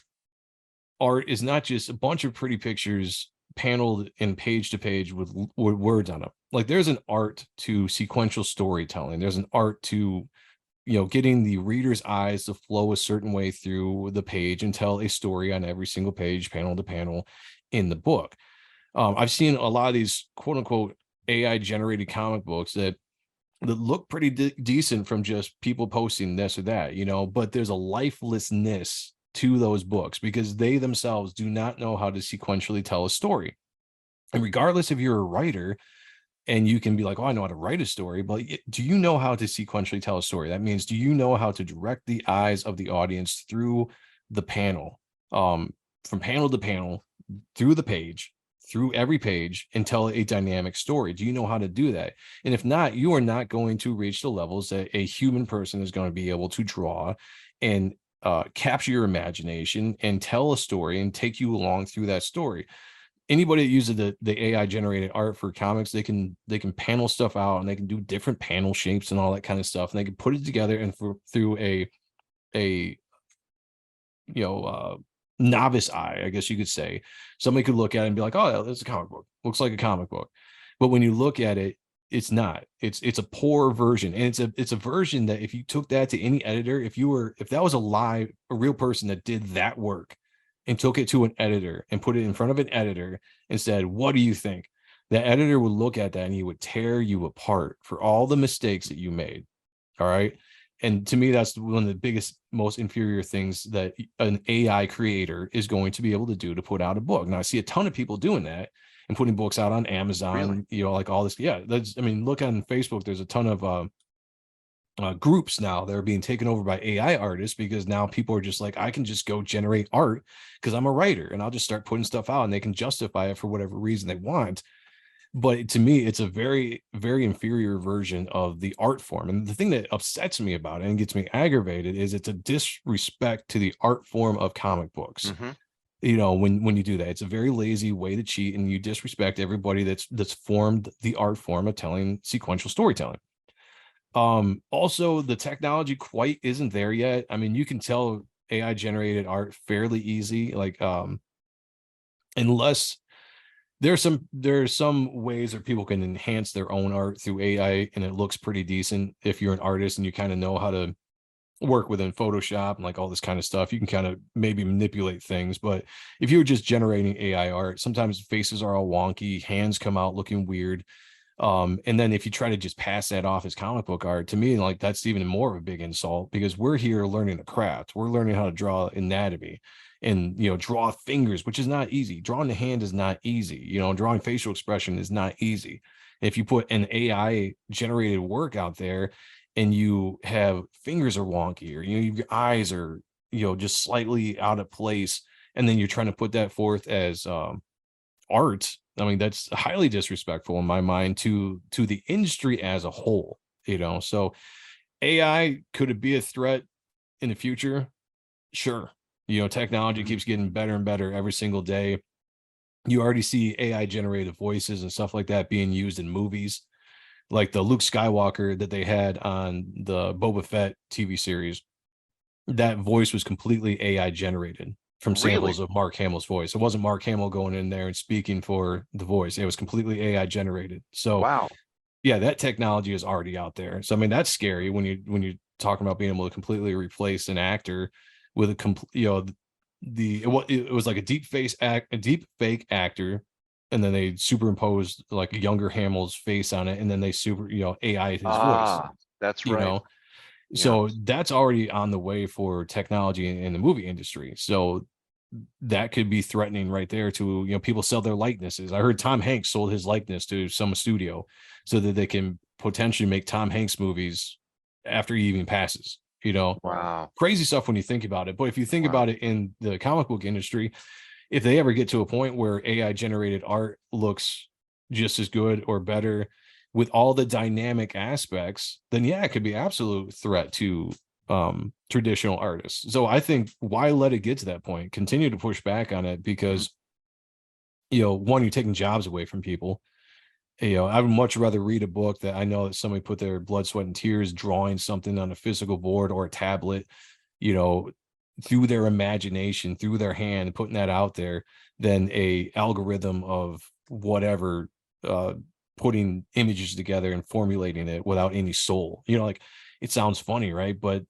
[SPEAKER 2] art is not just a bunch of pretty pictures paneled and page to page with words on them. Like, there's an art to sequential storytelling. There's an art to getting the reader's eyes to flow a certain way through the page and tell a story on every single page, panel to panel, in the book. I've seen a lot of these quote unquote AI generated comic books that look pretty decent from just people posting this or that, but there's a lifelessness to those books because they themselves do not know how to sequentially tell a story. And regardless if you're a writer and you can be like, oh, I know how to write a story, but do you know how to sequentially tell a story? That means, do you know how to direct the eyes of the audience through the panel, from panel to panel, through the page, through every page, and tell a dynamic story? Do you know how to do that? And if not, you are not going to reach the levels that a human person is going to be able to draw and capture your imagination and tell a story and take you along through that story. Anybody that uses the AI generated art for comics, they can panel stuff out, and they can do different panel shapes and all that kind of stuff, and they can put it together and through a novice eye, I guess you could say, somebody could look at it and be like, oh, that's a comic book, looks like a comic book. But when you look at it, it's not. It's a poor version, and it's a version that if you took that to any editor, if that was a real person that did that work and took it to an editor and put it in front of an editor and said, what do you think? The editor would look at that and he would tear you apart for all the mistakes that you made. All right. And to me, that's one of the biggest, most inferior things that an AI creator is going to be able to do, to put out a book. Now, I see a ton of people doing that and putting books out on Amazon,
[SPEAKER 1] Really?
[SPEAKER 2] like all this. Yeah. Look on Facebook, there's a ton of groups now that are being taken over by AI artists, because now people are just like, I can just go generate art because I'm a writer, and I'll just start putting stuff out, and they can justify it for whatever reason they want. But to me, it's a very, very inferior version of the art form. And the thing that upsets me about it and gets me aggravated is it's a disrespect to the art form of comic books.
[SPEAKER 1] Mm-hmm.
[SPEAKER 2] When you do that, it's a very lazy way to cheat, and you disrespect everybody that's formed the art form of telling sequential storytelling. Also, the technology quite isn't there yet. I mean, you can tell AI generated art fairly easy, like unless there are some ways that people can enhance their own art through AI, and it looks pretty decent if you're an artist and you kind of know how to work within Photoshop and like all this kind of stuff. You can kind of maybe manipulate things, but if you're just generating AI art, sometimes faces are all wonky, hands come out looking weird. And then if you try to just pass that off as comic book art, to me, like that's even more of a big insult, because we're here learning a craft. We're learning how to draw anatomy and, you know, draw fingers, which is not easy. Drawing the hand is not easy. You know, drawing facial expression is not easy. If you put an AI generated work out there and you have fingers are wonky, or, you know, your eyes are, you know, just slightly out of place, and then you're trying to put that forth as art, I mean, that's highly disrespectful in my mind to the industry as a whole, you know. So AI, could it be a threat in the future? Sure. You know, technology
[SPEAKER 1] Mhm.
[SPEAKER 2] keeps getting better and better every single day. You already see AI generated voices and stuff like that being used in movies, like the Luke Skywalker that they had on the Boba Fett TV series. That voice was completely AI generated from
[SPEAKER 1] Really?
[SPEAKER 2] samples of Mark Hamill's voice. It wasn't Mark Hamill going in there and speaking for the voice. It was completely AI generated. So
[SPEAKER 1] Wow.
[SPEAKER 2] yeah, that technology is already out there. So I mean, that's scary when you're talking about being able to completely replace an actor with a complete, you know, it was like a deep fake actor, and then they superimposed like a younger Hamill's face on it, and then they AI his voice,
[SPEAKER 1] Ah, that's
[SPEAKER 2] you
[SPEAKER 1] right.
[SPEAKER 2] know.
[SPEAKER 1] Yeah.
[SPEAKER 2] So that's already on the way for technology in the movie industry. So that could be threatening right there to, you know, people sell their likenesses. I heard Tom Hanks sold his likeness to some studio so that they can potentially make Tom Hanks movies after he even passes, you know.
[SPEAKER 1] Wow.
[SPEAKER 2] Crazy stuff when you think about it. But if you think
[SPEAKER 1] Wow.
[SPEAKER 2] about it in the comic book industry, if they ever get to a point where AI generated art looks just as good or better with all the dynamic aspects, then yeah, it could be absolute threat to traditional artists. So I think, why let it get to that point? Continue to push back on it,
[SPEAKER 1] Mhm.
[SPEAKER 2] because, you know, one, you're taking jobs away from people. You know, I would much rather read a book that I know that somebody put their blood, sweat, and tears drawing something on a physical board or a tablet, you know, through their imagination, through their hand, putting that out there, than a algorithm of whatever, uh, putting images together and formulating it without any soul. You know, like, it sounds funny, right? But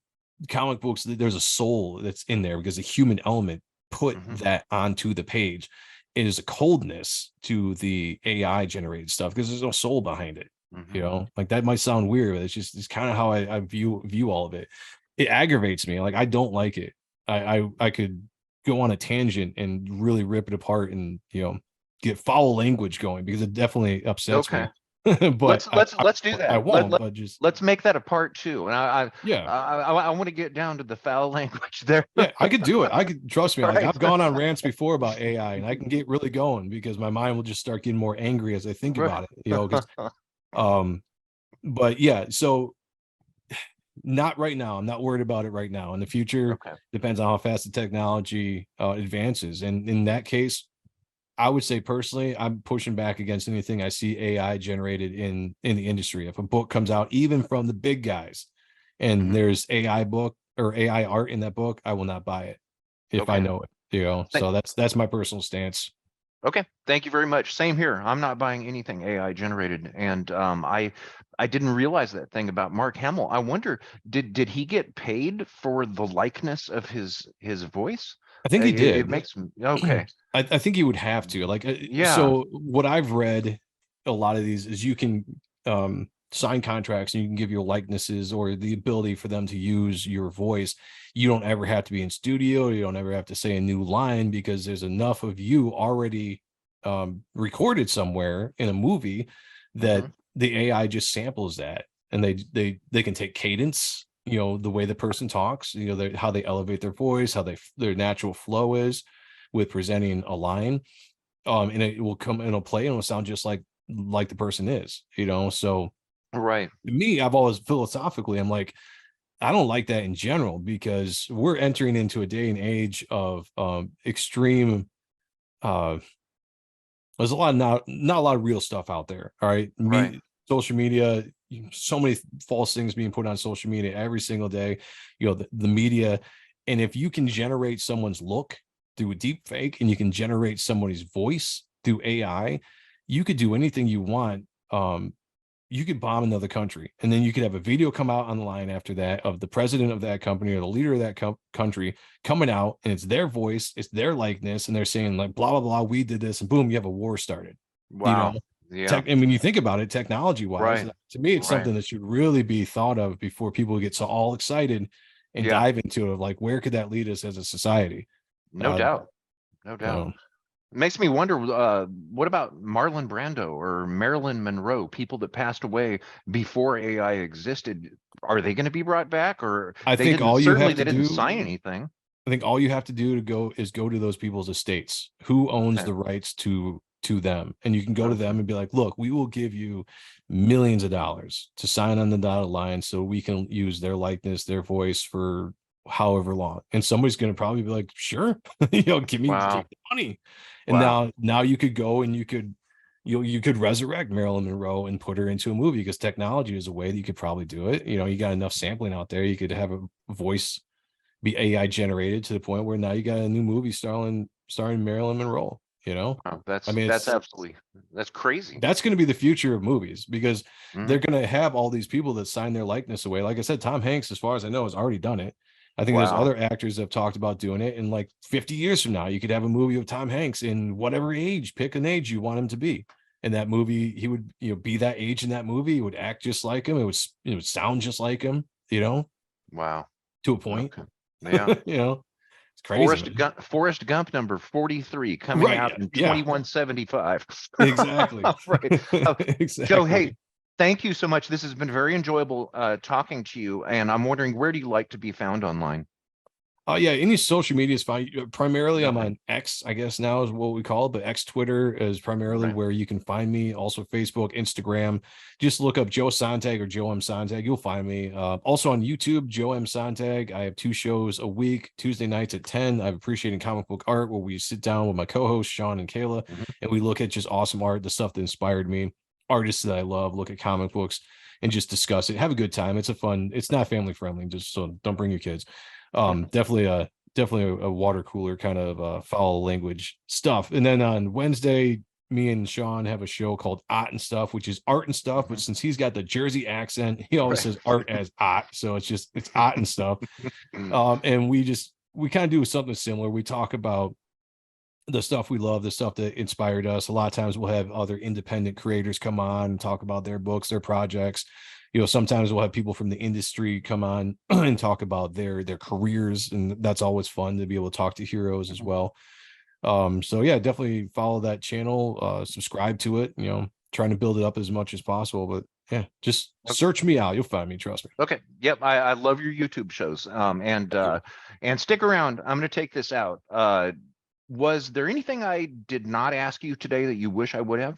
[SPEAKER 2] comic books, there's a soul that's in there because the human element put
[SPEAKER 1] Mhm.
[SPEAKER 2] that onto the page. It is a coldness to the AI generated stuff because there's no soul behind it. You
[SPEAKER 1] Mhm.
[SPEAKER 2] know, like, that might sound weird, but it's kind of how I view all of it. It aggravates me. Like, I don't like it. I could go on a tangent and really rip it apart and, you know, get foul language going, because it definitely upsets
[SPEAKER 1] Okay.
[SPEAKER 2] me. But
[SPEAKER 1] Let's do
[SPEAKER 2] I
[SPEAKER 1] that.
[SPEAKER 2] won't. But just,
[SPEAKER 1] Let's make that a part two. And
[SPEAKER 2] yeah.
[SPEAKER 1] I want to get down to the foul language there.
[SPEAKER 2] Yeah, I could do it. I could, trust me.
[SPEAKER 1] All
[SPEAKER 2] Like,
[SPEAKER 1] right.
[SPEAKER 2] I've gone on rants before about AI, and I can get really going because my mind will just start getting more angry as I think
[SPEAKER 1] Right.
[SPEAKER 2] about it. You know, because um, but yeah, so not right now. I'm not worried about it right now. In the future,
[SPEAKER 1] Okay.
[SPEAKER 2] depends on how fast the technology advances. And in that case, I would say personally, I'm pushing back against anything I see AI generated in the industry. If a book comes out, even from the big guys, and
[SPEAKER 1] Mhm.
[SPEAKER 2] there's AI book or AI art in that book, I will not buy it if I
[SPEAKER 1] Okay.
[SPEAKER 2] know it. You know,
[SPEAKER 1] Thank
[SPEAKER 2] so that's my personal stance.
[SPEAKER 1] Okay, thank you very much. Same here. I'm not buying anything AI generated, and I didn't realize that thing about Mark Hamill. I wonder, did he get paid for the likeness of his voice?
[SPEAKER 2] I think he
[SPEAKER 1] It
[SPEAKER 2] did.
[SPEAKER 1] makes okay.
[SPEAKER 2] I think you would have to, like,
[SPEAKER 1] Yeah.
[SPEAKER 2] so what I've read, a lot of these is you can sign contracts and you can give your likenesses or the ability for them to use your voice. You don't ever have to be in studio. You don't ever have to say a new line, because there's enough of you already recorded somewhere in a movie that
[SPEAKER 1] Hmm.
[SPEAKER 2] the AI just samples that, and they can take cadence, you know, the way the person talks, you know, how they elevate their voice, how their natural flow is with presenting a line, and it will come and it'll play and it'll sound just like the person is, you know. So
[SPEAKER 1] Right.
[SPEAKER 2] me, I've always philosophically, I'm like, I don't like that in general, because we're entering into a day and age of extreme uh there's a lot of not a lot of real stuff out there. All right.
[SPEAKER 1] Right.
[SPEAKER 2] Social media, so many false things being put on social media every single day, you know, the media. And if you can generate someone's look through a deep fake, and you can generate somebody's voice through AI, you could do anything you want. you could bomb another country, and then you could have a video come out online after that of the president of that company or the leader of that country coming out, and it's their voice, it's their likeness, and they're saying like blah blah blah, we did this, and boom, you have a war started. You know,
[SPEAKER 1] Wow. Yeah.
[SPEAKER 2] and when you think about it, technology wise,
[SPEAKER 1] Right.
[SPEAKER 2] to me, it's
[SPEAKER 1] Right.
[SPEAKER 2] something that should really be thought of before people get so all excited and
[SPEAKER 1] Yeah.
[SPEAKER 2] dive into it. Like, where could that lead us as a society?
[SPEAKER 1] No
[SPEAKER 2] Uh,
[SPEAKER 1] doubt. No doubt.
[SPEAKER 2] so
[SPEAKER 1] It makes me wonder, what about Marlon Brando or Marilyn Monroe, people that passed away before AI existed? Are they going to be brought back, or
[SPEAKER 2] I
[SPEAKER 1] they
[SPEAKER 2] think
[SPEAKER 1] didn't,
[SPEAKER 2] all you
[SPEAKER 1] certainly
[SPEAKER 2] have
[SPEAKER 1] they
[SPEAKER 2] to
[SPEAKER 1] didn't
[SPEAKER 2] do
[SPEAKER 1] sign anything.
[SPEAKER 2] I think all you have to do to go to those people's estates. Who owns
[SPEAKER 1] Okay.
[SPEAKER 2] the rights to them? And you can go to
[SPEAKER 1] Okay.
[SPEAKER 2] them and be like, look, we will give you millions of dollars to sign on the dotted line so we can use their likeness, their voice for however long. And somebody's gonna probably be like, sure, give me
[SPEAKER 1] Wow.
[SPEAKER 2] the money. And
[SPEAKER 1] Wow.
[SPEAKER 2] now you could go and you could resurrect Marilyn Monroe and put her into a movie because technology is a way that you could probably do it. You got enough sampling out there, you could have a voice be AI generated to the point where now you got a new movie starring Marilyn Monroe.
[SPEAKER 1] Wow.
[SPEAKER 2] I
[SPEAKER 1] That's
[SPEAKER 2] mean,
[SPEAKER 1] that's absolutely, that's crazy.
[SPEAKER 2] that's going to be the future of movies because
[SPEAKER 1] Hmm.
[SPEAKER 2] they're going to have all these people that sign their likeness away. Like I said, Tom Hanks, as far as I know, has already done it. I think there's
[SPEAKER 1] Wow.
[SPEAKER 2] other actors that have talked about doing it. And like 50 years from now, you could have a movie of Tom Hanks in whatever age, pick an age you want him to be. In that movie, he would, be that age in that movie. He would act just like him. It would sound just like him,
[SPEAKER 1] Wow.
[SPEAKER 2] to a point.
[SPEAKER 1] Okay. Yeah.
[SPEAKER 2] It's crazy, man.
[SPEAKER 1] Forrest Gump number 43 coming
[SPEAKER 2] Right.
[SPEAKER 1] out in
[SPEAKER 2] Yeah.
[SPEAKER 1] 2175.
[SPEAKER 2] Exactly.
[SPEAKER 1] Right. Joe, hey,
[SPEAKER 2] Exactly.
[SPEAKER 1] thank you so much. This has been very enjoyable talking to you. And I'm wondering, where do you like to be found online?
[SPEAKER 2] Oh yeah, any social media is fine. Primarily, I'm
[SPEAKER 1] Okay.
[SPEAKER 2] on X, I guess now is what we call it, but X Twitter is primarily
[SPEAKER 1] Okay.
[SPEAKER 2] where you can find me. Also, Facebook, Instagram. Just look up Joe Sontag or Joe M Sontag. You'll find me. Also on YouTube, Joe M Sontag. I have 2 shows a week, Tuesday nights at 10. I'm appreciating comic book art, where we sit down with my co-hosts Sean and Kayla,
[SPEAKER 1] Mhm.
[SPEAKER 2] and we look at just awesome art, the stuff that inspired me, artists that I love. Look at comic books and just discuss it. Have a good time. It's a fun. It's not family friendly. Just so don't bring your kids. Definitely a water cooler kind of foul language stuff. And then on Wednesday, me and Sean have a show called Art and Stuff, which is art and stuff. But
[SPEAKER 1] Mhm.
[SPEAKER 2] since he's got the Jersey accent, he always
[SPEAKER 1] Right.
[SPEAKER 2] says art as art. So it's art and stuff. And we kind of do something similar. We talk about the stuff we love, the stuff that inspired us. A lot of times we'll have other independent creators come on and talk about their books, their projects. Sometimes we'll have people from the industry come on and talk about their careers, and that's always fun to be able to talk to heroes as
[SPEAKER 1] Mhm.
[SPEAKER 2] well. So yeah, definitely follow that channel, subscribe to it, trying to build it up as much as possible. But yeah, just search me out. You'll find me, trust me.
[SPEAKER 1] Okay. Yep. I love your YouTube shows.
[SPEAKER 2] Thank you.
[SPEAKER 1] And stick around. I'm going to take this out. Was there anything I did not ask you today that you wish I would have?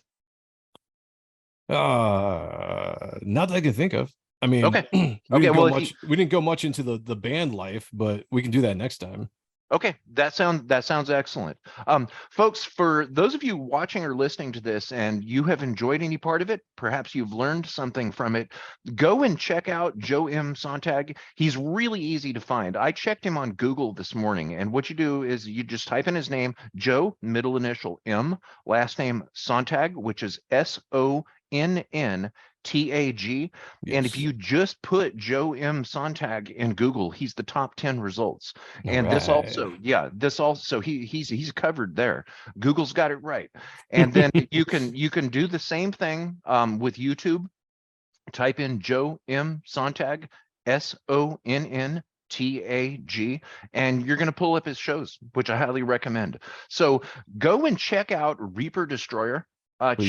[SPEAKER 2] Not that I can think of. I mean,
[SPEAKER 1] Okay. Okay. Well, if you,
[SPEAKER 2] we didn't go much into the band life, but we can do that next time.
[SPEAKER 1] okay, that sounds excellent. Folks, for those of you watching or listening to this and you have enjoyed any part of it, perhaps you've learned something from it, go and check out Joe M. Sontag. He's really easy to find. I checked him on Google this morning, and what you do is you just type in his name, Joe, middle initial M, last name Sontag, which is Sonntag. And if
[SPEAKER 2] Yes.
[SPEAKER 1] you just put Joe M. Sontag in Google, he's the top 10 results.
[SPEAKER 2] All
[SPEAKER 1] And this
[SPEAKER 2] right.
[SPEAKER 1] also, yeah, this also he's covered there. Google's got it right. And then you can do the same thing with YouTube. Type in Joe M. Sontag, Sonntag, and you're going to pull up his shows, which I highly recommend. So go and check out Reaper Destroyer.
[SPEAKER 2] Please do.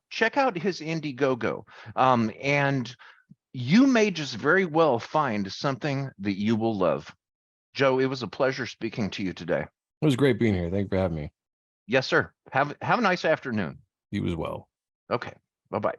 [SPEAKER 1] Check out his Indiegogo. And you may just very well find something that you will love. Joe, it was a pleasure speaking to you today.
[SPEAKER 2] It was great being here. Thank you for having me.
[SPEAKER 1] Yes, sir. Have a nice afternoon.
[SPEAKER 2] You as well.
[SPEAKER 1] Okay. Bye-bye.